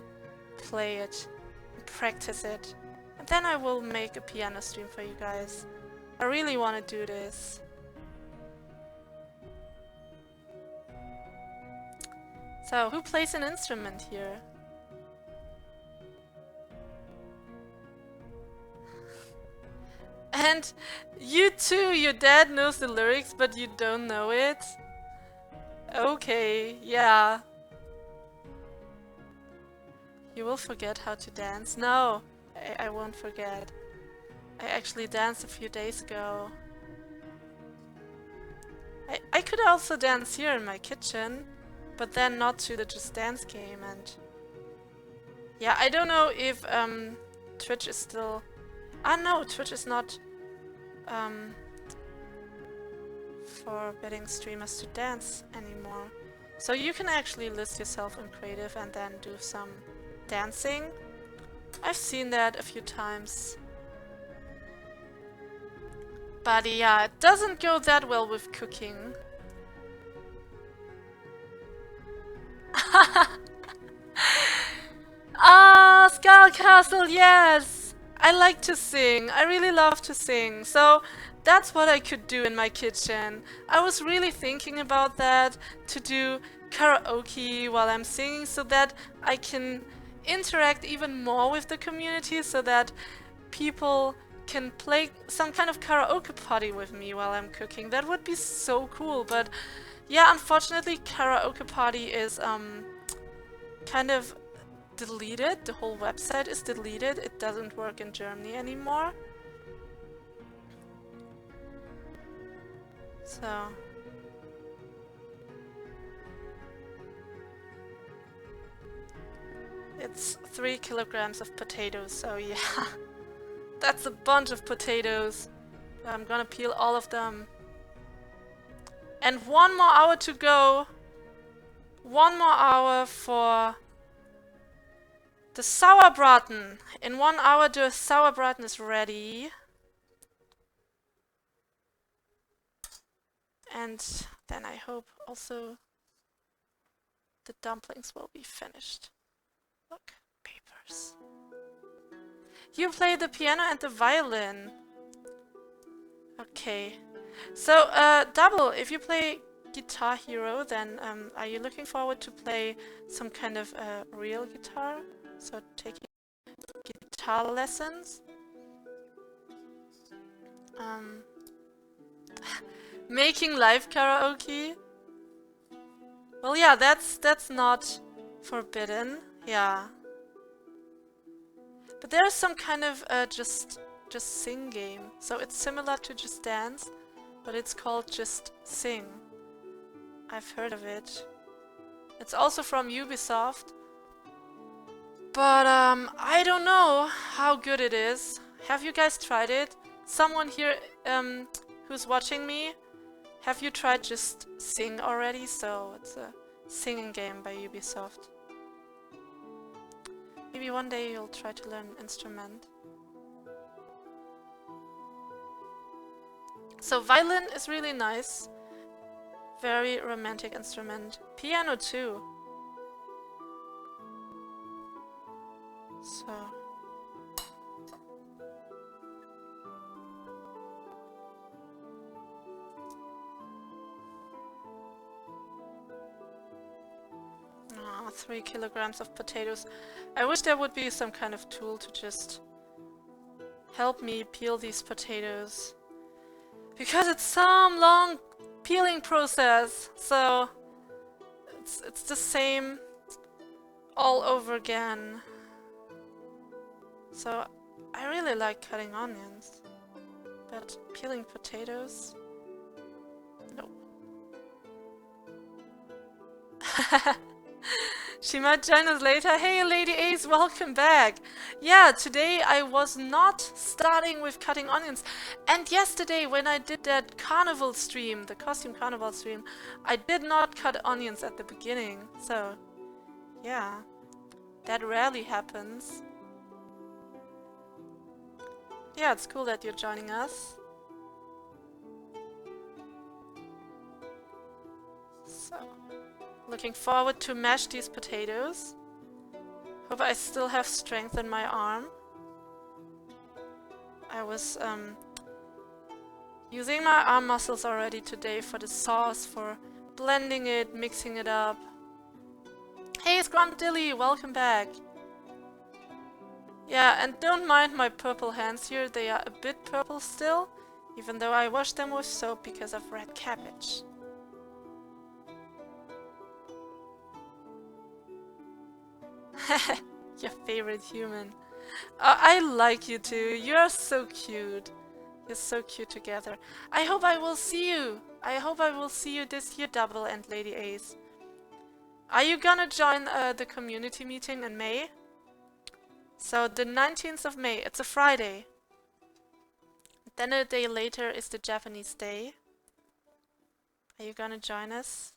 play it, and practice it. And then I will make a piano stream for you guys. I really want to do this. So, who plays an instrument here? And you too, your dad knows the lyrics, but you don't know it? Okay, yeah. You will forget how to dance? No, I won't forget. I actually danced a few days ago. I could also dance here in my kitchen, but then not to the Just Dance game, and yeah, I don't know if Twitch is still... Ah no, Twitch is not forbidding streamers to dance anymore. So you can actually list yourself in creative and then do some dancing. I've seen that a few times. But yeah, it doesn't go that well with cooking. Ah, Skull Castle, yes! I like to sing. I really love to sing. So that's what I could do in my kitchen. I was really thinking about that, to do karaoke while I'm singing so that I can interact even more with the community, so that people can play some kind of karaoke party with me while I'm cooking. That would be so cool, but yeah, unfortunately karaoke party is kind of deleted. The whole website is deleted. It doesn't work in Germany anymore. So it's 3 kilograms of potatoes, so yeah. That's a bunch of potatoes. I'm gonna peel all of them. And 1 more hour to go. 1 more hour for the Sourbraten. In 1 hour the Sourbraten is ready. And then I hope also the dumplings will be finished. Look, papers. You play the piano and the violin. Okay. So, Double, if you play Guitar Hero, then are you looking forward to play some kind of real guitar? So taking guitar lessons? Making live karaoke? Well, yeah, that's not forbidden. Yeah. But there's some kind of just sing game. So it's similar to Just Dance, but it's called Just Sing. I've heard of it. It's also from Ubisoft. But I don't know how good it is. Have you guys tried it? Someone here who's watching me, have you tried Just Sing already? So it's a singing game by Ubisoft. Maybe one day you'll try to learn an instrument. So violin is really nice. Very romantic instrument. Piano too. So... Oh, 3 kilograms of potatoes. I wish there would be some kind of tool to just help me peel these potatoes. Because it's some long peeling process, so it's the same all over again. So I really like cutting onions, but peeling potatoes? No. She might join us later. Hey Lady Ace, welcome back! Yeah, today I was not starting with cutting onions. And yesterday when I did that carnival stream, the costume carnival stream, I did not cut onions at the beginning. So, yeah, that rarely happens. Yeah, it's cool that you're joining us. So... looking forward to mash these potatoes. Hope I still have strength in my arm. I was using my arm muscles already today for the sauce, for blending it, mixing it up. Hey Scrumdilly, welcome back. Yeah, and don't mind my purple hands here, they are a bit purple still, even though I washed them with soap because of red cabbage. Your favorite human. I like you too. You're so cute. You're so cute together. I hope I will see you. I hope I will see you this year, Double and Lady Ace. Are you gonna join the community meeting in May? So the 19th of May. It's a Friday. Then a day later is the Japanese day. Are you gonna join us?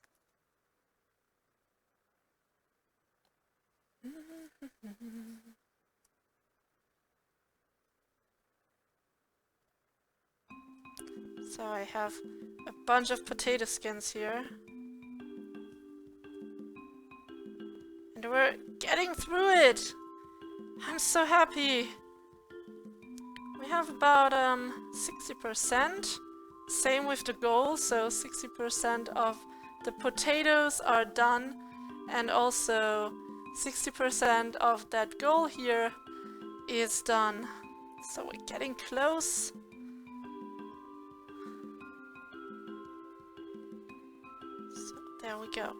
So I have a bunch of potato skins here. And we're getting through it! I'm so happy! We have about 60%. Same with the goal, so 60% of the potatoes are done. And also 60% of that goal here is done. So we're getting close. So there we go.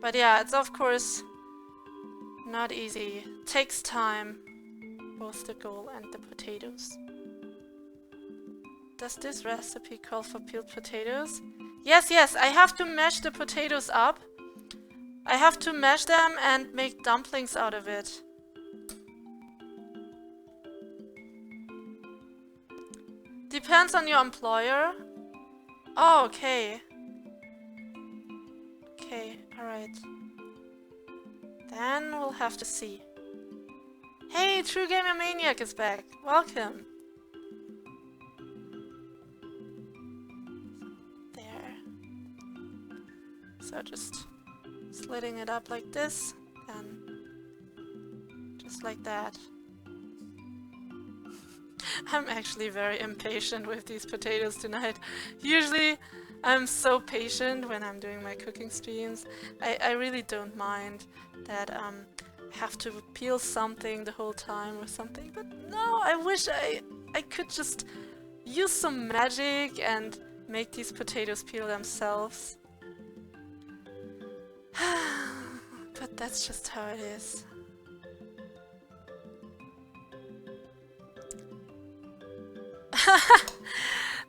But yeah, it's of course not easy. Takes time. Both the goal and the potatoes. Does this recipe call for peeled potatoes? Yes, yes, I have to mash the potatoes up. I have to mash them and make dumplings out of it. Depends on your employer. Oh, okay. Okay, alright. Then we'll have to see. Hey, True Gamer Maniac is back. Welcome. There. So just slitting it up like this, and just like that. I'm actually very impatient with these potatoes tonight. Usually I'm so patient when I'm doing my cooking streams. I really don't mind that I have to peel something the whole time or something, but no, I wish I could just use some magic and make these potatoes peel themselves. But that's just how it is.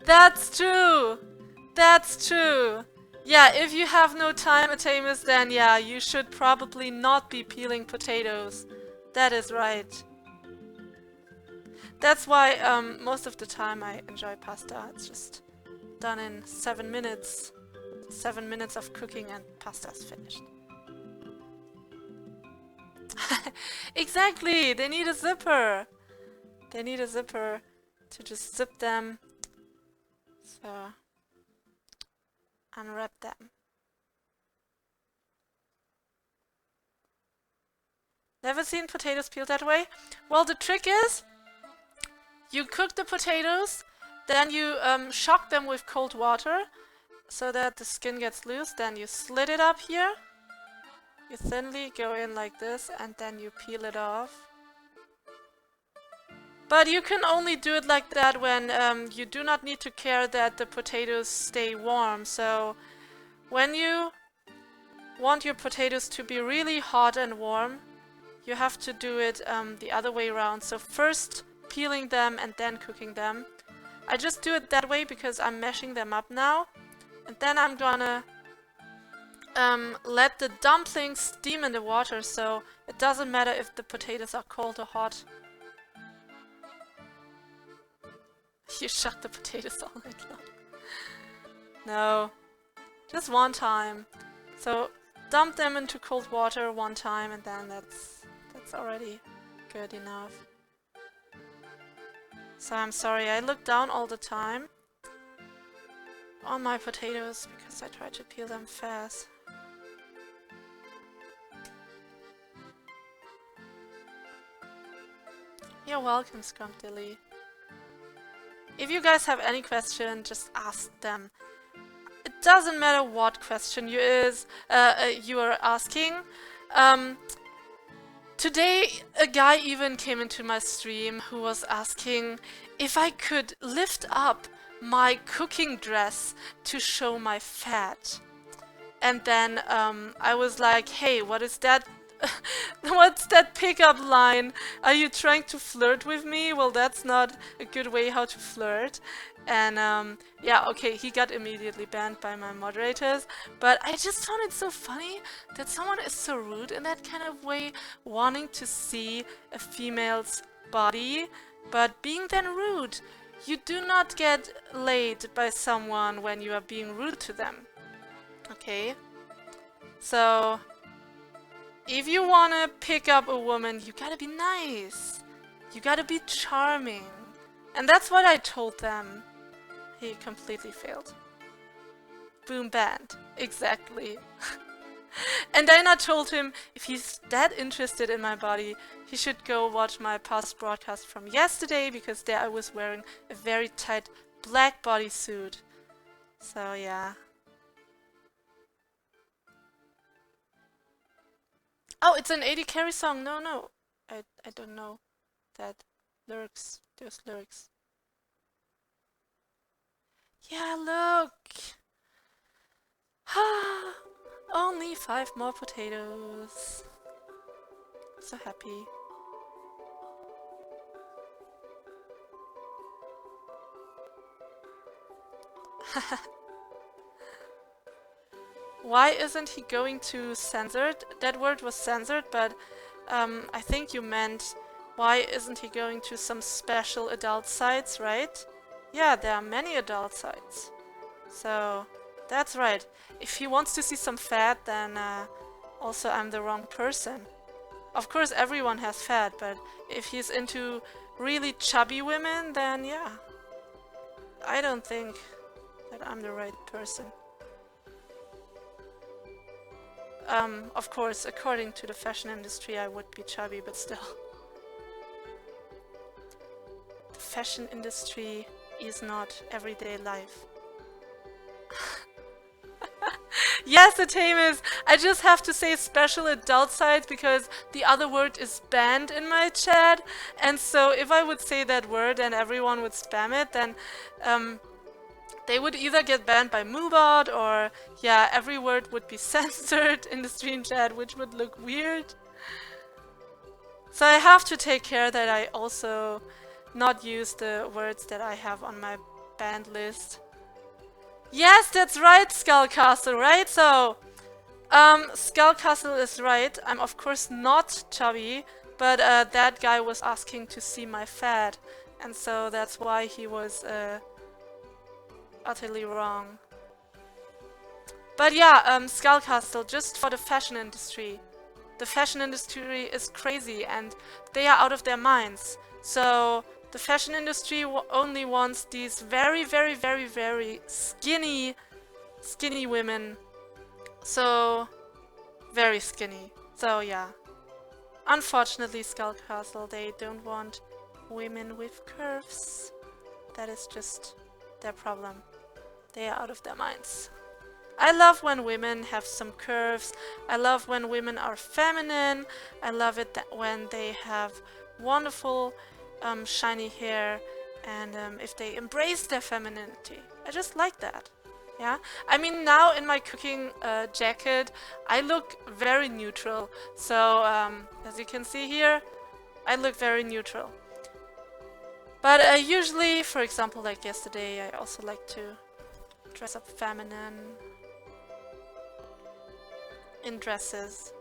That's true! That's true! Yeah, if you have no time, Atamus, then yeah, you should probably not be peeling potatoes. That is right. That's why most of the time I enjoy pasta. It's just done in 7 minutes. 7 minutes of cooking and pasta's finished. Exactly! They need a zipper! They need a zipper to just zip them. So, unwrap them. Never seen potatoes peeled that way? Well, the trick is, you cook the potatoes, then you shock them with cold water so that the skin gets loose, then you slit it up here. You thinly go in like this and then you peel it off. But you can only do it like that when you do not need to care that the potatoes stay warm. So when you want your potatoes to be really hot and warm, you have to do it the other way around. So first peeling them and then cooking them. I just do it that way because I'm mashing them up now. And then I'm gonna let the dumplings steam in the water, so it doesn't matter if the potatoes are cold or hot. You shuck the potatoes all night long. No, just one time. So dump them into cold water one time and then that's already good enough. So I'm sorry, I look down all the time on my potatoes because I try to peel them fast. You're welcome, Scrumpdilly. If you guys have any question, just ask them. It doesn't matter what question you are asking. Today, a guy even came into my stream who was asking if I could lift up my cooking dress to show my fat. And then I was like, hey, what is that? What's that pickup line? Are you trying to flirt with me? Well, that's not a good way how to flirt. And yeah, okay, he got immediately banned by my moderators. But I just found it so funny that someone is so rude in that kind of way, wanting to see a female's body, but being then rude. You do not get laid by someone when you are being rude to them. Okay? So if you wanna pick up a woman, you gotta be nice. You gotta be charming. And that's what I told them. He completely failed. Boom, banned. Exactly. And then I told him if he's that interested in my body, he should go watch my past broadcast from yesterday, because there I was wearing a very tight black bodysuit. So yeah. Oh, it's an 80 carry song. No. I don't know that lyrics. Those lyrics. Yeah, look. Only 5 more potatoes. So happy. Why isn't he going to censored? That word was censored, but I think you meant why isn't he going to some special adult sites, right? Yeah, there are many adult sites. So that's right. If he wants to see some fat, then also I'm the wrong person. Of course everyone has fat, but if he's into really chubby women, then yeah. I don't think that I'm the right person. Of course, according to the fashion industry, I would be chubby, but still. fashion industry is not everyday life. Yes, the tame is. I just have to say special adult sites because the other word is banned in my chat. And so if I would say that word and everyone would spam it, then they would either get banned by Moobot or, yeah, every word would be censored in the stream chat, which would look weird. So I have to take care that I also not use the words that I have on my banned list. Yes, that's right, Skullcastle, right? So, Skullcastle is right. I'm of course not chubby, but that guy was asking to see my fat, and so that's why he was utterly wrong. But yeah, Skullcastle, just for the fashion industry. The fashion industry is crazy and they are out of their minds. So the fashion industry only wants these very, very, very, very skinny women. So very skinny. So yeah. Unfortunately, Skullcastle, they don't want women with curves. That is just their problem. They are out of their minds. I love when women have some curves. I love when women are feminine. I love it when they have wonderful shiny hair and if they embrace their femininity. I just like that. Yeah, I mean now in my cooking jacket I look very neutral. So as you can see here, I look very neutral. But usually, for example, like yesterday, I also like to dress up feminine in dresses.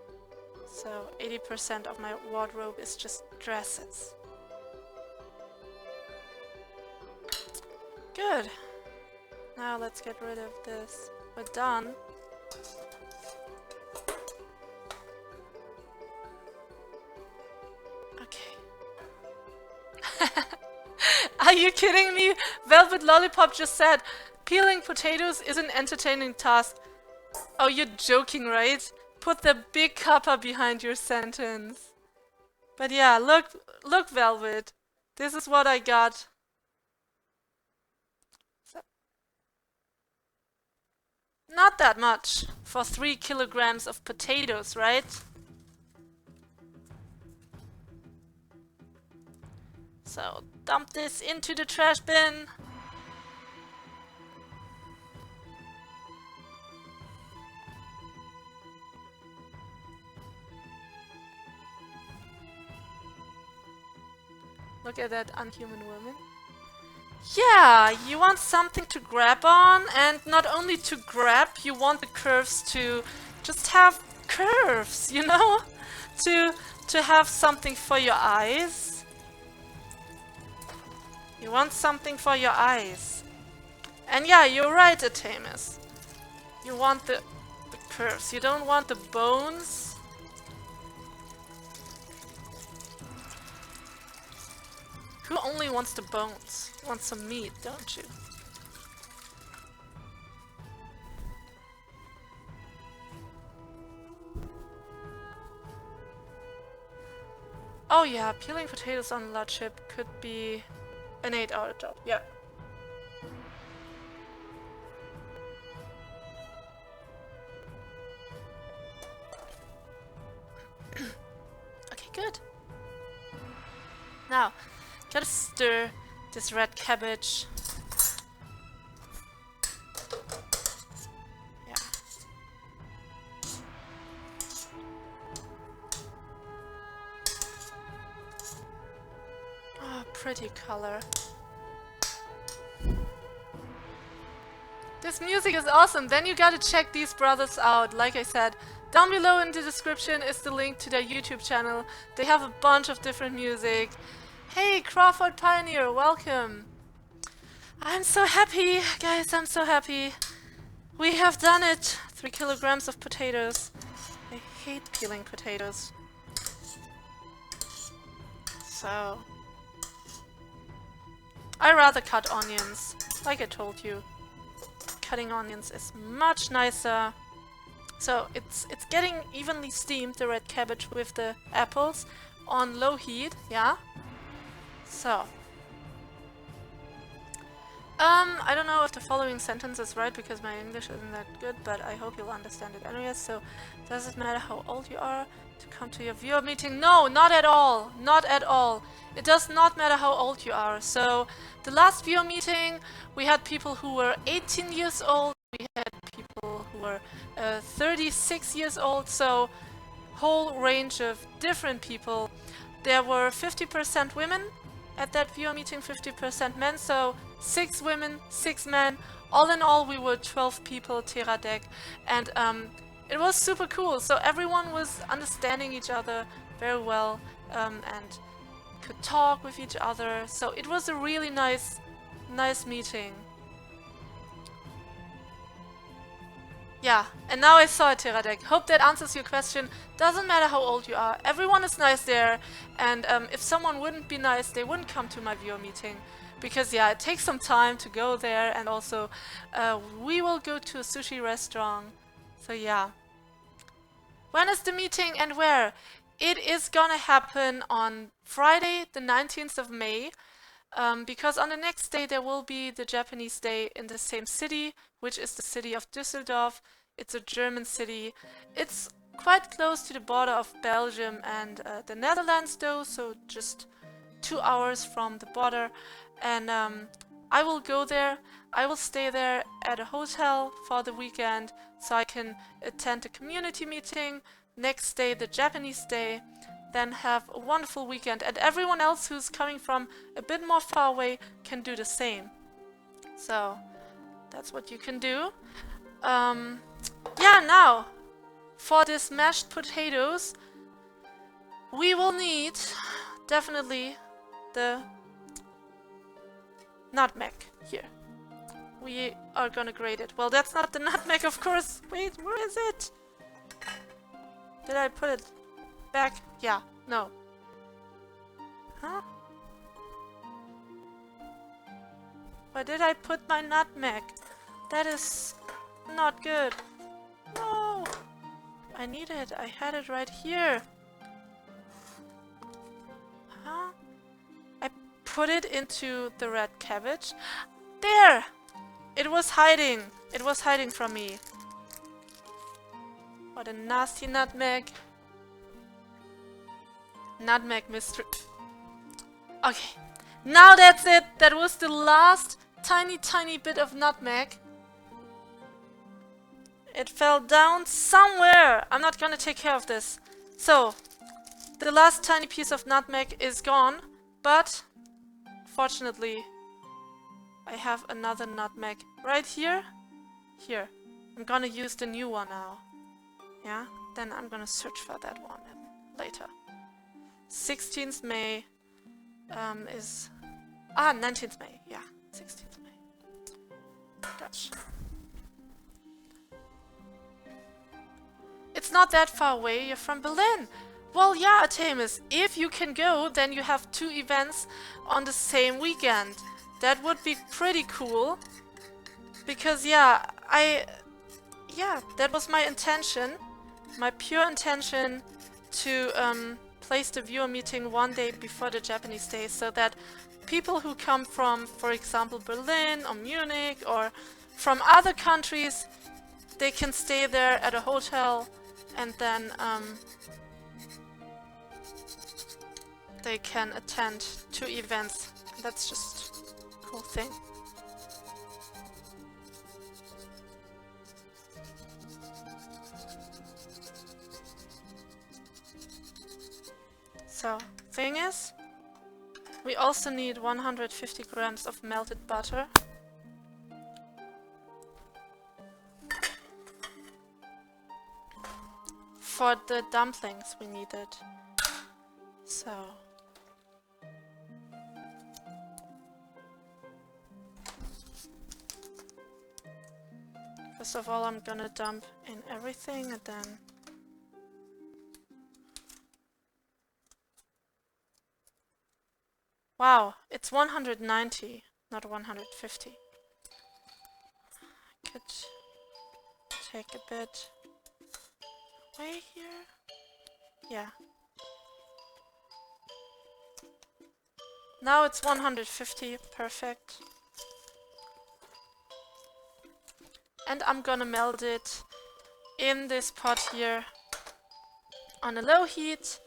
So 80% of my wardrobe is just dresses. Good. Now let's get rid of this. We're done. Okay. Are you kidding me? Velvet Lollipop just said, peeling potatoes is an entertaining task. Oh, you're joking, right? Put the big kappa behind your sentence. But yeah, look, Velvet. This is what I got. So, not that much for 3 kilograms of potatoes, right? So, dump this into the trash bin. Look at that unhuman woman. Yeah, you want something to grab on, and not only to grab, you want the curves to just have curves, you know? To have something for your eyes. You want something for your eyes. And yeah, you're right, Atamus. You want the curves. You don't want the bones. Who only wants the bones? You want some meat, don't you? Oh yeah, peeling potatoes on a large ship could be an 8-hour job, yeah. Okay, good. Now, gotta stir this red cabbage. Yeah. Oh, pretty color. This music is awesome. Then you gotta check these brothers out. Like I said, down below in the description is the link to their YouTube channel. They have a bunch of different music. Hey, Crawford Pioneer, welcome. I'm so happy, guys, I'm so happy. We have done it. 3 kilograms of potatoes. I hate peeling potatoes. So, I rather cut onions, like I told you. Cutting onions is much nicer. So it's getting evenly steamed, the red cabbage with the apples, on low heat, yeah? So, I don't know if the following sentence is right because my English isn't that good, but I hope you'll understand it anyways. So, does it matter how old you are to come to your viewer meeting? No, not at all. Not at all. It does not matter how old you are. So, the last viewer meeting, we had people who were 18 years old. We had people who were 36 years old. So, whole range of different people. There were 50% women at that viewer meeting, 50% men, so 6 women, 6 men. All in all, we were 12 people, Terra deck, and it was super cool. So everyone was understanding each other very well and could talk with each other. So it was a really nice meeting. Yeah, and now I saw a Terra deck. Hope that answers your question. Doesn't matter how old you are. Everyone is nice there. And if someone wouldn't be nice, they wouldn't come to my viewer meeting. Because yeah, it takes some time to go there. And also, we will go to a sushi restaurant. So yeah. When is the meeting and where? It is gonna happen on Friday, the 19th of May. Because on the next day there will be the Japanese Day in the same city, which is the city of Düsseldorf. It's a German city. It's quite close to the border of Belgium and the Netherlands though, so just 2 hours from the border. And I will go there. I will stay there at a hotel for the weekend so I can attend a community meeting. Next day, the Japanese Day. Then have a wonderful weekend, and everyone else who's coming from a bit more far away can do the same. So that's what you can do. Yeah, now for this mashed potatoes we will need definitely the nutmeg here. We are gonna grate it. Well, that's not the nutmeg, of course. Wait, where is it? Did I put it back? Yeah, no. Huh? Where did I put my nutmeg? That is not good. No! I need it. I had it right here. Huh? I put it into the red cabbage. There! It was hiding. It was hiding from me. What a nasty nutmeg. Nutmeg mystery. Okay, now that's it. That was the last tiny bit of nutmeg. It fell down somewhere. I'm not gonna take care of this. So, the last tiny piece of nutmeg is gone, but fortunately, I have another nutmeg right here. Here. I'm gonna use the new one now. Yeah? Then I'm gonna search for that one later. 16th May is... 19th May. Yeah, 16th May. Gosh. It's not that far away. You're from Berlin. Well, yeah, Artemis. If you can go, then you have 2 events on the same weekend. That would be pretty cool. Because, yeah, that was my intention. My pure intention to place the viewer meeting one day before the Japanese Day so that people who come from, for example, Berlin or Munich or from other countries, they can stay there at a hotel and then they can attend 2 events. That's just a cool thing. So, thing is, we also need 150 grams of melted butter. For the dumplings we need it. So... first of all, I'm gonna dump in everything and then... Wow, it's 190, not 150. I could take a bit away here. Yeah. Now it's 150, perfect. and I'm gonna melt it in this pot here on a low heat.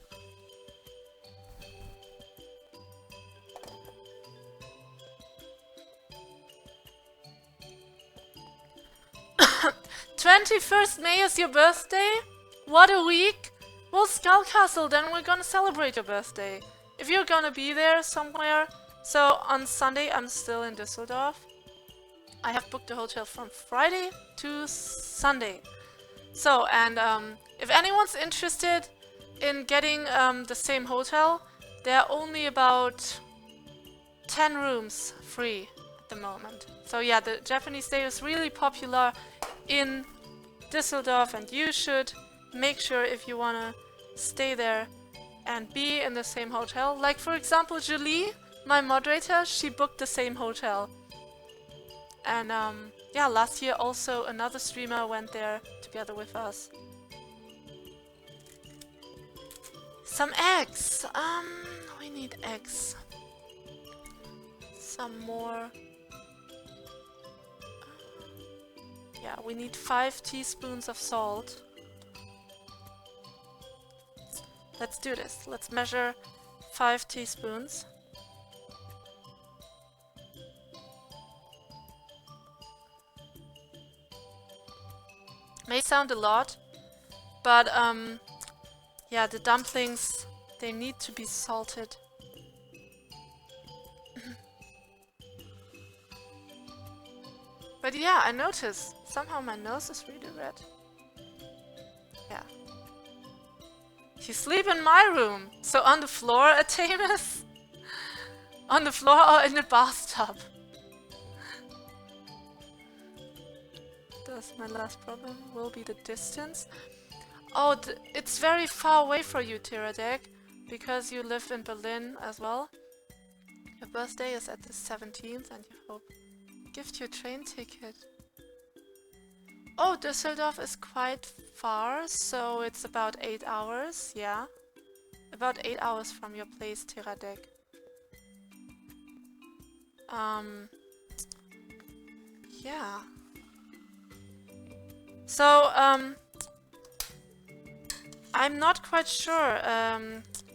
#21st May is your birthday? What a week! Well, Skull Castle, then we're gonna celebrate your birthday. If you're gonna be there somewhere. So on Sunday I'm still in Düsseldorf. I have booked a hotel from Friday to Sunday. So, and if anyone's interested in getting the same hotel, there are only about 10 rooms free at the moment. So yeah, the Japanese day is really popular in Düsseldorf, and you should make sure if you wanna stay there and be in the same hotel. Like for example, Julie, my moderator, she booked the same hotel. And yeah, last year also another streamer went there together with us. Some eggs. We need eggs. Some more. Yeah, we need 5 teaspoons of salt. Let's do this. Let's measure 5 teaspoons. May sound a lot, but yeah, the dumplings, they need to be salted. But yeah, I noticed somehow my nose is really red. Yeah. You sleep in my room, so on the floor, Atamus? On the floor or in the bathtub? Thus, my last problem will be the distance. Oh, it's very far away for you, Tiradek, because you live in Berlin as well. Your birthday is at the 17th and you hope gift your train ticket. Oh, Düsseldorf is quite far, so it's about 8 hours, yeah. About 8 hours from your place, Tiradek. Yeah. So, I'm not quite sure.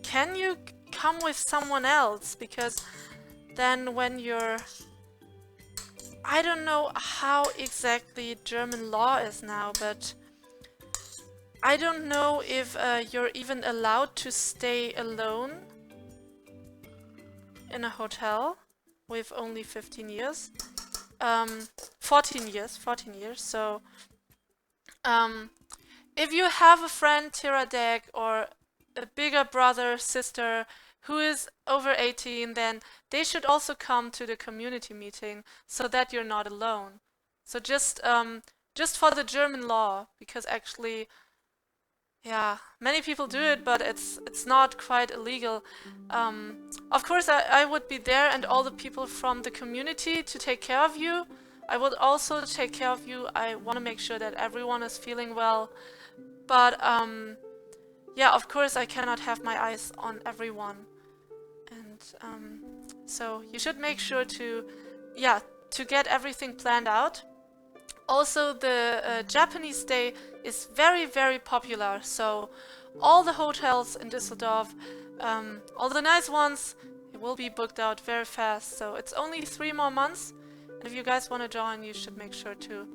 Can you come with someone else? Because then when you're... I don't know how exactly German law is now, but I don't know if you're even allowed to stay alone in a hotel with only 15 years. 14 years, so... if you have a friend, Tiradek, or a bigger brother, sister, who is over 18, then they should also come to the community meeting so that you're not alone. So just for the German law, because actually, yeah, many people do it, but it's not quite illegal. Of course, I would be there and all the people from the community to take care of you. I would also take care of you. I want to make sure that everyone is feeling well. But yeah, of course I cannot have my eyes on everyone. And so you should make sure to, yeah, to get everything planned out. Also, the Japanese day is very, very popular. So all the hotels in Düsseldorf, all the nice ones, will be booked out very fast. So it's only 3 more months. And if you guys want to join, you should make sure to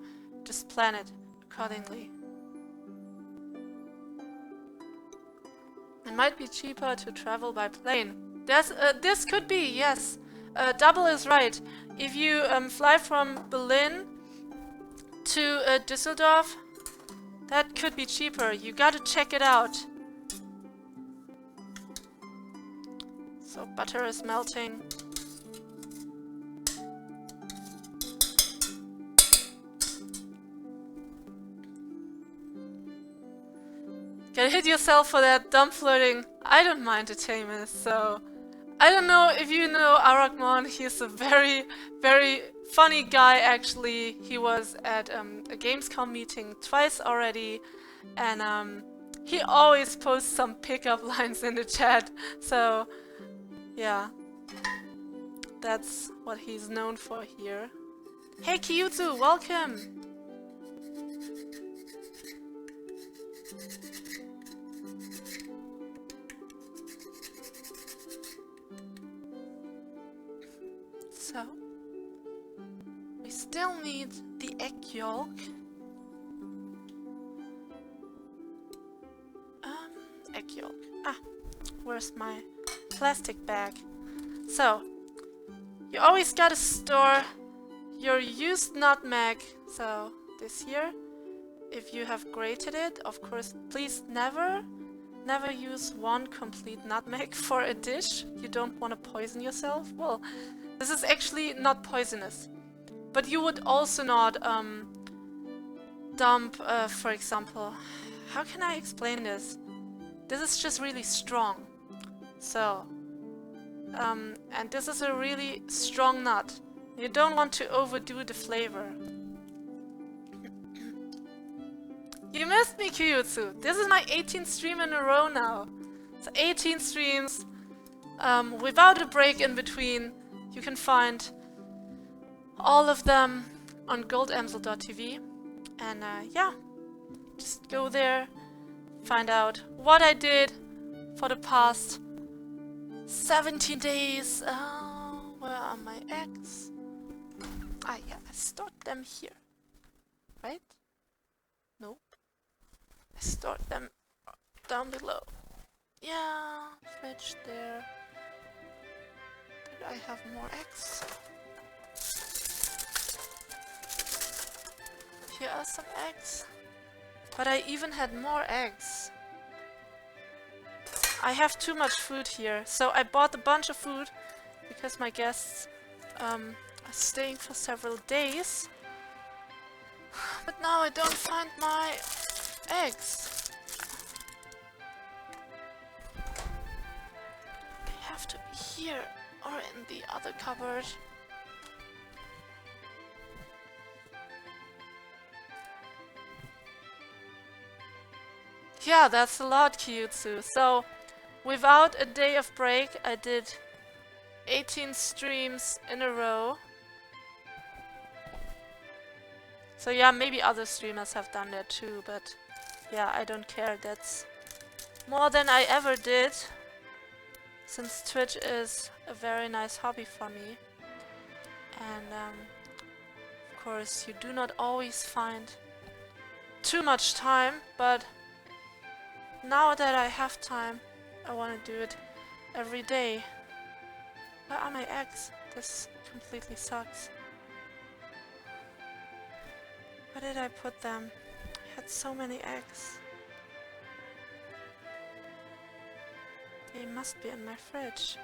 just plan it accordingly. It might be cheaper to travel by plane. This could be, yes. Double is right. If you fly from Berlin to Düsseldorf, that could be cheaper. You gotta check it out. So butter is melting. Gotta hit yourself for that dumb flirting. I don't mind Atamus, so... I don't know if you know Arakmon, he's a very, very funny guy actually. He was at a Gamescom meeting twice already, and he always posts some pickup lines in the chat, so yeah. That's what he's known for here. Hey Kyuzu, welcome! So, we still need the egg yolk. Egg yolk. Ah, where's my plastic bag? So, you always gotta store your used nutmeg. So, this here, if you have grated it, of course, please never use one complete nutmeg for a dish. You don't want to poison yourself. Well, this is actually not poisonous. But you would also not dump, for example, how can I explain this? This is just really strong. So, and this is a really strong nut. You don't want to overdo the flavor. You missed me, Kyutsu. This is my 18th stream in a row now. So 18 streams without a break in between. You can find all of them on goldamsel.tv. And yeah, just go there, find out what I did for the past 17 days. Oh, where are my eggs? Ah yeah, I stored them here. Right? Nope. I stored them down below. Yeah, fridge there. Did I have more eggs? Here are some eggs. But I even had more eggs. I have too much food here, so I bought a bunch of food because my guests are staying for several days. But now I don't find my eggs. They have to be here or in the other cupboard. Yeah, that's a lot, Kyutsu. So, without a day of break, I did 18 streams in a row. So yeah, maybe other streamers have done that too, but yeah, I don't care. That's more than I ever did, since Twitch is a very nice hobby for me. And of course, you do not always find too much time, but now that I have time, I want to do it every day. Where are my eggs? This completely sucks. Where did I put them? I had so many eggs. They must be in my fridge.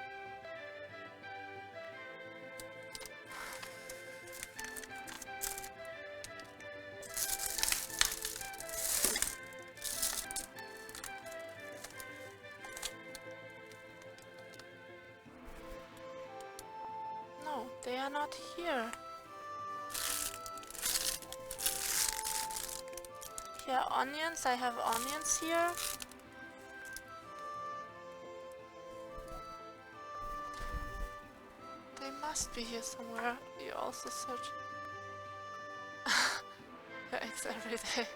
No, they are not here. Here are onions. I have onions here. They must be here somewhere. You also search your eggs every day.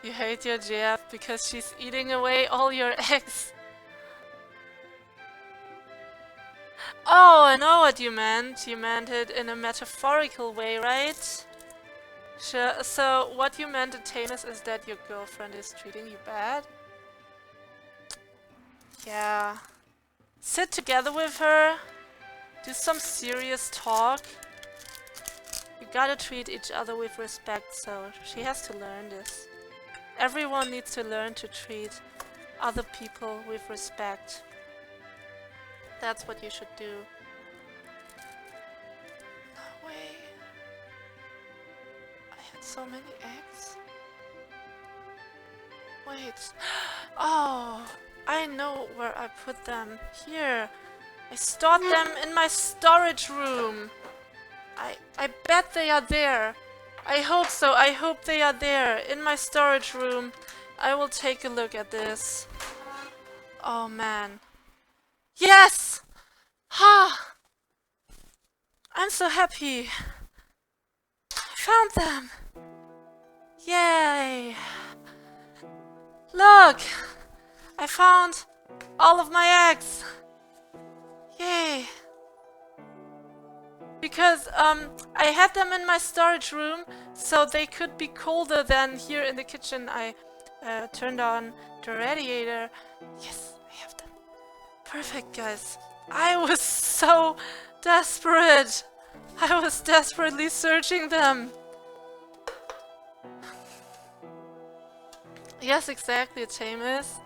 You hate your JF because she's eating away all your eggs. Oh, I know what you meant. You meant it in a metaphorical way, right? Sure. So what you meant in Tamus is that your girlfriend is treating you bad? Yeah. Sit together with her. Do some serious talk. You gotta treat each other with respect, so she has to learn this. Everyone needs to learn to treat other people with respect. That's what you should do. No way. I had so many eggs. Wait. Oh, I know where I put them. Here. I stored them in my storage room. I bet they are there. I hope so. I hope they are there in my storage room. I will take a look at this. Oh man. Yes! Ha! I'm so happy. I found them. Yay! Look! I found all of my eggs! Yay! Because I had them in my storage room, so they could be colder than here in the kitchen. I turned on the radiator. Yes, I have them. Perfect, guys. I was so desperate. I was desperately searching them. Yes, exactly, Tamis.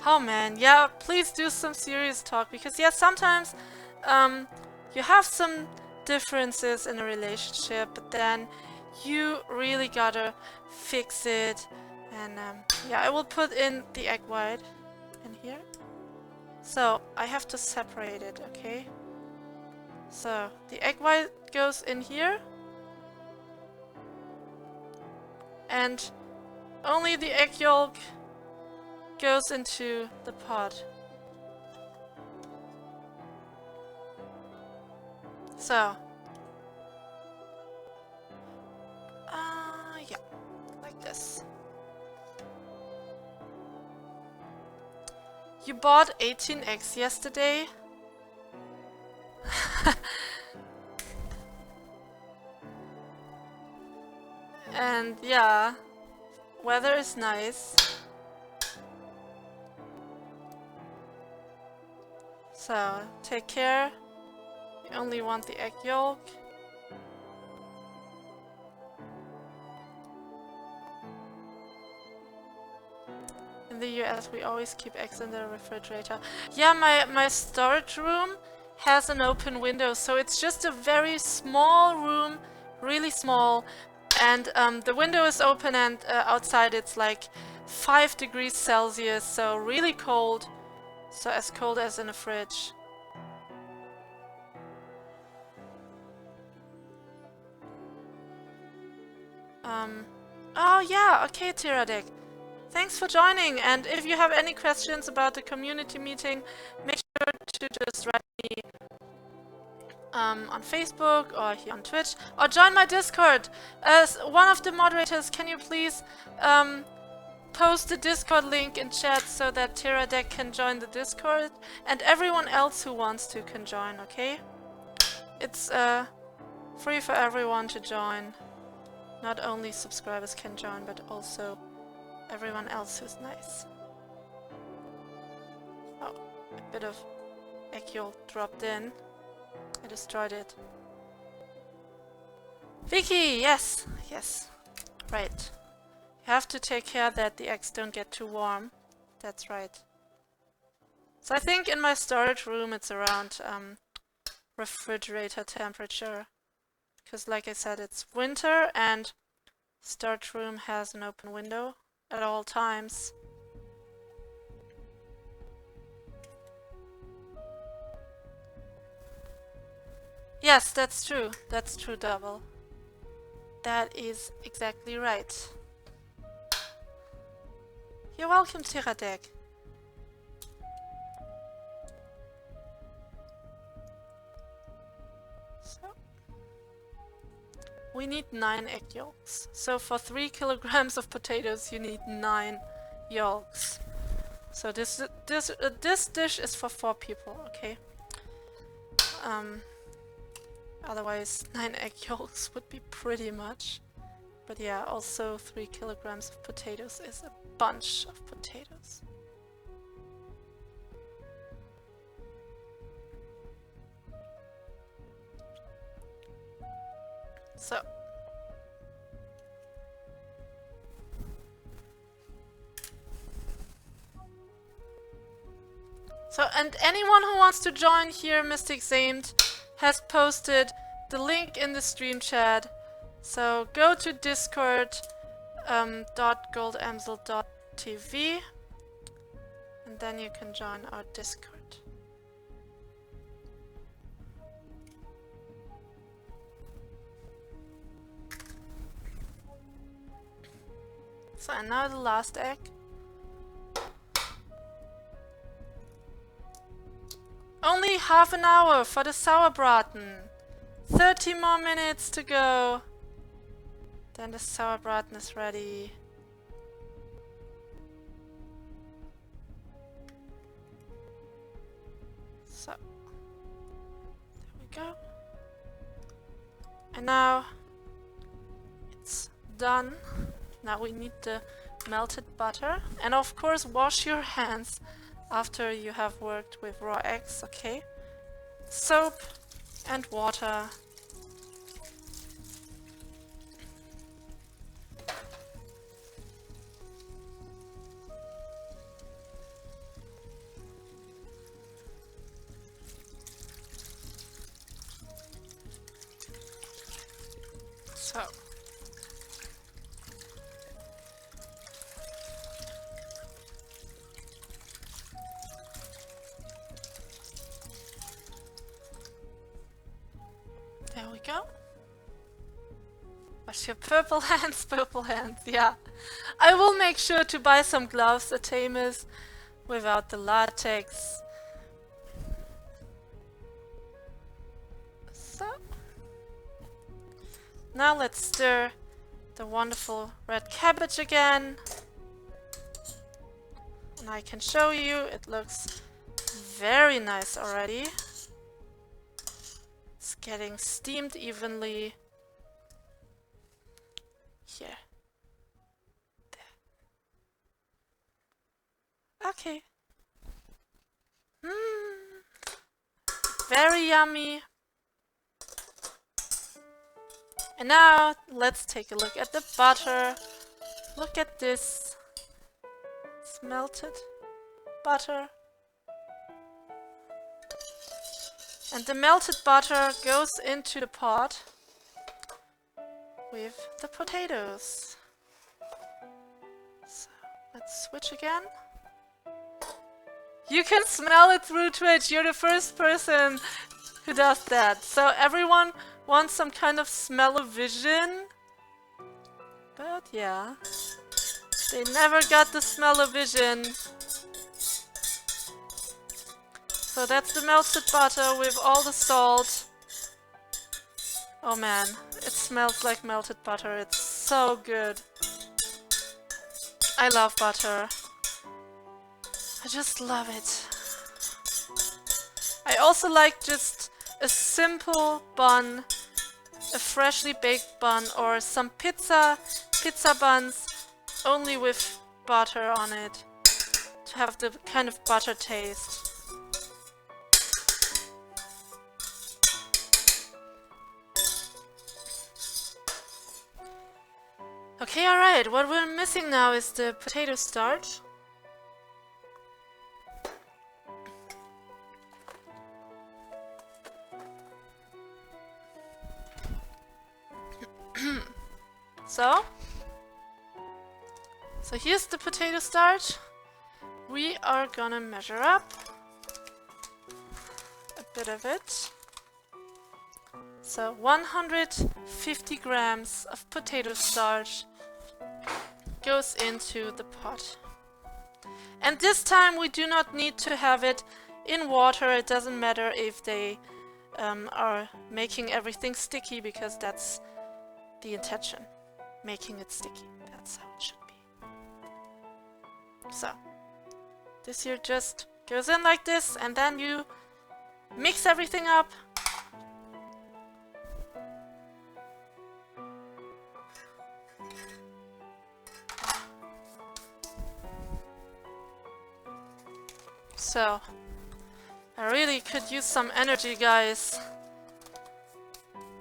Oh man, yeah, please do some serious talk, because yeah, sometimes you have some differences in a relationship, but then you really gotta fix it. And yeah, I will put in the egg white in here. So I have to separate it, okay? So the egg white goes in here, and only the egg yolk goes into the pot. So, yeah, like this. You bought 18 eggs yesterday? And yeah, weather is nice. So, take care. You only want the egg yolk. In the US, we always keep eggs in the refrigerator. Yeah, my storage room has an open window, so it's just a very small room, really small. And the window is open, and outside it's like 5 degrees Celsius, so really cold. So as cold as in a fridge. Oh yeah, okay, Tiradek. Thanks for joining, and if you have any questions about the community meeting, make sure to just write me on Facebook or here on Twitch, or join my Discord. As one of the moderators, can you please post the Discord link in chat so that Tiradek can join the Discord, and everyone else who wants to can join, okay? It's free for everyone to join. Not only subscribers can join, but also everyone else who's nice. Oh, a bit of egg yolk dropped in. I destroyed it. Vicky, yes, yes, right. You have to take care that the eggs don't get too warm. That's right. So I think in my storage room it's around refrigerator temperature. Because like I said, it's winter and storage room has an open window at all times. Yes, that's true. That's true, Double. That is exactly right. You're welcome, Tiradek. So, we need 9 egg yolks. So for 3 kilograms of potatoes, you need 9 yolks. So this dish is for 4 people, okay? Otherwise, 9 egg yolks would be pretty much. But yeah, also 3 kilograms of potatoes is a bunch of potatoes. So. So, and anyone who wants to join here, Mystic Zamed has posted the link in the stream chat. So go to discord.goldamsel.tv and then you can join our Discord. So, and now the last egg. Only half an hour for the Sourbraten. 30 more minutes to go. Then the Sourbraten is ready. And now it's done. Now we need the melted butter. And of course wash your hands after you have worked with raw eggs, okay? Soap and water. So. There we go. Wash your purple hands, yeah. I will make sure to buy some gloves at Tamis without the latex. So. Now let's stir the wonderful red cabbage again. And I can show you, it looks very nice already. It's getting steamed evenly. Here. There. Okay. Very yummy. And now let's take a look at the butter. Look at this. It's melted butter. And the melted butter goes into the pot with the potatoes. So let's switch again. You can smell it through Twitch. You're the first person who does that. So everyone wants some kind of smell-o-vision. But yeah, they never got the smell-o-vision. So that's the melted butter with all the salt. Oh man, it smells like melted butter. It's so good. I love butter. I just love it. I also like just a simple bun, a freshly baked bun, or some pizza buns, only with butter on it, to have the kind of butter taste. Okay, alright, what we're missing now is the potato starch. So here's the potato starch. We are gonna measure up a bit of it. So 150 grams of potato starch goes into the pot. And this time we do not need to have it in water. It doesn't matter if they are making everything sticky, because that's the intention. Making it sticky. That's how it should be. So, this here just goes in like this, and then you mix everything up. So, I really could use some energy, guys.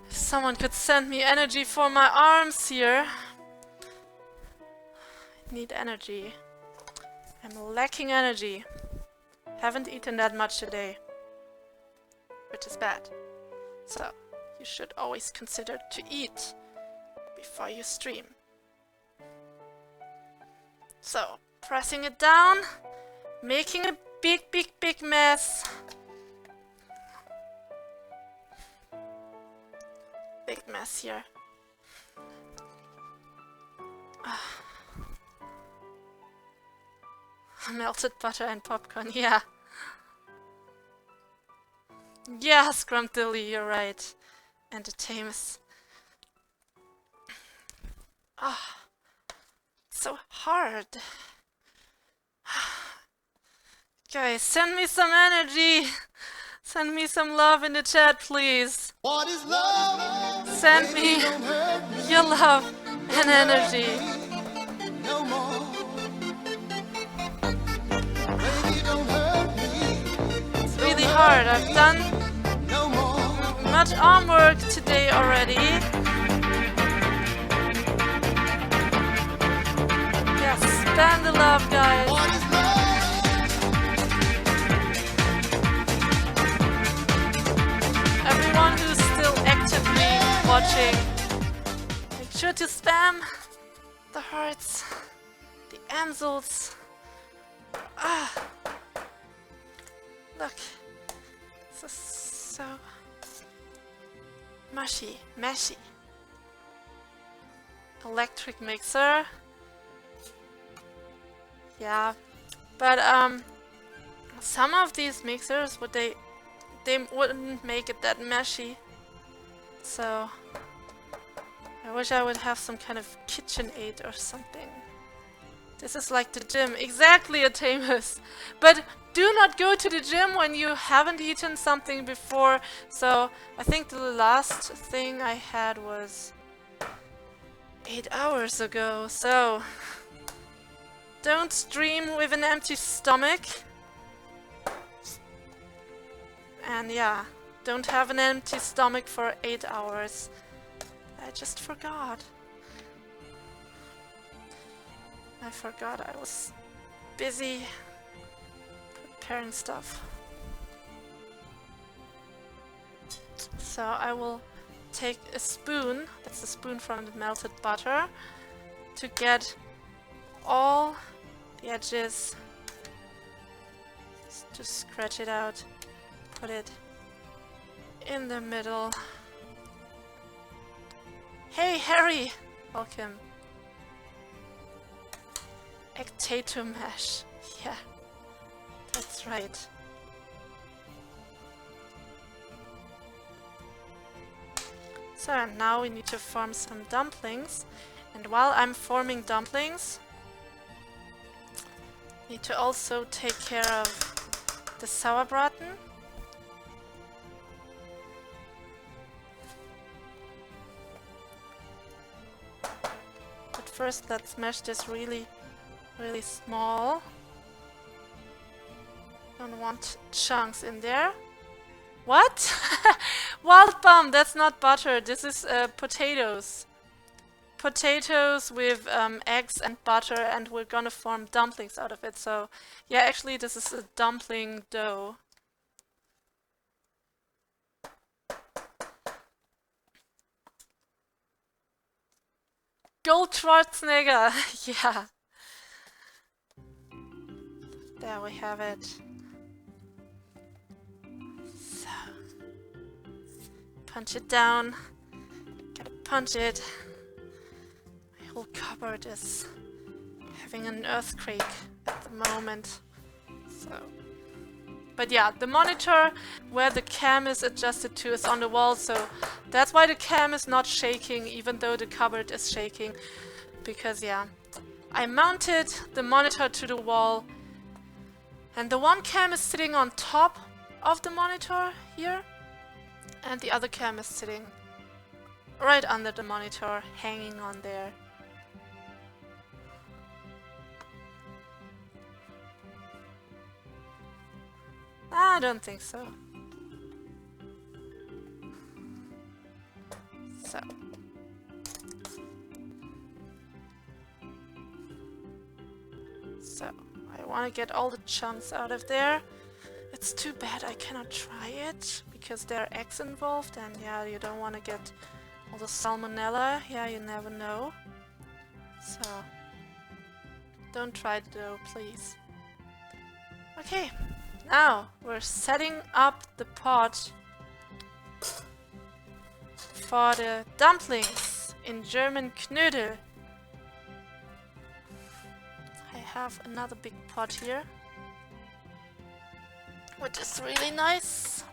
If someone could send me energy for my arms here. I need energy. I'm lacking energy. Haven't eaten that much today, which is bad. So, you should always consider to eat before you stream. So, pressing it down, making a big mess. Big mess here. Melted butter and popcorn, yeah. Yeah, Scrumptilly, you're right. And the Tamis. Ah, so hard. Guys, send me some energy Send me some love in the chat, please. What is love? Send me Don't hurt me your love and energy. no more. Baby, don't hurt me It's really hard. I've done no more. much arm work today already. Yeah, spam the love, guys. What is love? Everyone who's still actively watching, make sure to spam the hearts, the amsels. Ah, look, this is so mashy. Electric mixer. Yeah, but some of these mixers they wouldn't make it that meshy. So I wish I would have some kind of kitchen aid or something. This is like the gym. Exactly, Atamus. But do not go to the gym when you haven't eaten something before. So I think the last thing I had was 8 hours ago. So don't stream with an empty stomach. And yeah, don't have an empty stomach for 8 hours. I just forgot. I was busy preparing stuff. So I will take a spoon, that's a spoon from the melted butter, to get all the edges, just scratch it out, put it in the middle. Hey Harry! Welcome. Potato mash. Yeah, that's right. So now we need to form some dumplings. And while I'm forming dumplings, I need to also take care of the Sourbraten. But first let's mash this really small. Don't want chunks in there. What? Wild bomb, that's not butter, this is potatoes. Potatoes with eggs and butter, and we're gonna form dumplings out of it. So yeah, actually this is a dumpling dough. Gold Schwarzenegger! Yeah. There we have it. So, punch it down. Gotta punch it. My whole cupboard is having an earthquake at the moment. So, but yeah, the monitor where the cam is adjusted to is on the wall, so that's why the cam is not shaking, even though the cupboard is shaking. Because yeah, I mounted the monitor to the wall. And the one cam is sitting on top of the monitor here, and the other cam is sitting right under the monitor, hanging on there. I don't think so. So I want to get all the chunks out of there. It's too bad I cannot try it, because there are eggs involved, and yeah, you don't want to get all the salmonella. Yeah, you never know. So don't try the dough, please. Okay, now we're setting up the pot for the dumplings, in German Knödel. I have another big pot here, which is really nice.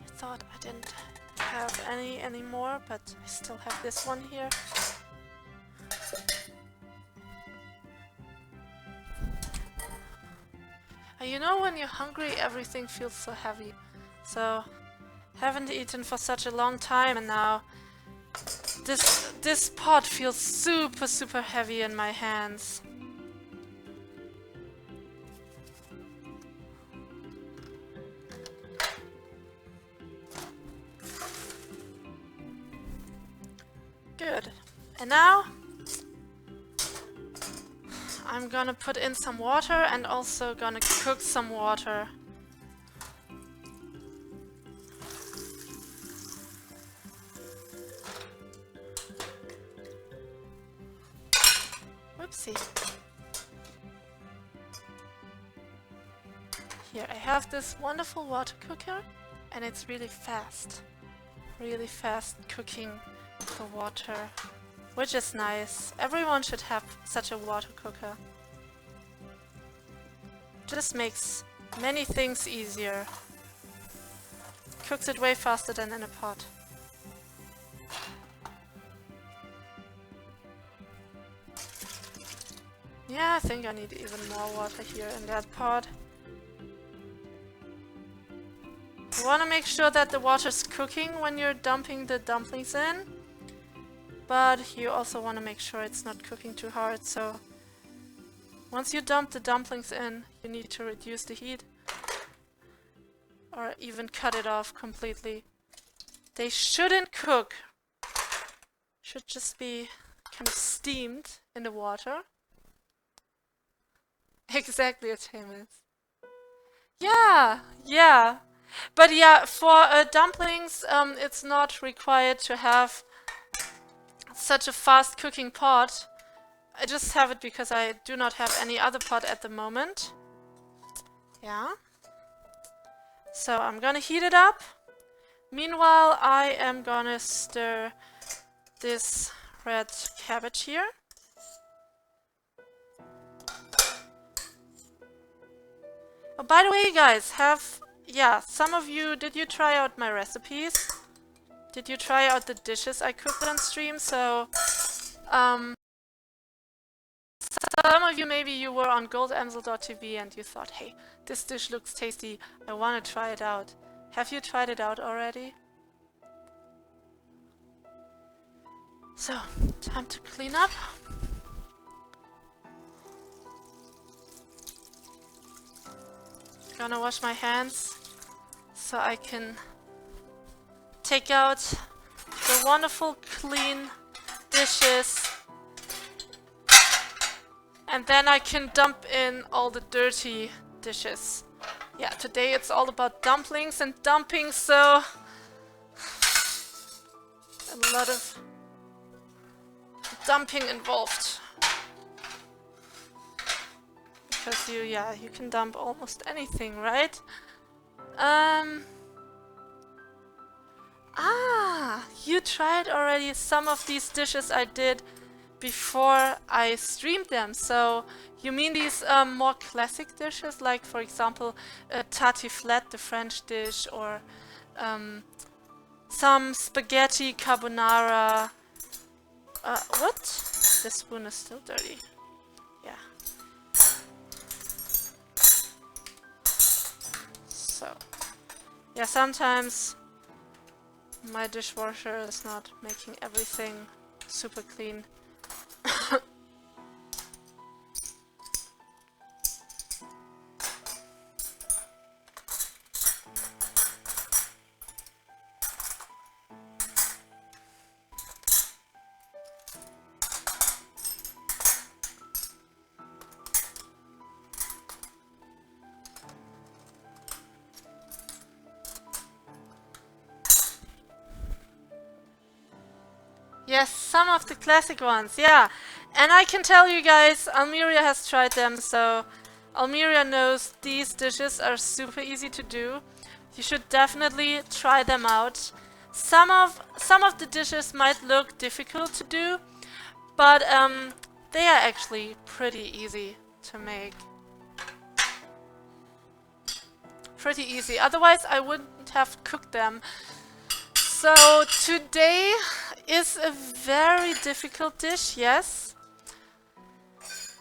I thought I didn't have any anymore, but I still have this one here. You know, when you're hungry, everything feels so heavy. So, haven't eaten for such a long time, and now this pot feels super heavy in my hands. Good. And now I'm gonna put in some water and also gonna cook some water. Whoopsie. Here, I have this wonderful water cooker and it's really fast cooking the water, which is nice. Everyone should have such a water cooker. Just makes many things easier. Cooks it way faster than in a pot. Yeah, I think I need even more water here in that pot. You want to make sure that the water's cooking when you're dumping the dumplings in, but you also want to make sure it's not cooking too hard, so once you dump the dumplings in, you need to reduce the heat or even cut it off completely. They shouldn't cook. Should just be kind of steamed in the water. Exactly what Tim is. Yeah. But yeah, for dumplings, it's not required to have such a fast cooking pot. I just have it because I do not have any other pot at the moment. Yeah. So I'm gonna heat it up. Meanwhile, I am gonna stir this red cabbage here. Oh, by the way, you guys, some of you, did you try out my recipes? Did you try out the dishes I cooked on stream? So, some of you, maybe you were on Goldamsel.tv and you thought, hey, this dish looks tasty, I want to try it out. Have you tried it out already? So, time to clean up. Gonna wash my hands so I can take out the wonderful clean dishes, and then I can dump in all the dirty dishes. Yeah, today it's all about dumplings and dumping, so a lot of dumping involved. Because you can dump almost anything, right? You tried already some of these dishes I did before I streamed them. So you mean these more classic dishes, like for example tartiflette, the French dish, or some spaghetti carbonara. What? This spoon is still dirty. Yeah. So, yeah, sometimes my dishwasher is not making everything super clean. Yes, some of the classic ones, yeah. And I can tell you guys, Almeria has tried them, so Almeria knows these dishes are super easy to do. You should definitely try them out. Some of the dishes might look difficult to do, but they are actually pretty easy to make. Pretty easy, otherwise I wouldn't have cooked them. So today is a very difficult dish, yes.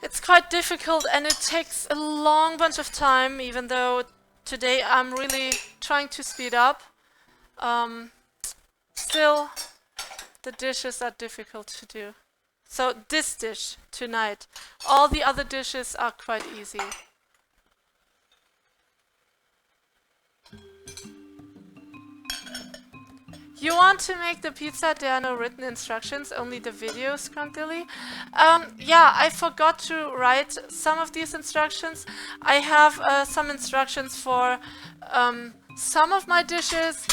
It's quite difficult and it takes a long bunch of time, even though today I'm really trying to speed up. Still, the dishes are difficult to do. So this dish tonight. All the other dishes are quite easy. You want to make the pizza? There are no written instructions, only the video, Scrumdilly. Yeah, I forgot to write some of these instructions. I have some instructions for some of my dishes,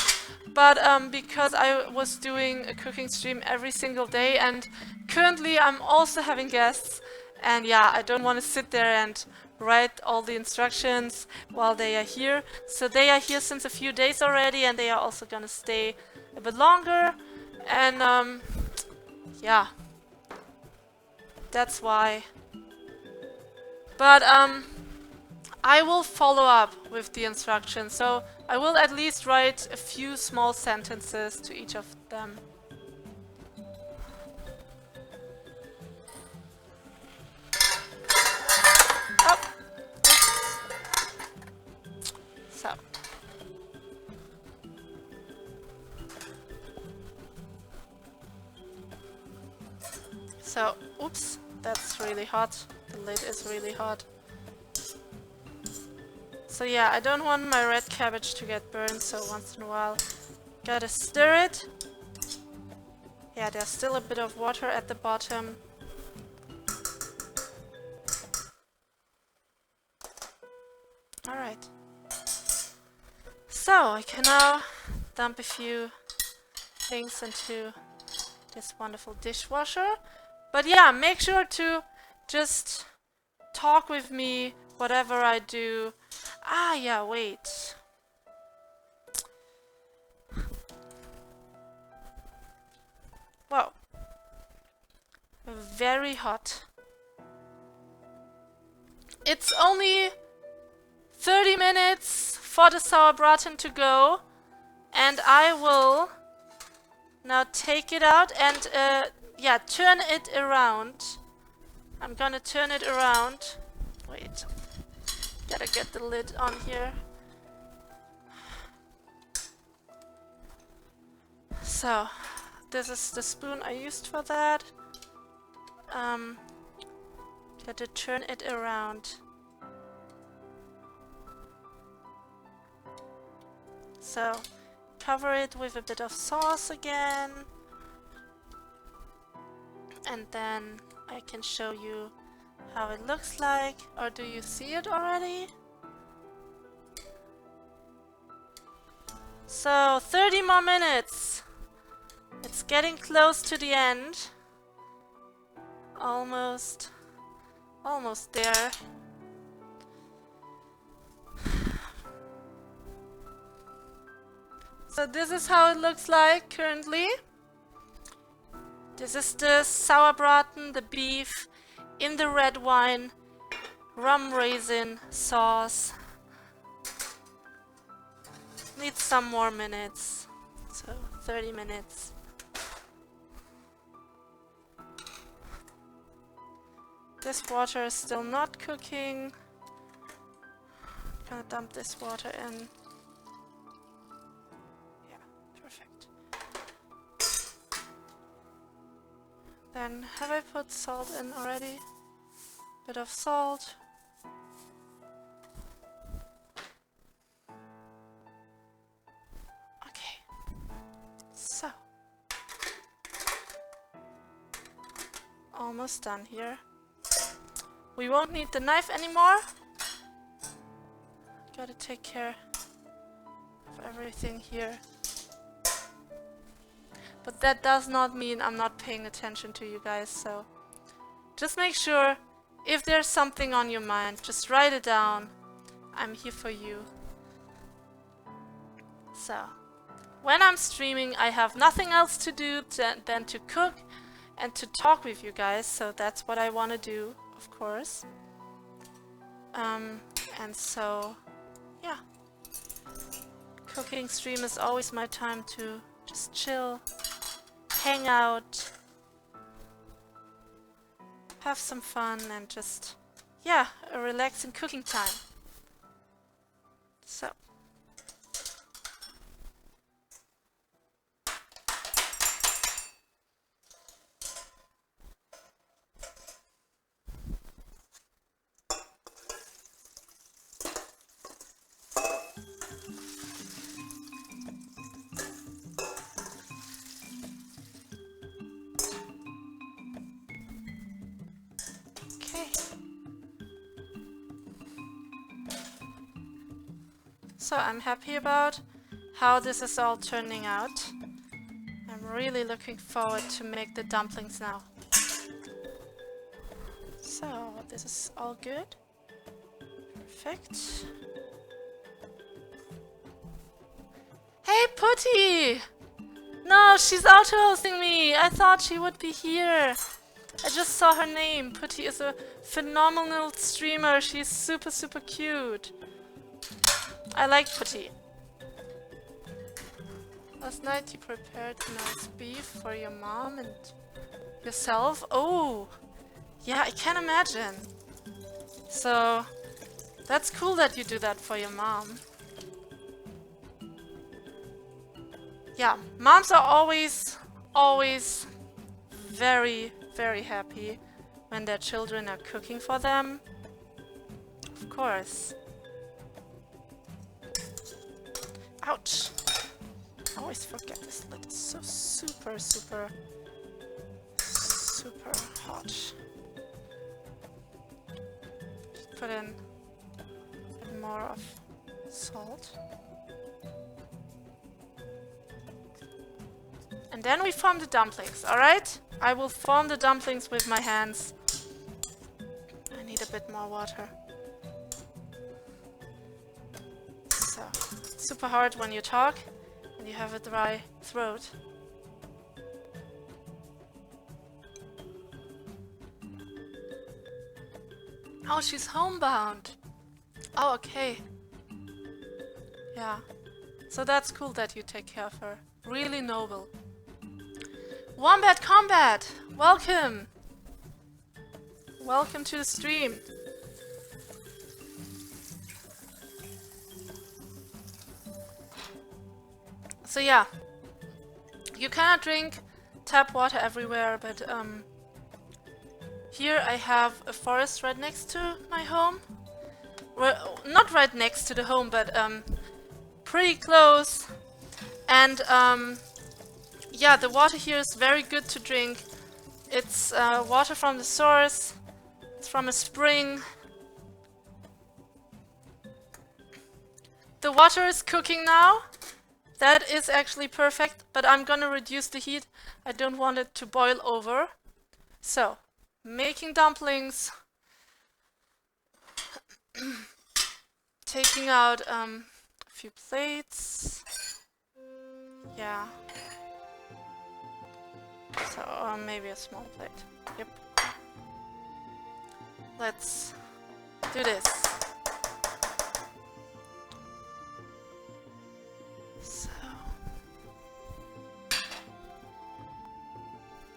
but because I was doing a cooking stream every single day, and currently I'm also having guests, and yeah, I don't want to sit there and write all the instructions while they are here. So they are here since a few days already, and they are also gonna stay a bit longer, and yeah, that's why. But I will follow up with the instructions, so I will at least write a few small sentences to each of them. Oh. So. So, oops, that's really hot. The lid is really hot. So yeah, I don't want my red cabbage to get burned, so once in a while gotta stir it. Yeah, there's still a bit of water at the bottom. Alright. So, I can now dump a few things into this wonderful dishwasher. But yeah, make sure to just talk with me, whatever I do. Ah, yeah, wait. Whoa. Very hot. It's only 30 minutes for the Sourbraten to go. And I will now take it out and yeah, turn it around. I'm gonna turn it around. Wait. Gotta get the lid on here. So, this is the spoon I used for that. Gotta turn it around. So, cover it with a bit of sauce again. And then I can show you how it looks like. Or do you see it already? So 30 more minutes. It's getting close to the end. Almost there. So this is how it looks like currently. This is the Sourbraten, the beef, in the red wine, rum raisin sauce. Needs some more minutes, so 30 minutes. This water is still not cooking. Gonna dump this water in. Yeah, perfect. Then have I put salt in already? Bit of salt. Okay. So. Almost done here. We won't need the knife anymore. Gotta take care of everything here. But that does not mean I'm not paying attention to you guys, so just make sure if there's something on your mind, just write it down. I'm here for you. So, when I'm streaming, I have nothing else to do than to cook and to talk with you guys, so that's what I want to do, of course. And so, yeah. Cooking stream is always my time to just chill, hang out, have some fun, and just, yeah, a relaxing cooking time. So. Okay. So I'm happy about how this is all turning out. I'm really looking forward to make the dumplings now. So this is all good. Perfect. Hey Putty! No, she's auto-hosting me! I thought she would be here. I just saw her name. Putty is a phenomenal streamer. She's super, super cute. I like Putty. Last night you prepared nice beef for your mom and yourself. Oh, yeah, I can imagine. So, that's cool that you do that for your mom. Yeah, moms are always very, very happy when their children are cooking for them. Of course. Ouch. I always forget this lid is so super, super, super hot. Just put in a bit more of salt. And then we form the dumplings, alright? I will form the dumplings with my hands. I need a bit more water. So, it's super hard when you talk and you have a dry throat. Oh, she's homebound. Oh, okay. Yeah. So that's cool that you take care of her. Really noble. Wombat Combat! Welcome! Welcome to the stream. So yeah, you cannot drink tap water everywhere, but here I have a forest right next to my home. Well, not right next to the home, but pretty close. And yeah, the water here is very good to drink. It's water from the source. It's from a spring. The water is cooking now. That is actually perfect, but I'm gonna reduce the heat. I don't want it to boil over. So, making dumplings. Taking out a few plates. Yeah. So, maybe a small plate. Yep. Let's do this.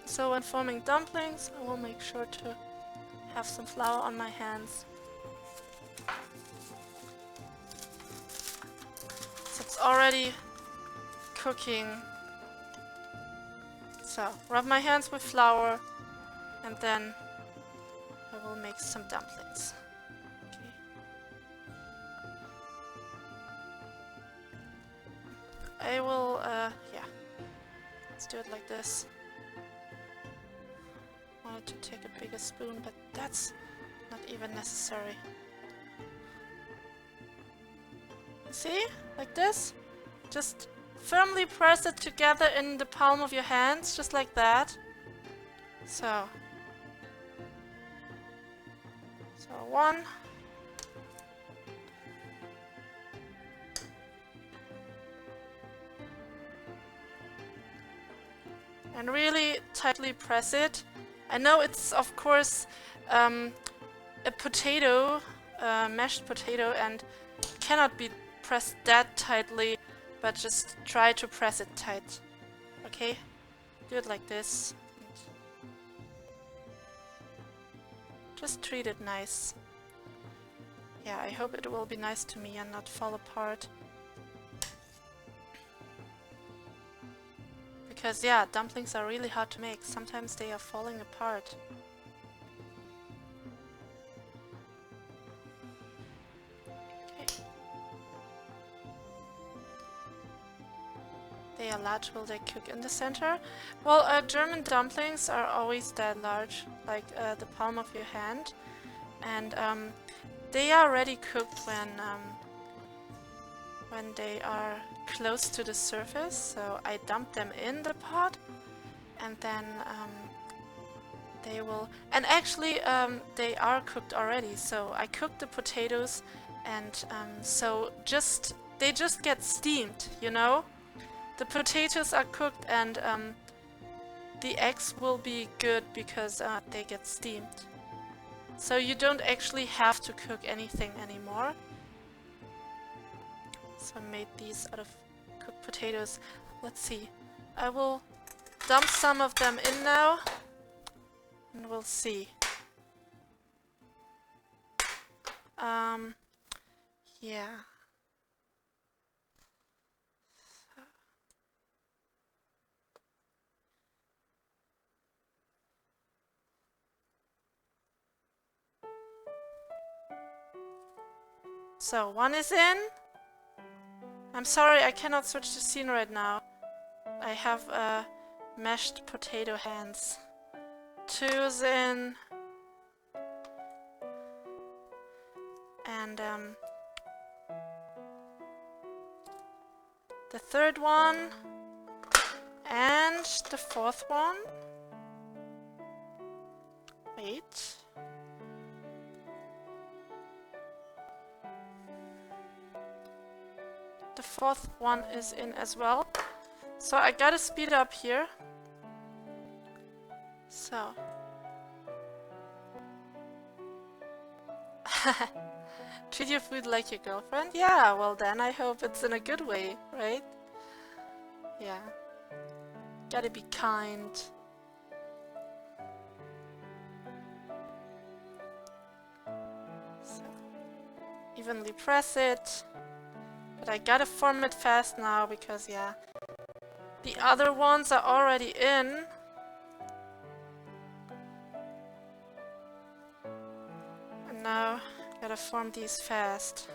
So when forming dumplings, I will make sure to have some flour on my hands. So it's already cooking. So rub my hands with flour and then I will make some dumplings. Okay. I will, yeah, let's do it like this. Wanted to take a bigger spoon, but that's not even necessary. See? Like this? Just firmly press it together in the palm of your hands, just like that. So one. And really tightly press it. I know it's of course a potato, mashed potato, and cannot be pressed that tightly, but just try to press it tight. Okay? Do it like this. Just treat it nice. Yeah, I hope it will be nice to me and not fall apart. Because yeah, dumplings are really hard to make. Sometimes they are falling apart. Okay. They are large. Will they cook in the center? Well, German dumplings are always that large, like the palm of your hand. And they are already cooked when they are close to the surface. So I dump them in the pot, and then they will. And actually, they are cooked already. So I cooked the potatoes, and so they just get steamed. You know, the potatoes are cooked, and the eggs will be good because they get steamed. So you don't actually have to cook anything anymore. So I made these out of cooked potatoes. Let's see. I will dump some of them in now, and we'll see. Yeah. So one is in. I'm sorry, I cannot switch the scene right now. I have mashed potato hands. Two's in. And the third one. And the fourth one. Wait. The fourth one is in as well. So I gotta speed up here. So. Treat your food like your girlfriend? Yeah, well then I hope it's in a good way, right? Yeah. Gotta be kind. So. Evenly press it. But I gotta form it fast now because, yeah, the other ones are already in. And now, gotta form these fast.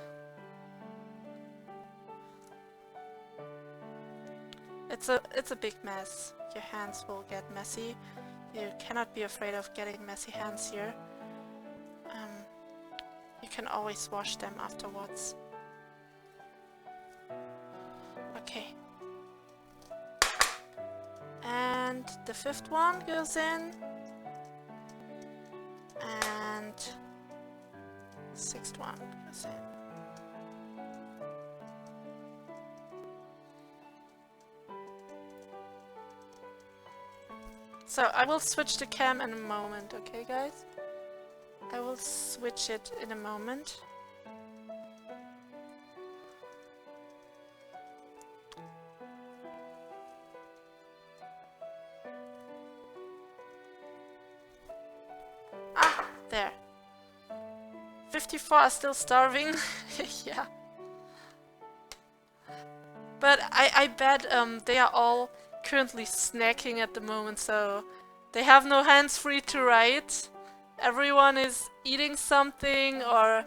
It's a big mess. Your hands will get messy. You cannot be afraid of getting messy hands here. You can always wash them afterwards. Okay. And the fifth one goes in. And the sixth one goes in. So I will switch the cam in a moment, okay guys? I will switch it in a moment. Ah, there. 54 are still starving. Yeah. But I bet they are all currently snacking at the moment, so they have no hands free to write. Everyone is eating something or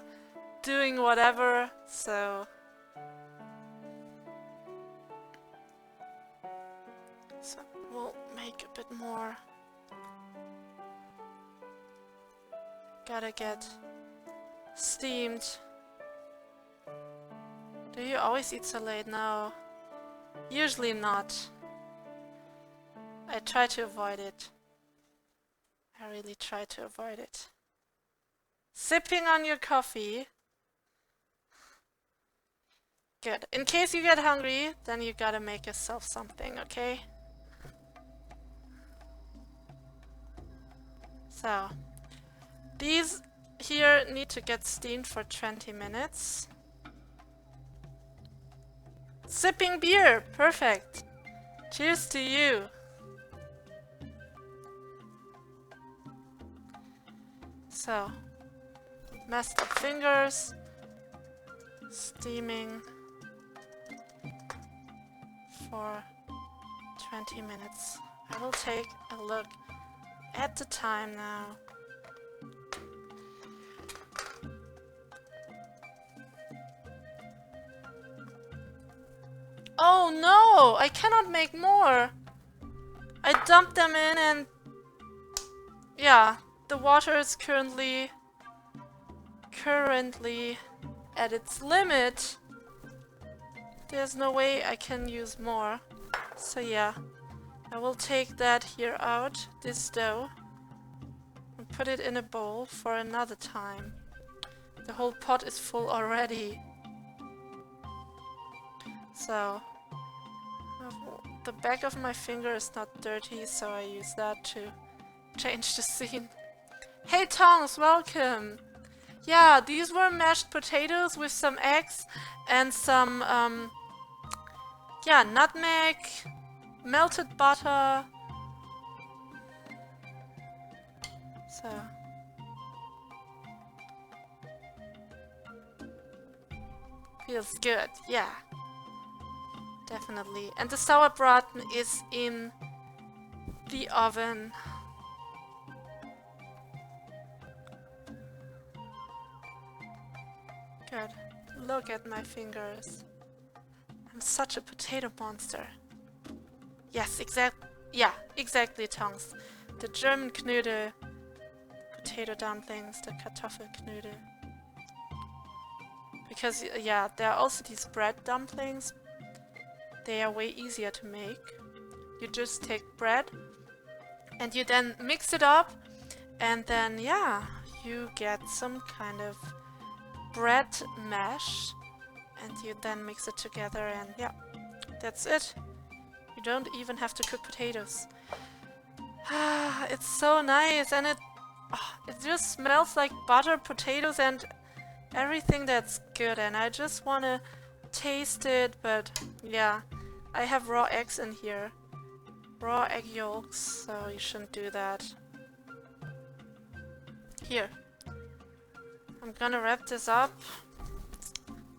doing whatever, so we'll make a bit more. Gotta get steamed. Do you always eat so late? No. Usually not. I try to avoid it. I really try to avoid it. Sipping on your coffee. Good. In case you get hungry, then you gotta make yourself something, okay? So, these here need to get steamed for 20 minutes. Sipping beer! Perfect! Cheers to you! So, messed up fingers. steaming for 20 minutes. I will take a look at the time now. Oh no! I cannot make more! I dumped them in and... yeah, the water is currently at its limit. There's no way I can use more. So yeah, I will take that here out, this dough, and put it in a bowl for another time. The whole pot is full already. So, the back of my finger is not dirty, so I use that to change the scene. Hey Tongs, welcome! Yeah, these were mashed potatoes with some eggs and some, yeah, nutmeg, melted butter. So. Feels good, yeah. Definitely. And the Sourbraten is in the oven. Good. Look at my fingers. I'm such a potato monster. Yes, exactly, Tongs. The German Knödel. Potato dumplings, the Kartoffelknödel. Because, yeah, there are also these bread dumplings. They are way easier to make. You just take bread and you then mix it up and then, yeah, you get some kind of bread mash and you then mix it together and yeah, that's it. You don't even have to cook potatoes. It's so nice and it just smells like butter, potatoes and everything that's good, and I just wanna taste it, but yeah, I have raw eggs in here. Raw egg yolks, so you shouldn't do that. Here. I'm gonna wrap this up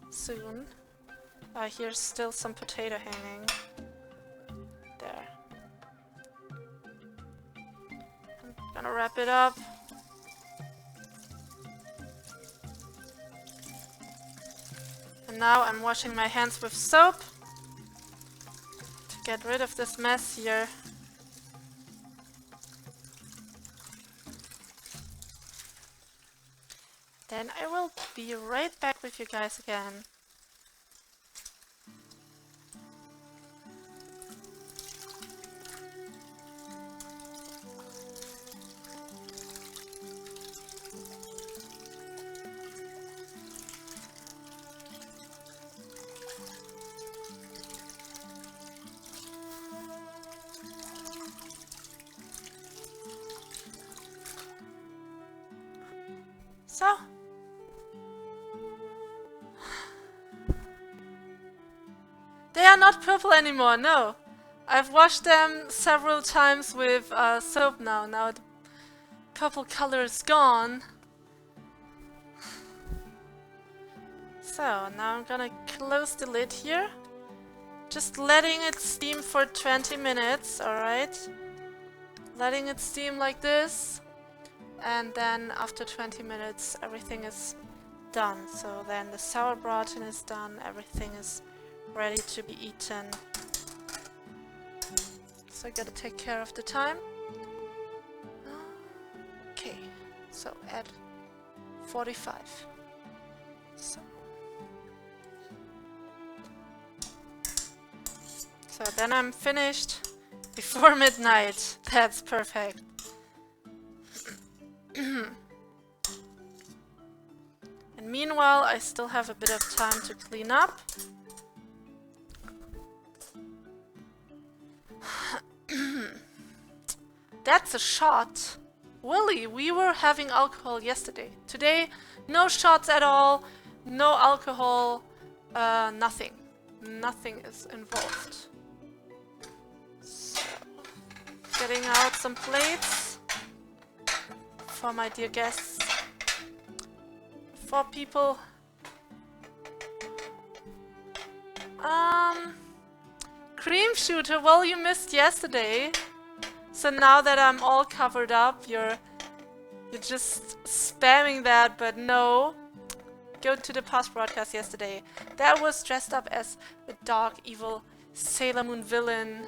soon. Here's still some potato hanging. There. I'm gonna wrap it up. And now I'm washing my hands with soap to get rid of this mess here. Then I will be right back with you guys again. So, they are not purple anymore, no. I've washed them several times with soap now. Now the purple color is gone. So, now I'm gonna close the lid here. Just letting it steam for 20 minutes, alright? Letting it steam like this. And then after 20 minutes everything is done. So then the Sourbraten is done, everything is ready to be eaten. So I gotta take care of the time. Okay, so at 45. So then I'm finished before midnight. That's perfect. And meanwhile, I still have a bit of time to clean up. That's a shot. Willy, we were having alcohol yesterday. Today, no shots at all, no alcohol, nothing. Nothing is involved. So, getting out some plates for my dear guests. For people Cream shooter, well, you missed yesterday. So now that I'm all covered up, you're just spamming that, but no. Go to the past broadcast yesterday. That was dressed up as a dark, evil Sailor Moon villain.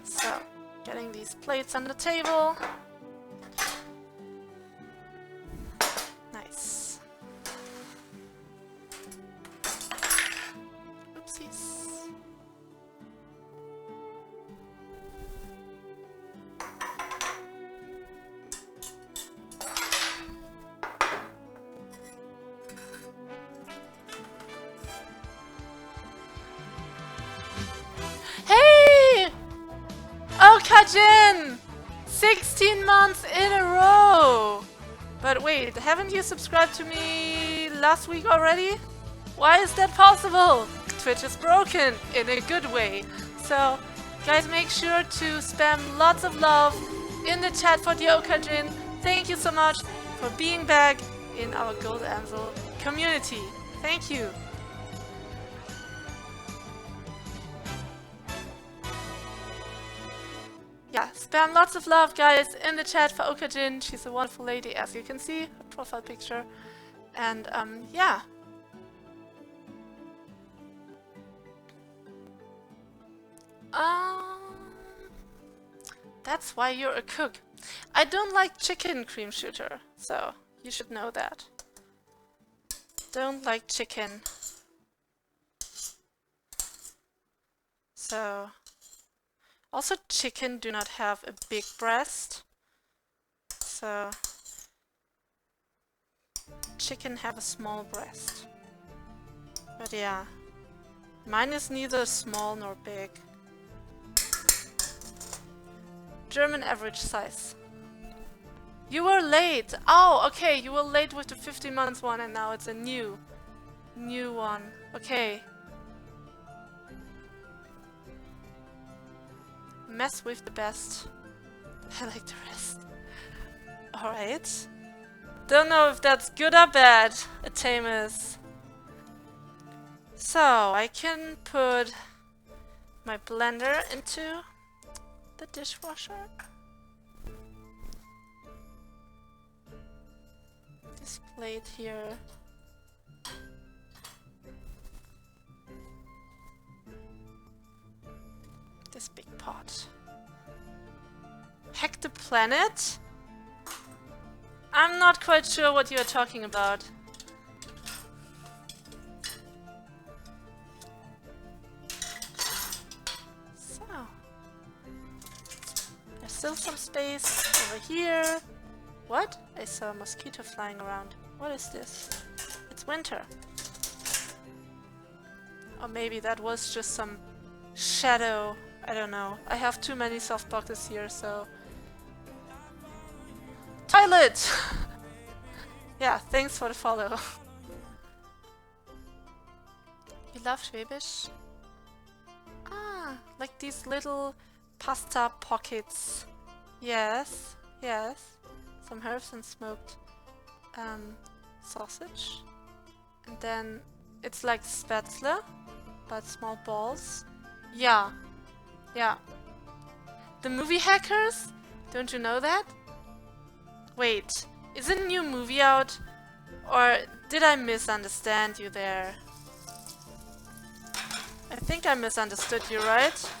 So, getting these plates on the table. Nice. Oopsies. Hey! Oh, Kajin! 16 months in a row! But wait, haven't you subscribed to me last week already? Why is that possible? Twitch is broken in a good way. So, guys, make sure to spam lots of love in the chat for the Okajin. Thank you so much for being back in our Goldamsel community. Thank you. Yeah, spam lots of love, guys, in the chat for Okajin. She's a wonderful lady, as you can see, her profile picture. And, yeah. That's why you're a cook. I don't like chicken, Cream Shooter, so you should know that. Don't like chicken. So... Also, chicken do not have a big breast, so chicken have a small breast. But yeah, mine is neither small nor big. German average size. You were late! Oh, okay, you were late with the 15 months one and now it's a new one. Okay. Mess with the best. I like the rest. Alright. Don't know if that's good or bad, Atamus. So, I can put my blender into the dishwasher. This plate here. This big pot. Hack the planet? I'm not quite sure what you're talking about. So, there's still some space over here. What? I saw a mosquito flying around. What is this? It's winter. Or maybe that was just some shadow. I don't know. I have too many softboxes here, so... Toilet! Yeah, thanks for the follow. You love Schwäbisch? Ah, like these little pasta pockets. Yes, yes. Some herbs and smoked sausage. And then it's like spätzle, but small balls. Yeah. Yeah. The movie Hackers? Don't you know that? Wait, is a new movie out? Or did I misunderstand you there? I think I misunderstood you, right?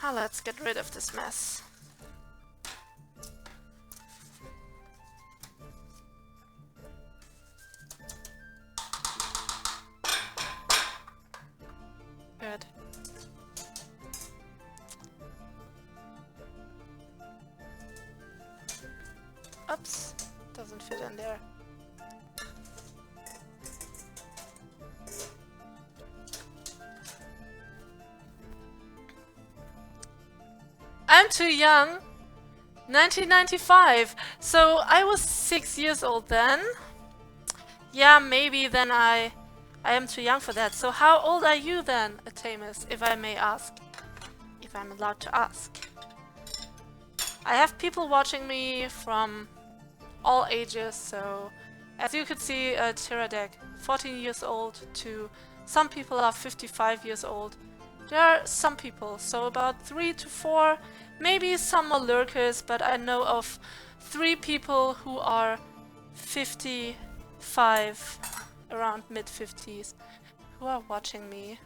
Ah, let's get rid of this mess. Good. Oops, doesn't fit in there. I'm too young. 1995. So I was 6 years old then. Yeah, maybe then I am too young for that. So how old are you then, Atamus, if I may ask? if I'm allowed to ask. I have people watching me from all ages, so as you could see, Tiradek, 14 years old to some people are 55 years old. There are some people, so about 3 to 4, maybe some more lurkers, but I know of 3 people who are 55, around mid-50s, who are watching me.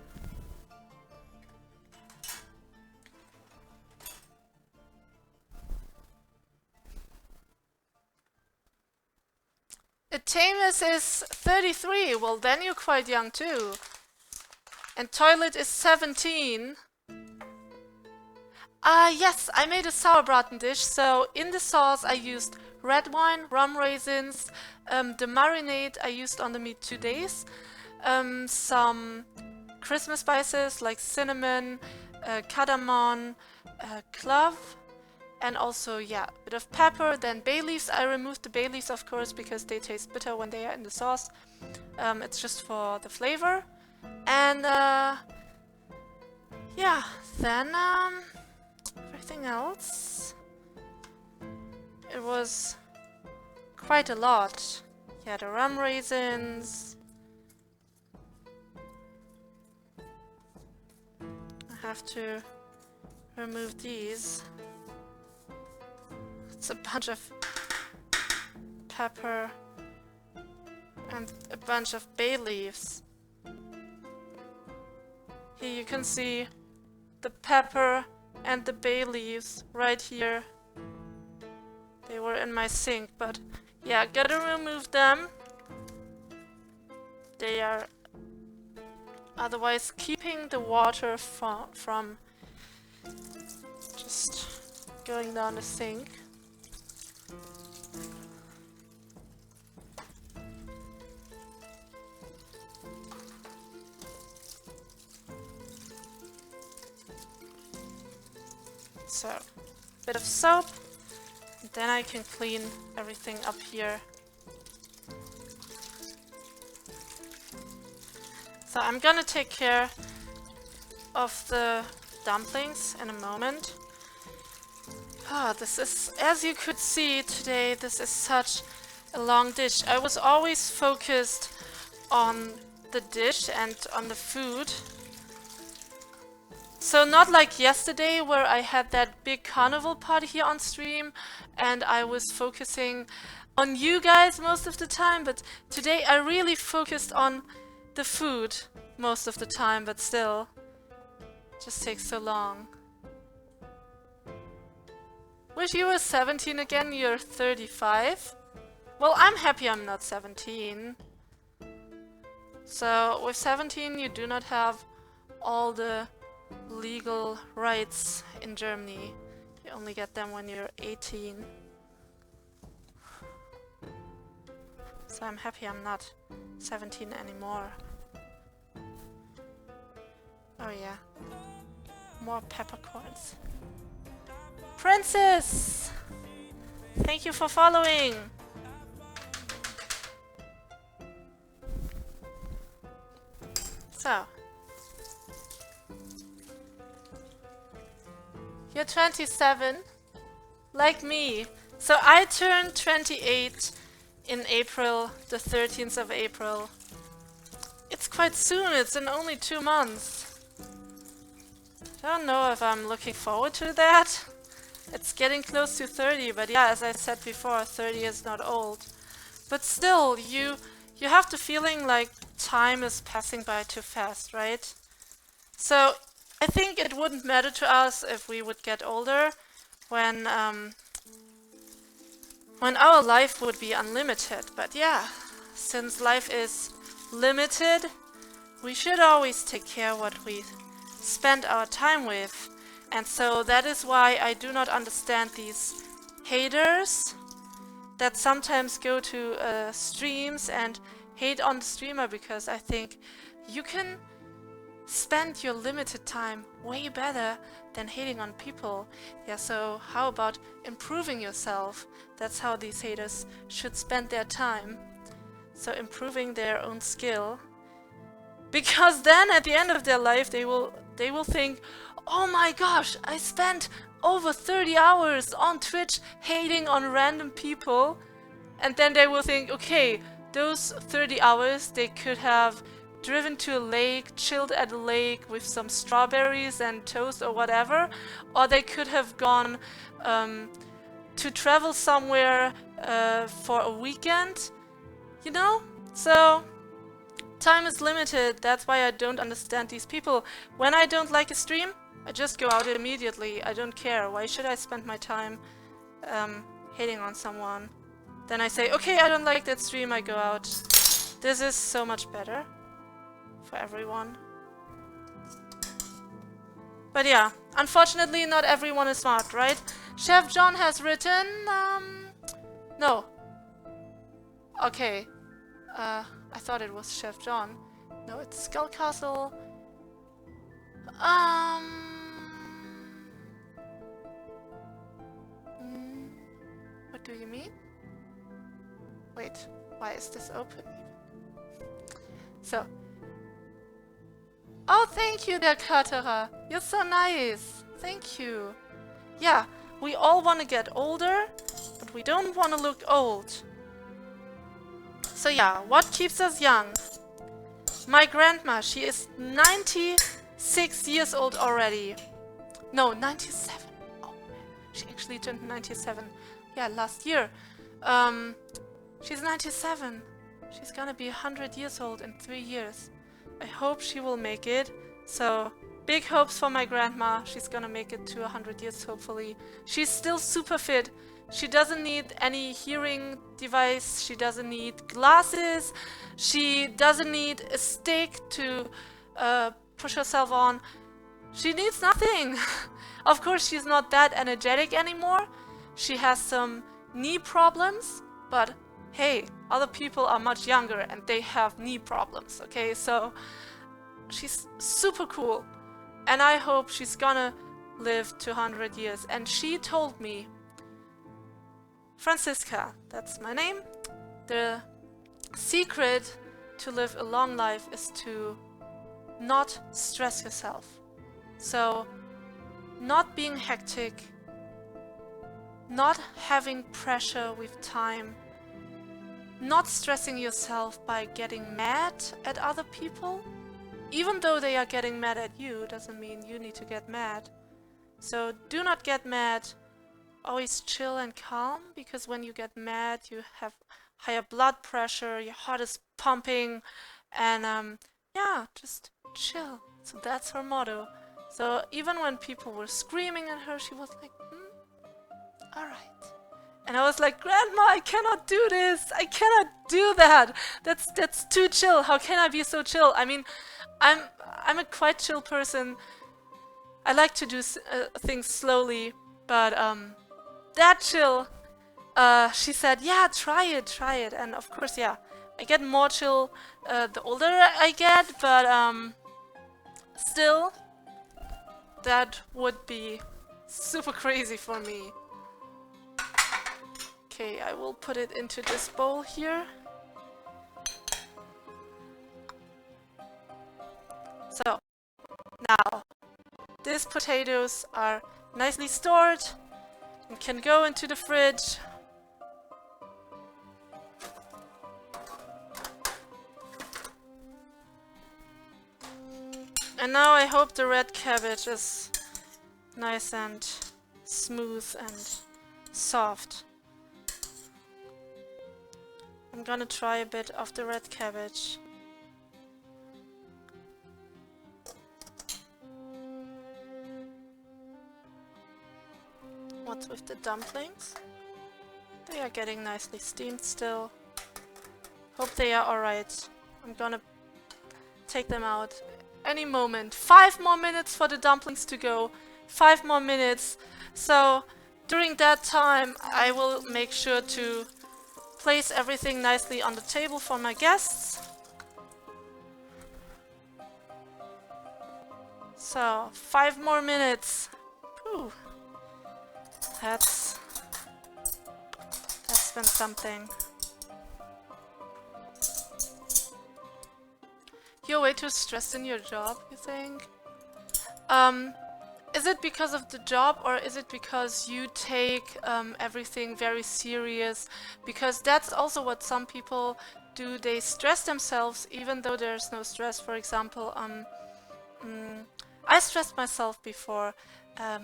Tamus is 33, well then you're quite young too. And Toilet is 17. Yes, I made a Sourbraten dish, so in the sauce I used red wine, rum raisins, the marinade I used on the meat 2 days, some Christmas spices like cinnamon, cardamom, clove, and also, yeah, a bit of pepper, then bay leaves. I removed the bay leaves, of course, because they taste bitter when they are in the sauce. It's just for the flavor. And, yeah, then, everything else. It was quite a lot. Yeah, the rum raisins. I have to remove these. It's a bunch of pepper and a bunch of bay leaves. Here you can see the pepper and the bay leaves right here. They were in my sink, but yeah, gotta remove them. They are otherwise keeping the water from just going down the sink. So, a bit of soap, and then I can clean everything up here. So I'm gonna take care of the dumplings in a moment. This is, as you could see today, this is such a long dish. I was always focused on the dish and on the food. So not like yesterday where I had that big carnival party here on stream and I was focusing on you guys most of the time, but today I really focused on the food most of the time, but still, it just takes so long. Wish you were 17 again, you're 35. Well, I'm happy I'm not 17. So with 17 you do not have all the legal rights in Germany. You only get them when you're 18. So I'm happy I'm not 17 anymore. Oh yeah. More peppercorns. Princess! Thank you for following! So. You're 27, like me. So I turned 28 in April, the 13th of April. It's quite soon, it's in only 2 months. I don't know if I'm looking forward to that. It's getting close to 30, but yeah, as I said before, 30 is not old. But still, you have the feeling like time is passing by too fast, right? So I think it wouldn't matter to us if we would get older when our life would be unlimited. But yeah, since life is limited, we should always take care what we spend our time with. And so that is why I do not understand these haters that sometimes go to streams and hate on the streamer, because I think you can spend your limited time way better than hating on people. Yeah, so how about improving yourself? That's how these haters should spend their time. So improving their own skill. Because then at the end of their life they will think, oh my gosh, I spent over 30 hours on Twitch hating on random people. And then they will think, okay, those 30 hours they could have driven to a lake, chilled at a lake with some strawberries and toast or whatever. Or they could have gone to travel somewhere for a weekend, you know? So time is limited. That's why I don't understand these people. When I don't like a stream, I just go out immediately. I don't care. Why should I spend my time hating on someone? Then I say, okay, I don't like that stream, I go out. This is so much better for everyone. But yeah, unfortunately not everyone is smart, right? Chef John has written, no. Okay, I thought it was Chef John. No, it's Skull Castle. What do you mean? Wait, why is this open even? So. Oh, thank you, dear Katara. You're so nice. Thank you. Yeah, we all want to get older, but we don't want to look old. So yeah, what keeps us young? My grandma, she is 96 years old already. No, 97. Oh, she actually turned 97. Yeah, last year. She's 97. She's gonna be 100 years old in 3 years. I hope she will make it. So, big hopes for my grandma. She's gonna make it to 100 years, hopefully. She's still super fit. She doesn't need any hearing device. She doesn't need glasses. She doesn't need a stick to push herself on. She needs nothing. Of course, she's not that energetic anymore. She has some knee problems, but hey, other people are much younger and they have knee problems, okay? So she's super cool. And I hope she's gonna live to 100 years. And she told me, Franziska, that's my name, the secret to live a long life is to not stress yourself. So, not being hectic, not having pressure with time, not stressing yourself by getting mad at other people. Even though they are getting mad at you, doesn't mean you need to get mad. So do not get mad. Always chill and calm, because when you get mad, you have higher blood pressure, your heart is pumping, and yeah, just chill. So that's her motto. So even when people were screaming at her, she was like, alright. And I was like, Grandma, I cannot do this. I cannot do that. That's too chill. How can I be so chill? I mean, I'm a quite chill person. I like to do things slowly, but that chill. She said, yeah, try it. And of course, yeah, I get more chill the older I get, but still, that would be super crazy for me. Okay, I will put it into this bowl here. So, now, these potatoes are nicely stored and can go into the fridge. And now I hope the red cabbage is nice and smooth and soft. I'm gonna try a bit of the red cabbage. What's with the dumplings? They are getting nicely steamed still. Hope they are alright. I'm gonna take them out any moment. 5 more minutes for the dumplings to go. 5 more minutes. So during that time I will make sure to place everything nicely on the table for my guests. So 5 more minutes. Whew. That's been something. You're way too stressed in your job, you think? Is it because of the job, or is it because you take everything very serious? Because that's also what some people do. They stress themselves even though there's no stress. For example, I stressed myself before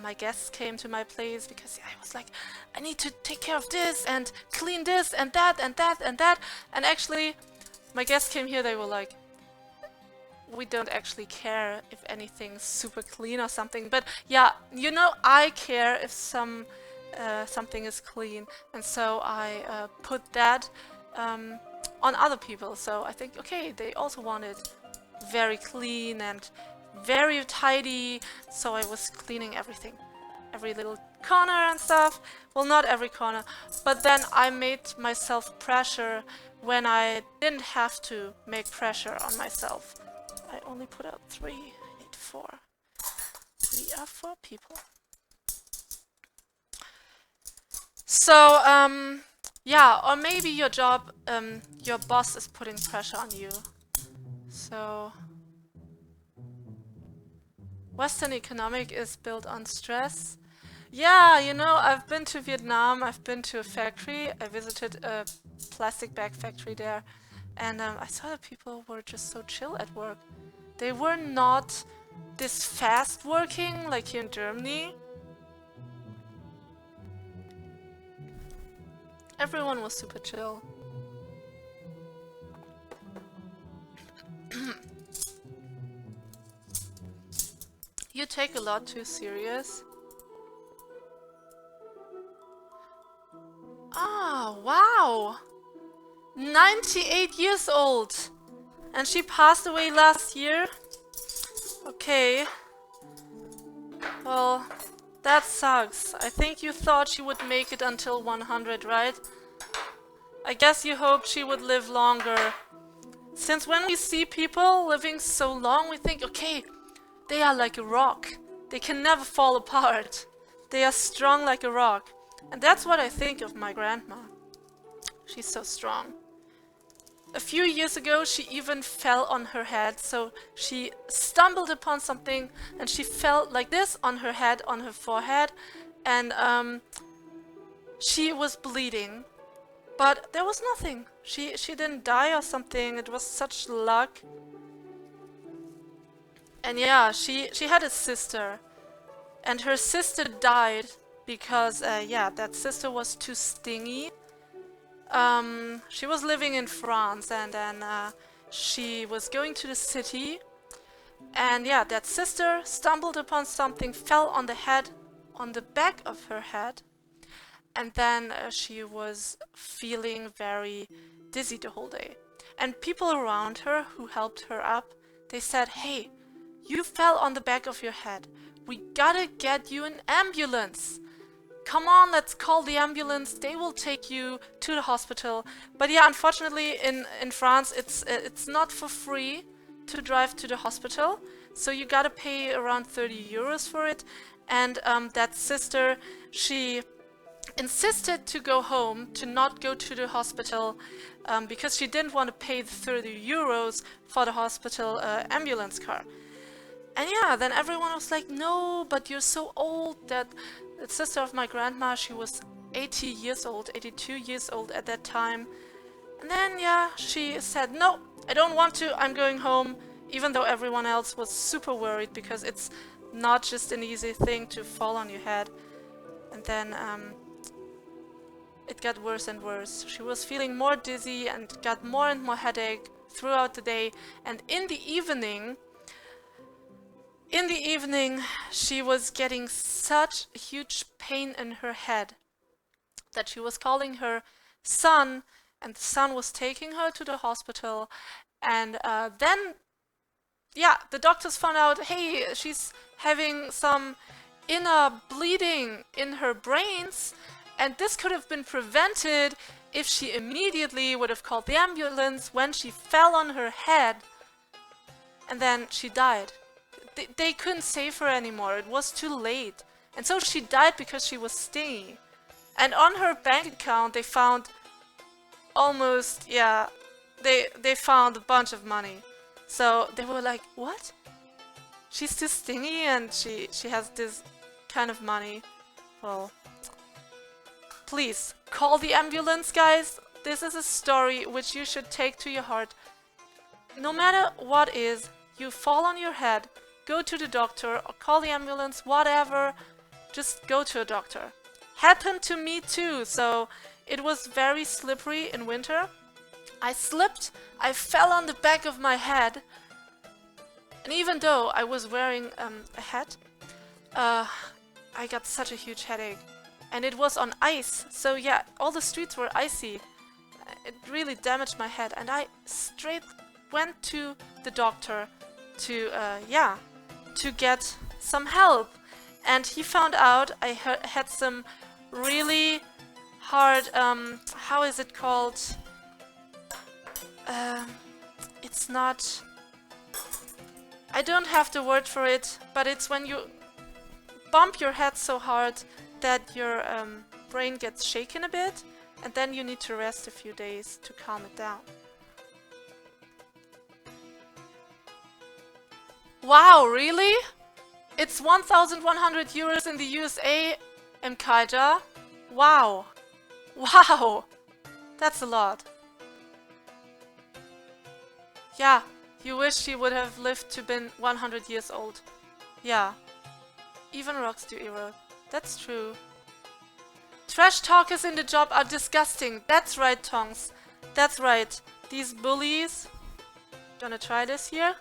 my guests came to my place because I was like, I need to take care of this and clean this and that and that and that. And actually, my guests came here, they were like, we don't actually care if anything's super clean or something, but yeah, you know, I care if something is clean, and so I put that on other people. So I think, okay, they also want it very clean and very tidy, so I was cleaning everything, every little corner and stuff. Well, not every corner, but then I made myself pressure when I didn't have to make pressure on myself. I only put out 3. I need 4. We are 4 people. So, yeah, or maybe your job, your boss is putting pressure on you. So, Western economic is built on stress. Yeah, you know, I've been to Vietnam, I've been to a factory, I visited a plastic bag factory there, and I saw that people were just so chill at work. They were not this fast working like here in Germany. Everyone was super chill. You take a lot too serious. Ah, wow! 98 years old! And she passed away last year? Okay. Well, that sucks. I think you thought she would make it until 100, right? I guess you hoped she would live longer. Since when we see people living so long, we think, okay, they are like a rock. They can never fall apart. They are strong like a rock. And that's what I think of my grandma. She's so strong. A few years ago, she even fell on her head. So she stumbled upon something and she fell like this on her head, on her forehead. And she was bleeding. But there was nothing. She didn't die or something. It was such luck. And yeah, she had a sister. And her sister died because, yeah, that sister was too stingy. She was living in France, and then she was going to the city. And yeah, that sister stumbled upon something, fell on the head, on the back of her head. And then she was feeling very dizzy the whole day. And people around her who helped her up, they said, hey, you fell on the back of your head. We gotta get you an ambulance. Come on, let's call the ambulance. They will take you to the hospital. But yeah, unfortunately in France, it's not for free to drive to the hospital. So you gotta pay around 30 euros for it. And that sister, she insisted to go home, to not go to the hospital, because she didn't want to pay the 30 euros for the hospital ambulance car. And yeah, then everyone was like, no, but you're so old. That the sister of my grandma, she was 80 years old, 82 years old at that time. And then yeah, she said, no, I don't want to, I'm going home, even though everyone else was super worried because it's not just an easy thing to fall on your head. And then it got worse and worse. She was feeling more dizzy and got more and more headache throughout the day. And in the evening, she was getting such a huge pain in her head that she was calling her son, and the son was taking her to the hospital. And then, yeah, the doctors found out, hey, she's having some inner bleeding in her brains, and this could have been prevented if she immediately would have called the ambulance when she fell on her head, and then she died. They couldn't save her anymore. It was too late. And so she died because she was stingy. And on her bank account, they found almost, yeah, they found a bunch of money. So they were like, what? she's too stingy and she has this kind of money. Well, please call the ambulance, guys. This is a story which you should take to your heart. No matter what is, you fall on your head, go to the doctor or call the ambulance, whatever, just go to a doctor. Happened to me too, so it was very slippery in winter. I slipped, I fell on the back of my head, and even though I was wearing a hat, I got such a huge headache. And it was on ice, so yeah, all the streets were icy. It really damaged my head, and I straight went to the doctor to, to get some help. And he found out I had some really hard, how is it called? It's not... I don't have the word for it, but it's when you bump your head so hard that your brain gets shaken a bit, and then you need to rest a few days to calm it down. Wow, really? It's 1,100 euros in the USA, Mkaja. Wow. Wow. That's a lot. Yeah, you wish you would have lived to been 100 years old. Yeah. Even rocks do erode. That's true. Trash talkers in the job are disgusting. That's right, Tongs. That's right. These bullies. Gonna try this here.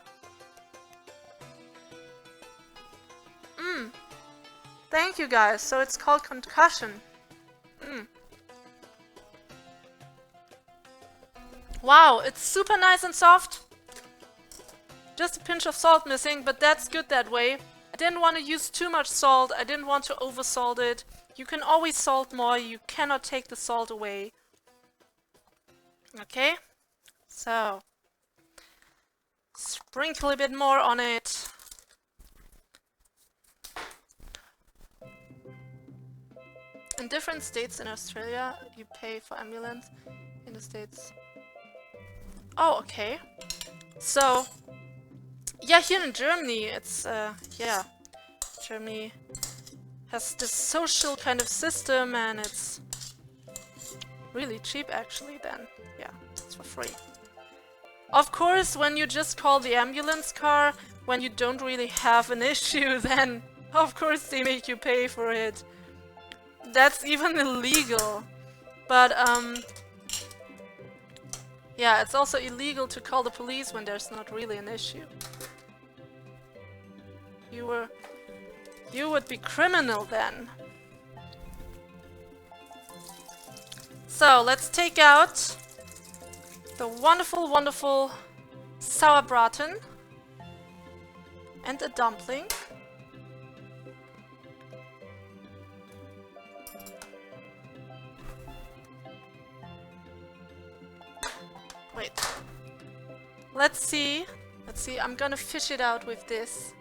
Thank you, guys. So it's called concussion. Wow, it's super nice and soft. Just a pinch of salt missing, but that's good that way. I didn't want to use too much salt. I didn't want to over-salt it. You can always salt more. You cannot take the salt away. Okay, so sprinkle a bit more on it. In different states in Australia, you pay for ambulance. In the States... Oh, okay. So, yeah, here in Germany, it's, yeah. Germany has this social kind of system, and it's really cheap, actually, then. Yeah, it's for free. Of course, when you just call the ambulance car, when you don't really have an issue, then, of course, they make you pay for it. That's even illegal. But, yeah, it's also illegal to call the police when there's not really an issue. You would be criminal then. So, let's take out the wonderful, wonderful Sourbraten and a dumpling. Wait. Let's see. Let's see. I'm gonna fish it out with this.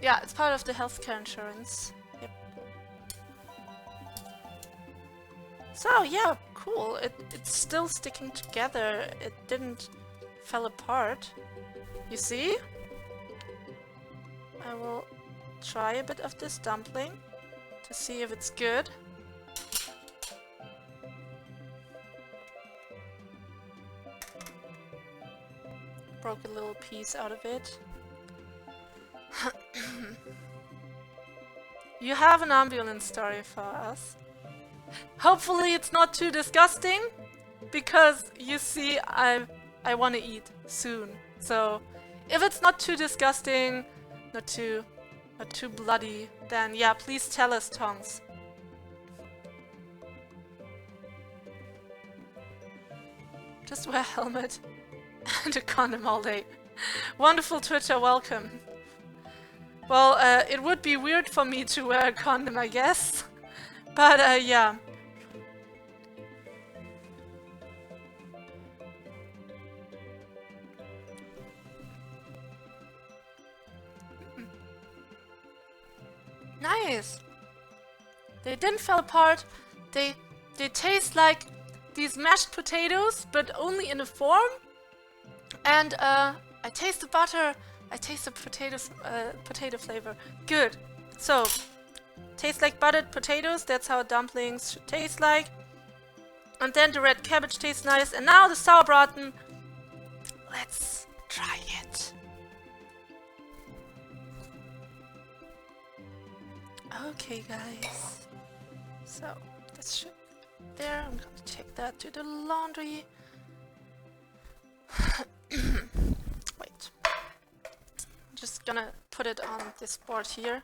Yeah, it's part of the healthcare insurance. Yep. So, yeah, cool. It's still sticking together. It didn't fall apart. You see? I will try a bit of this dumpling to see if it's good. Broke a little piece out of it. You have an ambulance story for us. Hopefully it's not too disgusting, because you see I want to eat soon. So if it's not too disgusting, not too bloody, then yeah, please tell us, Tongs. Just wear a helmet and a condom all day. Wonderful Twitter, welcome. Well, it would be weird for me to wear a condom, I guess. But, yeah. Nice! They didn't fall apart. They taste like these mashed potatoes, but only in a form. And I taste the butter. I taste the potato flavor. Good. So, tastes like buttered potatoes. That's how dumplings should taste like. And then the red cabbage tastes nice. And now the Sourbraten. Let's try it. Okay, guys. So, this should be there. I'm going to take that to the laundry. Wait. I'm just gonna put it on this board here.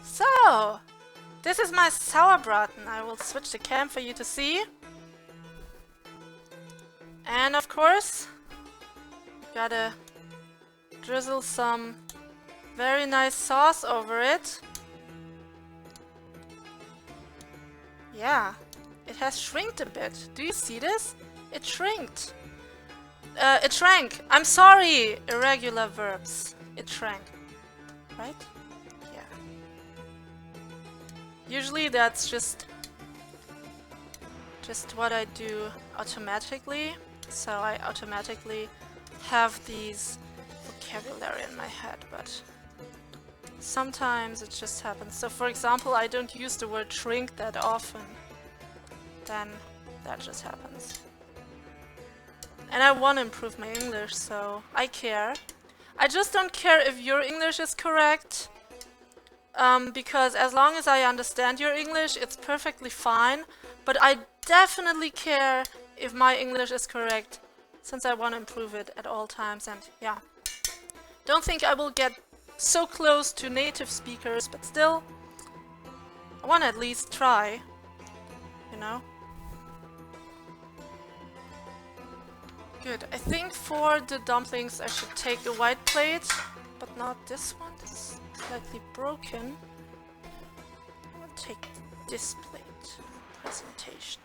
So, this is my Sourbraten. I will switch the cam for you to see. And of course, gotta drizzle some very nice sauce over it. Yeah, it has shrinked a bit. Do you see this? It shrinked. It shrank. I'm sorry, irregular verbs. It shrank. Right? Yeah. Usually that's just what I do automatically. So I automatically have these vocabulary in my head, but sometimes it just happens. So for example, I don't use the word shrink that often. Then that just happens. And I want to improve my English, so I care. I just don't care if your English is correct. Because as long as I understand your English, it's perfectly fine. But I definitely care if my English is correct, since I want to improve it at all times. And yeah, don't think I will get so close to native speakers, but still, I want to at least try, you know? Good. I think for the dumplings I should take a white plate, but not this one. This is slightly broken. I'll take this plate. Presentation.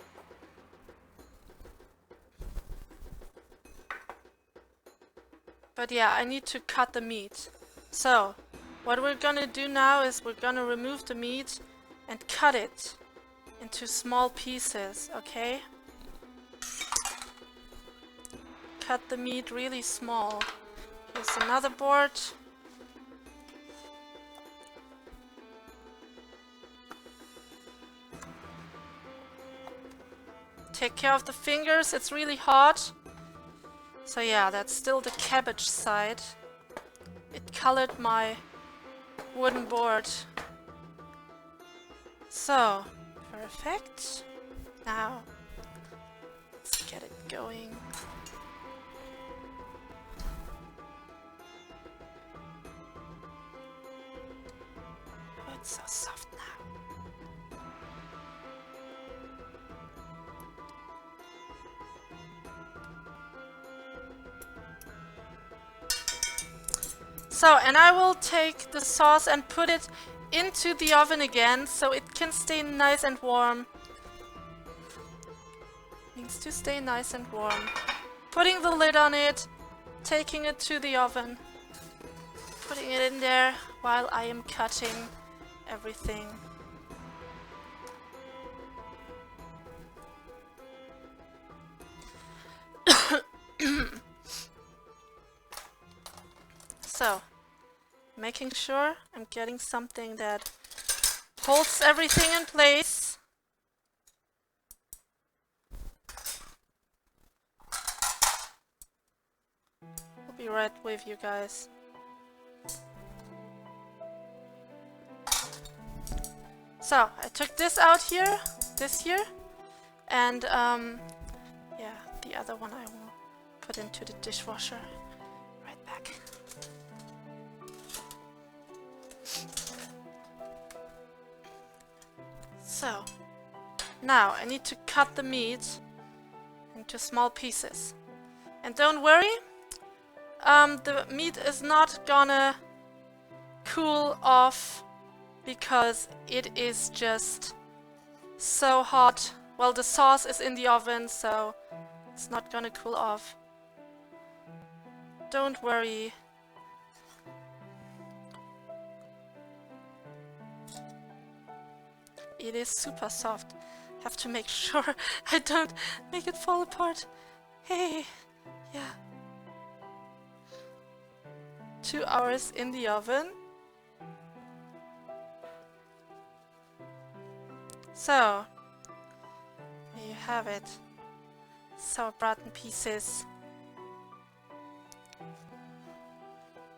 But yeah, I need to cut the meat. So, what we're gonna do now is we're gonna remove the meat and cut it into small pieces, okay? Cut the meat really small. Here's another board. Take care of the fingers, it's really hot. So yeah, that's still the cabbage side. It colored my wooden board. So, perfect. Now, let's get it going. Oh, it's so soft now. So, and I will take the sauce and put it into the oven again so it can stay nice and warm. Needs to stay nice and warm. Putting the lid on it, taking it to the oven, putting it in there while I am cutting everything. So, making sure I'm getting something that holds everything in place. I'll be right with you guys. So, I took this out here, and yeah, the other one I will put into the dishwasher. Right back. So, now I need to cut the meat into small pieces. And don't worry, the meat is not gonna cool off because it is just so hot. Well, the sauce is in the oven, so it's not gonna cool off. Don't worry, it is super soft. Have to make sure I don't make it fall apart. Hey, yeah. 2 hours in the oven. So, there you have it. Sourbraten pieces.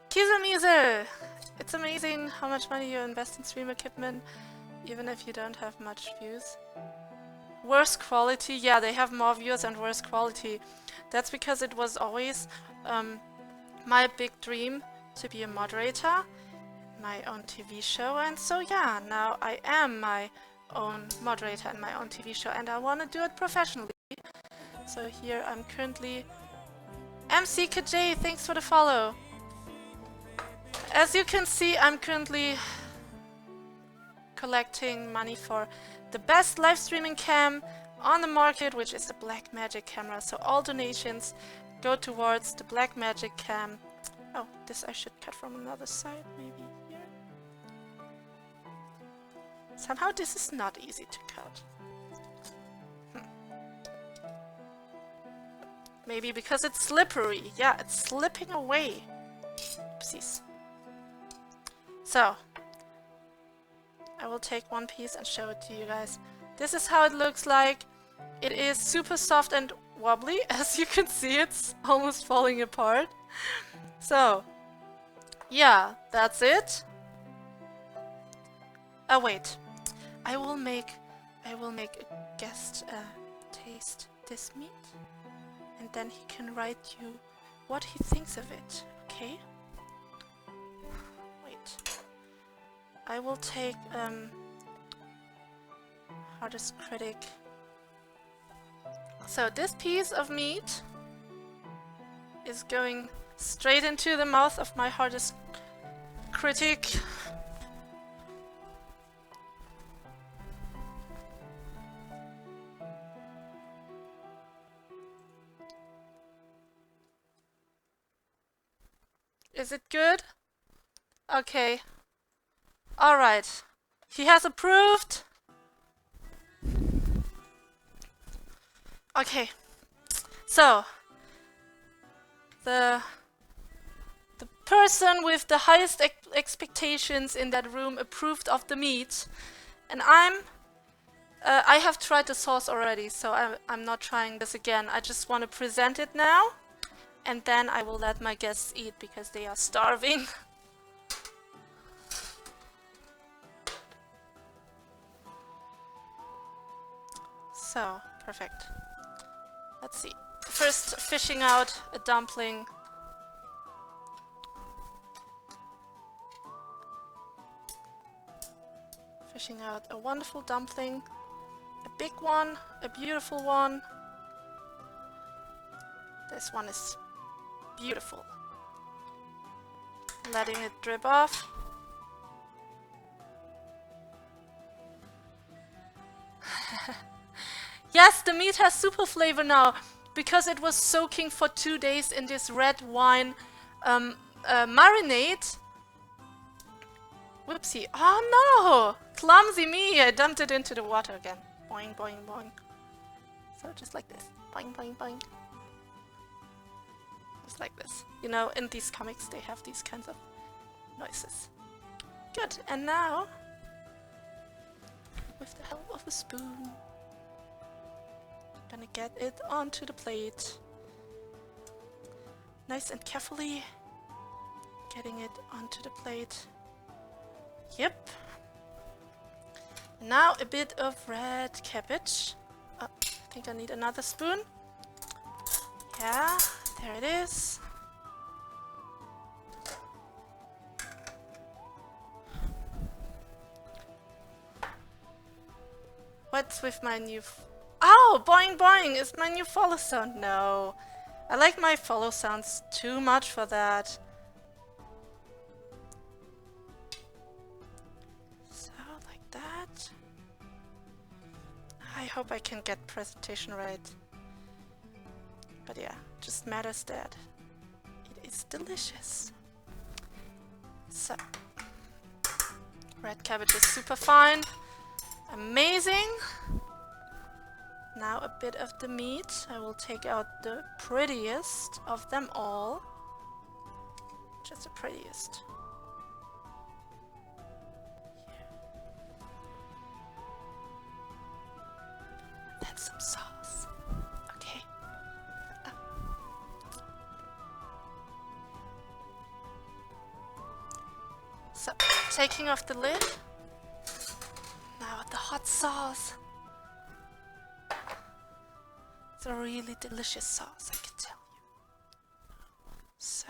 Kieselmiesel! It's amazing how much money you invest in stream equipment, even if you don't have much views. Worse quality? Yeah, they have more viewers and worse quality. That's because it was always my big dream to be a moderator, my own TV show, and so yeah, now I am my own moderator in my own TV show and I want to do it professionally. So here I'm currently... MCKJ, thanks for the follow! As you can see, I'm currently collecting money for the best live streaming cam on the market, which is the Blackmagic camera. So all donations go towards the Blackmagic cam. Oh, this I should cut from another side, maybe here. Somehow this is not easy to cut. Maybe because it's slippery. Yeah, it's slipping away. Oopsies. So, I will take one piece and show it to you guys. This is how it looks like. It is super soft and wobbly. As you can see, it's almost falling apart. So, yeah, that's it. Oh wait, I will make a guest taste this meat, and then he can write you what he thinks of it. Okay? Wait, I will take hardest critic. So this piece of meat is going straight into the mouth of my hardest critic. Is it good? Okay. Alright. He has approved. Okay. So, the person with the highest expectations in that room approved of the meat, and I have tried the sauce already, so I'm not trying this again. I just want to present it now, and then I will let my guests eat because they are starving. So, perfect. Let's see. First, fishing out a dumpling. Fishing out a wonderful dumpling. A big one, a beautiful one. This one is beautiful. Letting it drip off. Yes, the meat has super flavor now, because it was soaking for 2 days in this red wine marinade. Whoopsie. Oh no! Clumsy me! I dumped it into the water again. Boing, boing, boing. So just like this. Boing, boing, boing. Just like this. You know, in these comics they have these kinds of noises. Good. And now, with the help of a spoon, gonna get it onto the plate. Nice and carefully getting it onto the plate. Yep. Now a bit of red cabbage. Oh, I think I need another spoon. Yeah, there it is. What's with my new... Oh, boing boing is my new follow sound. No, I like my follow sounds too much for that. So, like that. I hope I can get presentation right. But yeah, just matters that it is delicious. So, red cabbage is super fine. Amazing. Now a bit of the meat. I will take out the prettiest of them all. Just the prettiest. That's some sauce. Okay. So, taking off the lid. Now the hot sauce. It's a really delicious sauce, I can tell you. So.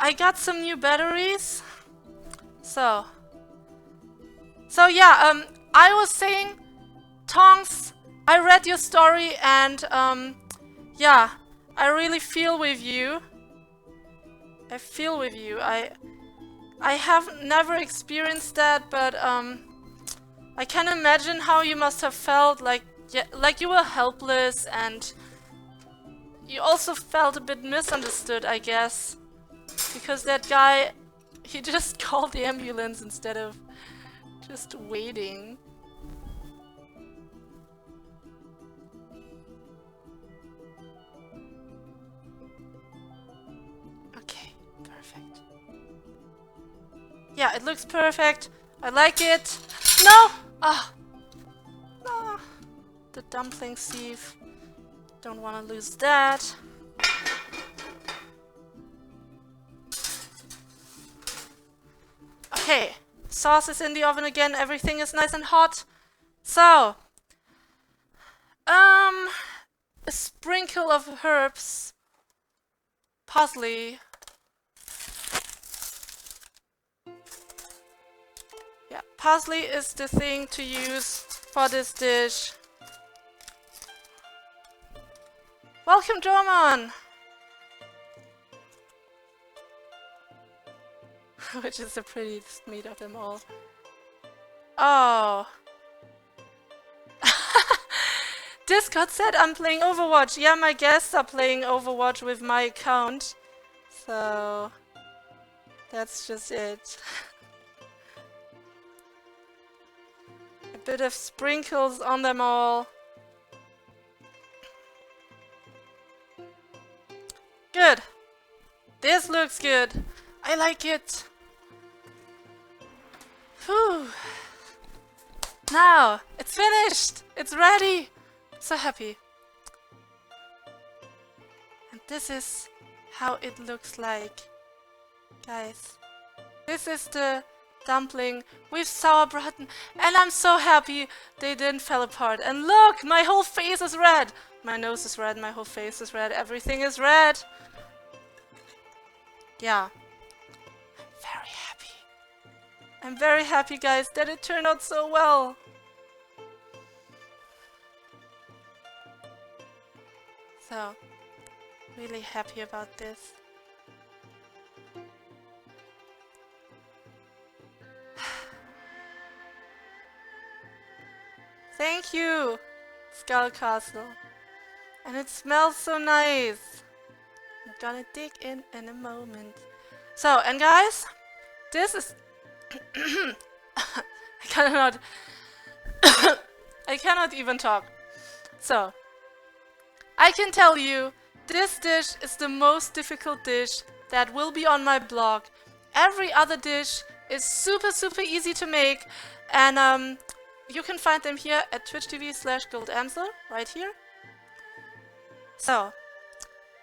I got some new batteries. So yeah, I was saying, Tongs, I read your story and yeah, I really feel with you. I feel with you. I have never experienced that, but I can imagine how you must have felt, like you were helpless and you also felt a bit misunderstood, I guess. Because that guy, he just called the ambulance instead of just waiting. Okay, perfect. Yeah, it looks perfect. I like it. No! Ah! No! The dumpling sieve. Don't want to lose that. Okay, sauce is in the oven again, everything is nice and hot. So, a sprinkle of herbs, parsley. Yeah, parsley is the thing to use for this dish. Welcome, Jorman! Which is the prettiest meat of them all. Oh. Discord said I'm playing Overwatch. Yeah, my guests are playing Overwatch with my account. So that's just it. A bit of sprinkles on them all. Good. This looks good. I like it. Whew. Now, it's finished! It's ready! I'm so happy. And this is how it looks like. Guys, This is the dumpling with Sourbraten, and I'm so happy they didn't fall apart. And look, my whole face is red. My nose is red, my whole face is red, everything is red. Yeah. Very happy. I'm very happy, guys, that it turned out so well. So, really happy about this. Thank you, Skull Castle. And it smells so nice. I'm gonna dig in a moment. So, and guys, this is... I cannot... I cannot even talk. So, I can tell you, this dish is the most difficult dish that will be on my blog. Every other dish is super easy to make, and you can find them here at twitch.tv/Goldamsel, right here. So,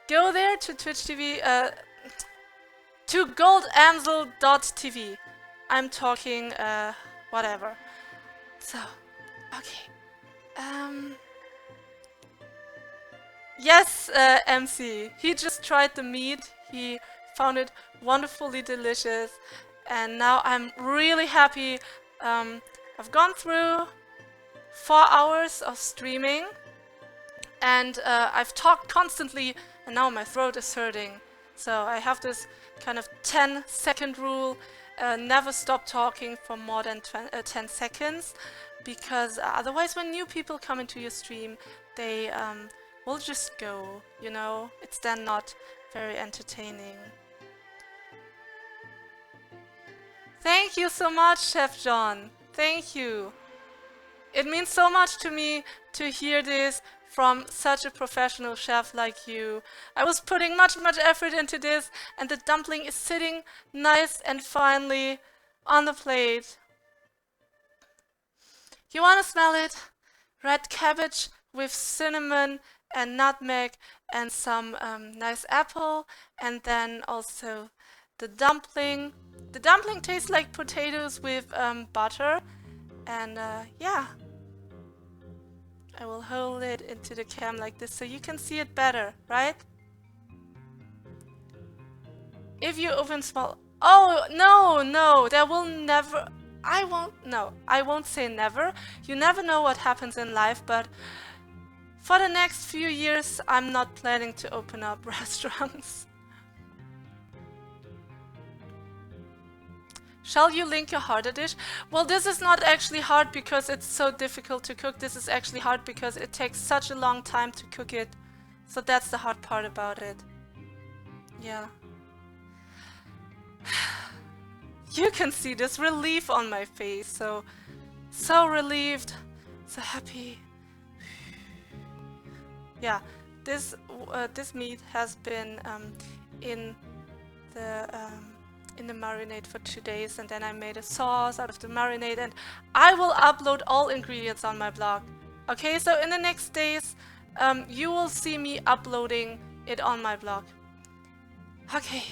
go there to Twitch.tv, to goldamsel.tv. I'm talking, whatever. So, okay. Yes, MC. He just tried the meat. He found it wonderfully delicious. And now I'm really happy. I've gone through 4 hours of streaming. And I've talked constantly. And now my throat is hurting. So I have this kind of 10-second rule. Never stop talking for more than 10 seconds. Because otherwise when new people come into your stream, they... we'll just go, you know? It's then not very entertaining. Thank you so much, Chef John. Thank you. It means so much to me to hear this from such a professional chef like you. I was putting much effort into this, and the dumpling is sitting nice and finely on the plate. You wanna smell it? Red cabbage with cinnamon and nutmeg and some nice apple, and then also the dumpling. The dumpling tastes like potatoes with butter, and yeah. I will hold it into the cam like this so you can see it better, right? If you open small... Oh, no, there will never... I won't say never. You never know what happens in life, but for the next few years, I'm not planning to open up restaurants. Shall you link a harder dish? Well, this is not actually hard because it's so difficult to cook. This is actually hard because it takes such a long time to cook it. So that's the hard part about it. Yeah. You can see this relief on my face. So relieved. So happy. Yeah, this meat has been in the marinade for 2 days, and then I made a sauce out of the marinade, and I will upload all ingredients on my blog. Okay, so in the next days, you will see me uploading it on my blog. Okay.